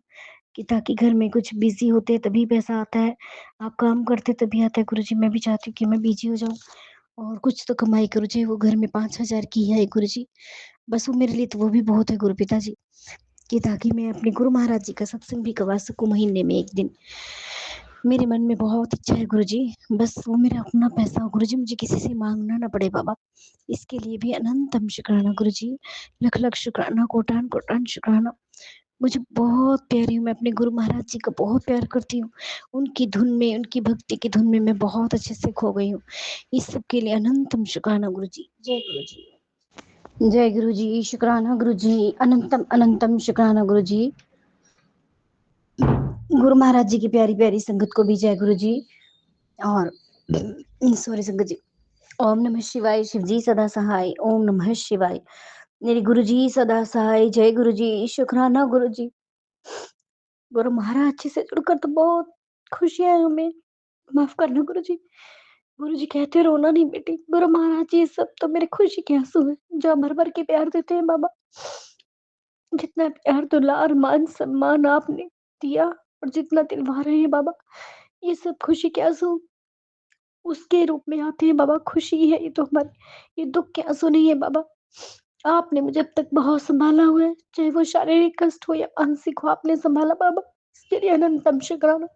कि ताकि घर में कुछ बिजी होते तभी पैसा आता है, आप काम करते तभी आता है गुरु जी। मैं भी चाहती हूँ कि मैं बिजी हो जाऊँ और कुछ तो कमाई गुरु जी, वो घर में 5,000 की है गुरु जी। बस वो मेरे लिए तो वो भी बहुत है गुरु पिताजी, कि ताकि मैं अपने गुरु महाराज जी का सत्संग भी करवा सकूं महीने में एक दिन। मेरे मन में बहुत इच्छा है गुरु जी, बस वो मेरा अपना पैसा हो गुरु जी, मुझे किसी से मांगना ना पड़े बाबा। इसके लिए भी अनंतम शुक्राना गुरु जी, लख लख शुक्राना, कोटान कोटान शुक्राना। मुझे बहुत प्यारी हूँ, मैं अपने गुरु महाराज जी का बहुत प्यार करती हूँ। उनकी धुन में, उनकी भक्ति की धुन में मैं बहुत अच्छे से खो गई हूँ। इस सब के लिए अनंतम शुक्राना गुरु जी। जय गुरु जी। जय गुरु जी, शुक्राना गुरु जी, अनंतम अनंतम शुक्राना गुरु जी। गुरु महाराज जी की प्यारी प्यारी संगत को भी जय गुरु जी। और सॉरी संगत जी, ओम नमः शिवाय, शिव जी सदा सहाय, ओम नमः शिवाय, मेरे गुरु जी सदा सहाय। जय गुरु जी, शुक्राना गुरु जी। गुरु महाराज जी से जुड़कर तो बहुत खुशियां है हमें, माफ करना गुरु जी। गुरु जी कहते रोना नहीं बेटी, गुरु महाराज जी सब तो मेरे खुशी के आंसू है, जो भर भर के प्यार देते हैं बाबा। जितना प्यार दुलार मान सम्मान आपने दिया और जितना दिलवा रहे हैं बाबा, ये सब खुशी के आंसू उसके रूप में आते हैं बाबा। खुशी है ये तो हमारी, ये दुख के आंसू नहीं है बाबा। आपने मुझे अब तक बहुत संभाला हुआ है, चाहे वो शारीरिक कष्ट हो या मानसिक हो, आपने संभाला बाबा, इसके लिए अनंतम शुक्राना।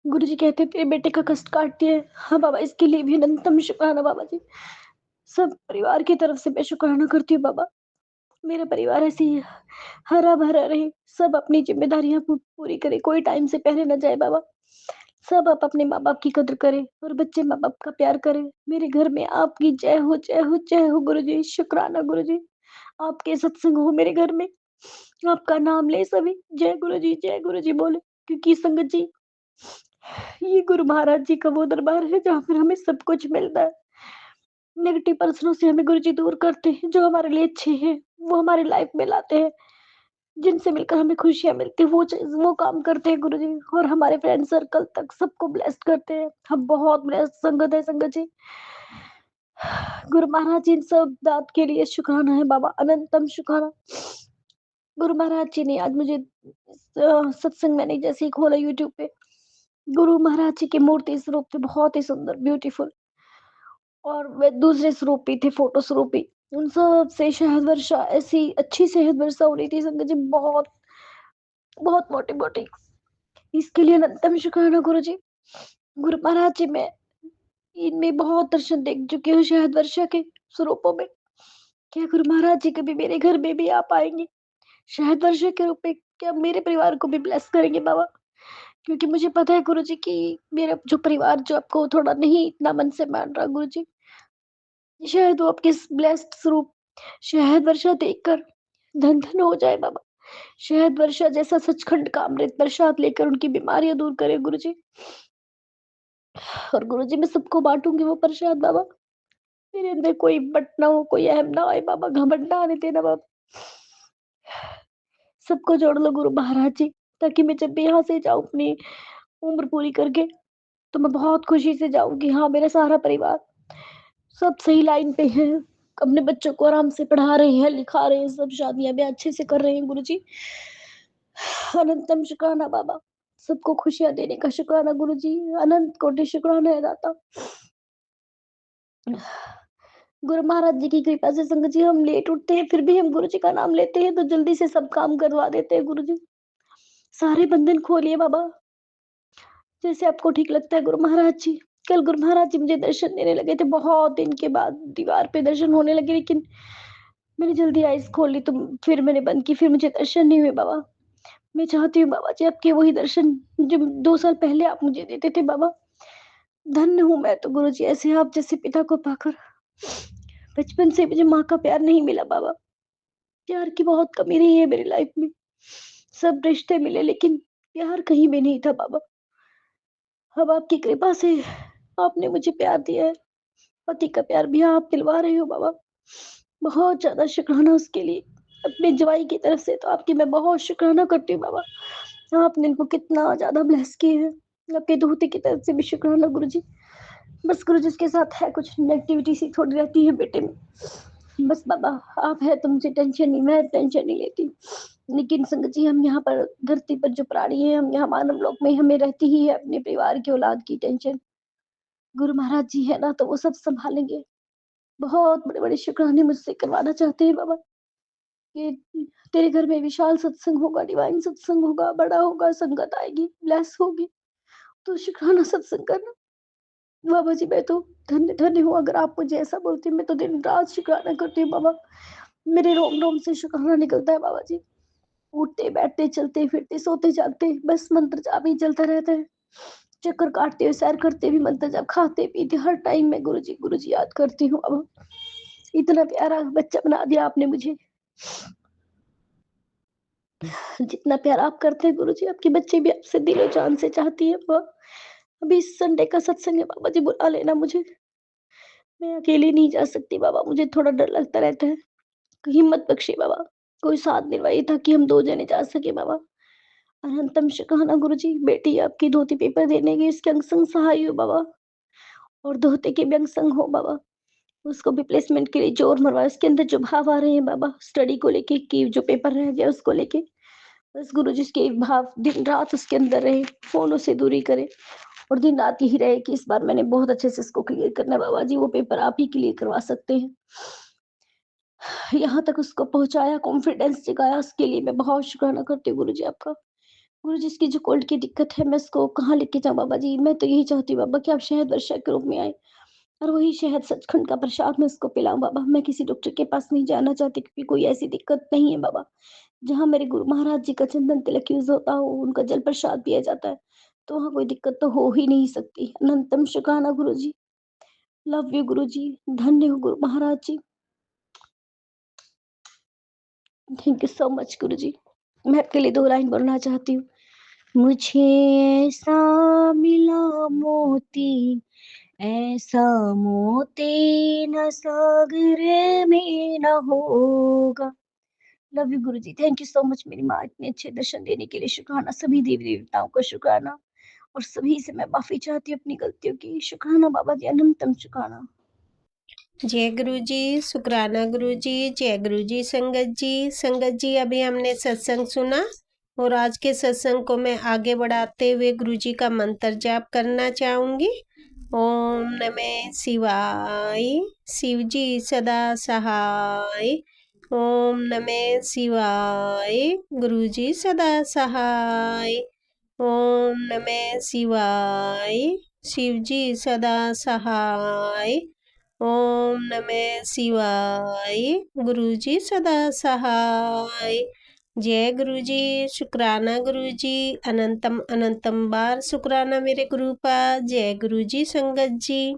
गुरु जी कहते तेरे बेटे का कष्ट काटती है, हाँ बाबा, इसके लिए भी अनंतम शुक्राना बाबा जी। सब परिवार की तरफ से मैं शुक्राना करती हूँ बाबा। मेरा परिवार ऐसे ही हरा भरा रहे, सब अपनी जिम्मेदारियां पूरी करे, कोई टाइम से पहले न जाए बाबा। सब आप अपने माँ बाप की कदर करें और बच्चे माँ बाप का प्यार करें। मेरे घर में आपकी जय हो, जय हो, जय हो गुरु जी। शुक्राना गुरु जी, आपके सत्संग हो मेरे घर में, आपका नाम ले सभी, जय गुरु जी, जय गुरु जी बोले। क्योंकि संगत जी, ये गुरु महाराज जी का वो दरबार है जहाँ पर हमें सब कुछ मिलता है। नेगेटिव पर्सनों से हमें गुरु जी दूर करते हैं, जो हमारे लिए अच्छे हैं वो हमारी लाइफ में लाते हैं, जिनसे मिलकर हमें खुशियां मिलती है वो चीज वो काम करते हैं गुरु जी, और हमारे फ्रेंड सर्कल तक सबको ब्लेस्ड करते हैं। हम बहुत ब्लेस्ड संगत है संगत जी। गुरु महाराज जी इन सब दात के लिए शुक्राना है बाबा, अनंतम शुक्राना। गुरु महाराज जी ने आज मुझे सत्संग मैंने जैसे ही खोला यूट्यूब पे, गुरु महाराज जी की मूर्ति स्वरूप थे, बहुत ही सुंदर ब्यूटीफुल, और वे दूसरे स्वरूप भी थे, फोटो स्वरूप भी। उन सब से शहद वर्षा, ऐसी अच्छी शहद वर्षा हो रही थी संगत जी, बहुत बहुत मोटी मोटी। इसके लिए अनंतम शुक्राना गुरु जी। गुरु महाराज जी मैं इनमें बहुत दर्शन देख चुकी हूँ शहद वर्षा के स्वरूपों में। क्या गुरु महाराज जी कभी मेरे घर में भी आ पाएंगे शहद वर्षा के रूप में? क्या मेरे परिवार को भी ब्लेस करेंगे बाबा? क्योंकि मुझे पता है गुरु जी कि मेरा जो परिवार जो आपको थोड़ा नहीं इतना मन से मान रहा गुरु जी, शायद वो आपके ब्लेस्ड स्वरूप शहद वर्षा देखकर धन धन हो जाए बाबा। शहद वर्षा जैसा सचखंड का अमृत प्रसाद लेकर उनकी बीमारियां दूर करे गुरु जी। और गुरु जी मैं सबको बांटूंगी वो प्रसाद बाबा। मेरे अंदर कोई बट ना हो, कोई अहम ना आए बाबा, घमंड ना आने देना बाबा। सबको जोड़ लो गुरु महाराज जी, ताकि मैं जब भी यहाँ से जाऊं अपनी उम्र पूरी करके, तो मैं बहुत खुशी से जाऊंगी। हाँ, मेरा सारा परिवार सब सही लाइन पे है, अपने बच्चों को आराम से पढ़ा रहे हैं, लिखा रहे हैं, सब शादियां भी अच्छे से कर रहे हैं गुरु जी। अनंतम शुक्राना बाबा, सबको खुशियां देने का शुक्राना गुरु जी, अनंत कोटि शुक्राना है दाता। गुरु महाराज जी की कृपा से संगत जी हम लेट उठते हैं, फिर भी हम गुरु जी का नाम लेते हैं तो जल्दी से सब काम करवा देते हैं गुरु जी। सारे बंधन खोलिए बाबा, जैसे आपको ठीक लगता है गुरु महाराज जी। कल गुरु महाराज जी मुझे दर्शन देने लगे थे, बहुत दिन के बाद दीवार पे दर्शन होने लगे, लेकिन मैंने जल्दी आइज खोल ली तो फिर मैंने बंद की, फिर मुझे दर्शन नहीं हुए बाबा। मैं चाहती हूँ बाबा जी आपके वही दर्शन जो 2 साल पहले आप मुझे देते थे बाबा। धन्य हूँ मैं तो गुरु जी, ऐसे आप जैसे पिता को पाकर। बचपन से मुझे माँ का प्यार नहीं मिला बाबा, प्यार की बहुत कमी रही है मेरी लाइफ में। सब रिश्ते मिले लेकिन प्यार कहीं भी नहीं था बाबा। अब आपकी कृपा से आपने मुझे प्यार दिया है, पति का प्यार भी आप दिलवा रहे हो बाबा। बहुत ज्यादा शुक्राना उसके लिए, अपने जवाई की तरफ से तो आपकी मैं बहुत शुक्राना करती हूँ बाबा। आपने इनको कितना ज्यादा ब्लेस किया है, आपके धोते की तरफ से भी शुक्राना गुरु जी। बस गुरु जी इसके साथ है कुछ नेगेटिविटी सी थोड़ी रहती है बेटे में, बस बाबा आप है तो मुझे टेंशन नहीं, मैं टेंशन नहीं लेती। लेकिन संगत जी हम यहाँ पर धरती पर जो प्राणी है, हम यहाँ मानव लोक में हमें रहती ही है अपने परिवार की औलाद की टेंशन। गुरु महाराज जी है ना, तो वो सब संभालेंगे। बहुत बड़े-बड़े शुक्राने मुझसे करवाना चाहते हैं बाबा कि तेरे घर में विशाल सत्संग होगा, डिवाइन सत्संग होगा, बड़ा होगा, संगत आएगी, ब्लेस होगी, तो शुक्राना सत्संग करना। बाबा जी मैं तो धन्य-धन्य हूँ, अगर आप मुझे ऐसा बोलते हैं, मैं तो दिन-रात शुक्राना करती हूँ बाबा। मेरे रोम-रोम से शुक्राना निकलता है बाबा जी। उठते, बैठते, चलते, फिरते, सोते, जागते बस मंत्र जाप ही चलता रहता है। चक्कर काटते हुए, सैर करते भी मंत्र जाप, खाते-पीते हर टाइम मैं गुरुजी याद करती हूँ अब। इतना प्यारा बच्चा बना दिया आपने मुझे। जितना प्यार आप करते हैं गुरुजी, आपके बच्चे भी आपसे दिलो-जान से चाहती है वो। अभी संडे का सत्संग है बाबा जी, बुला लेना मुझे। मैं अकेले नहीं जा सकती बाबा, मुझे थोड़ा डर लगता रहता है। हिम्मत बख्शिए बाबा, कोई साथ निभाइए ताकि हम 2 जने जा सकें बाबा। अनंतम शुकराना गुरुजी, बेटी आपकी धोती पेपर देने गई, इसके अंग संग सहाय हो बाबा, और दोहते के भी अंग संग हो बाबा। उसको भी प्लेसमेंट के लिए जोर मरवाओ, इसके अंदर जो भाव आ रहे हैं बाबा स्टडी को लेके कि जो पेपर रह गया उसको लेके, बस गुरुजी इसके भाव दिन-रात उसके अंदर रहे, फ़ोनों से दूरी करे और दिन-रात यही रहे कि इस बार मैंने बहुत अच्छे से इसको क्लियर करना है बाबा जी, वो पेपर आप ही क्लियर करवा सकते हैं। यहाँ तक उसको पहुँचाया, कॉन्फिडेंस जगाया, उसके लिए मैं बहुत शुक्राना करती हूँ गुरुजी आपका। गुरुजी इसकी जो कोल्ड की दिक्कत है, मैं इसको कहाँ लेके जाऊँ बाबा जी? मैं तो यही चाहती हूँ बाबा कि आप शहद वर्षा के रूप में आएँ और वही शहद सचखंड का प्रसाद मैं इसको पिलाऊँ बाबा। मैं किसी डॉक्टर के पास नहीं जाना चाहती क्योंकि कोई ऐसी दिक्कत नहीं है बाबा। जहाँ मेरे गुरु महाराज जी का चंदन तिलक यूज़ होता हो, उनका जल प्रसाद पिया जाता है, तो वहाँ कोई दिक्कत तो हो ही नहीं सकती। अनंतम शुक्राना गुरुजी। लव यू गुरुजी। धन्य हो गुरु महाराज जी। थैंक यू सो मच गुरुजी। मैं आपके लिए 2 लाइन बोलना चाहती हूँ। मुझे ऐसा मिला मोती, ऐसा मोती न सागर में न होगा। Love you Guruji. Thank you so much मेरी माँ इतने अच्छे दर्शन देने के लिए। शुक्राना सभी देवी देवताओं का शुक्राना, और सभी से मैं माफी चाहती हूँ अपनी गलतियों की। शुक्राना बाबा जी, अनंतम शुक्राना। जय गुरु जी, शुक्राना गुरु जी, जय गुरु जी। संगत जी, संगत जी अभी हमने सत्संग सुना और आज के सत्संग को मैं आगे बढ़ाते हुए गुरु जी का मंत्र जाप करना चाहूँगी। ओम नमः शिवाय, शिव जी सदा सहाय। ओम नमः शिवाय, गुरु जी सदा सहाय। ओम नमः शिवाय, शिव जी सदा सहाय। ओम नमः शिवाय, गुरु जी सदा सहाय। जय गुरु जी, शुक्राना गुरु जी, अनंतम अनंतम बार शुक्राना मेरे गुरु का। जय गुरु जी संगत जी।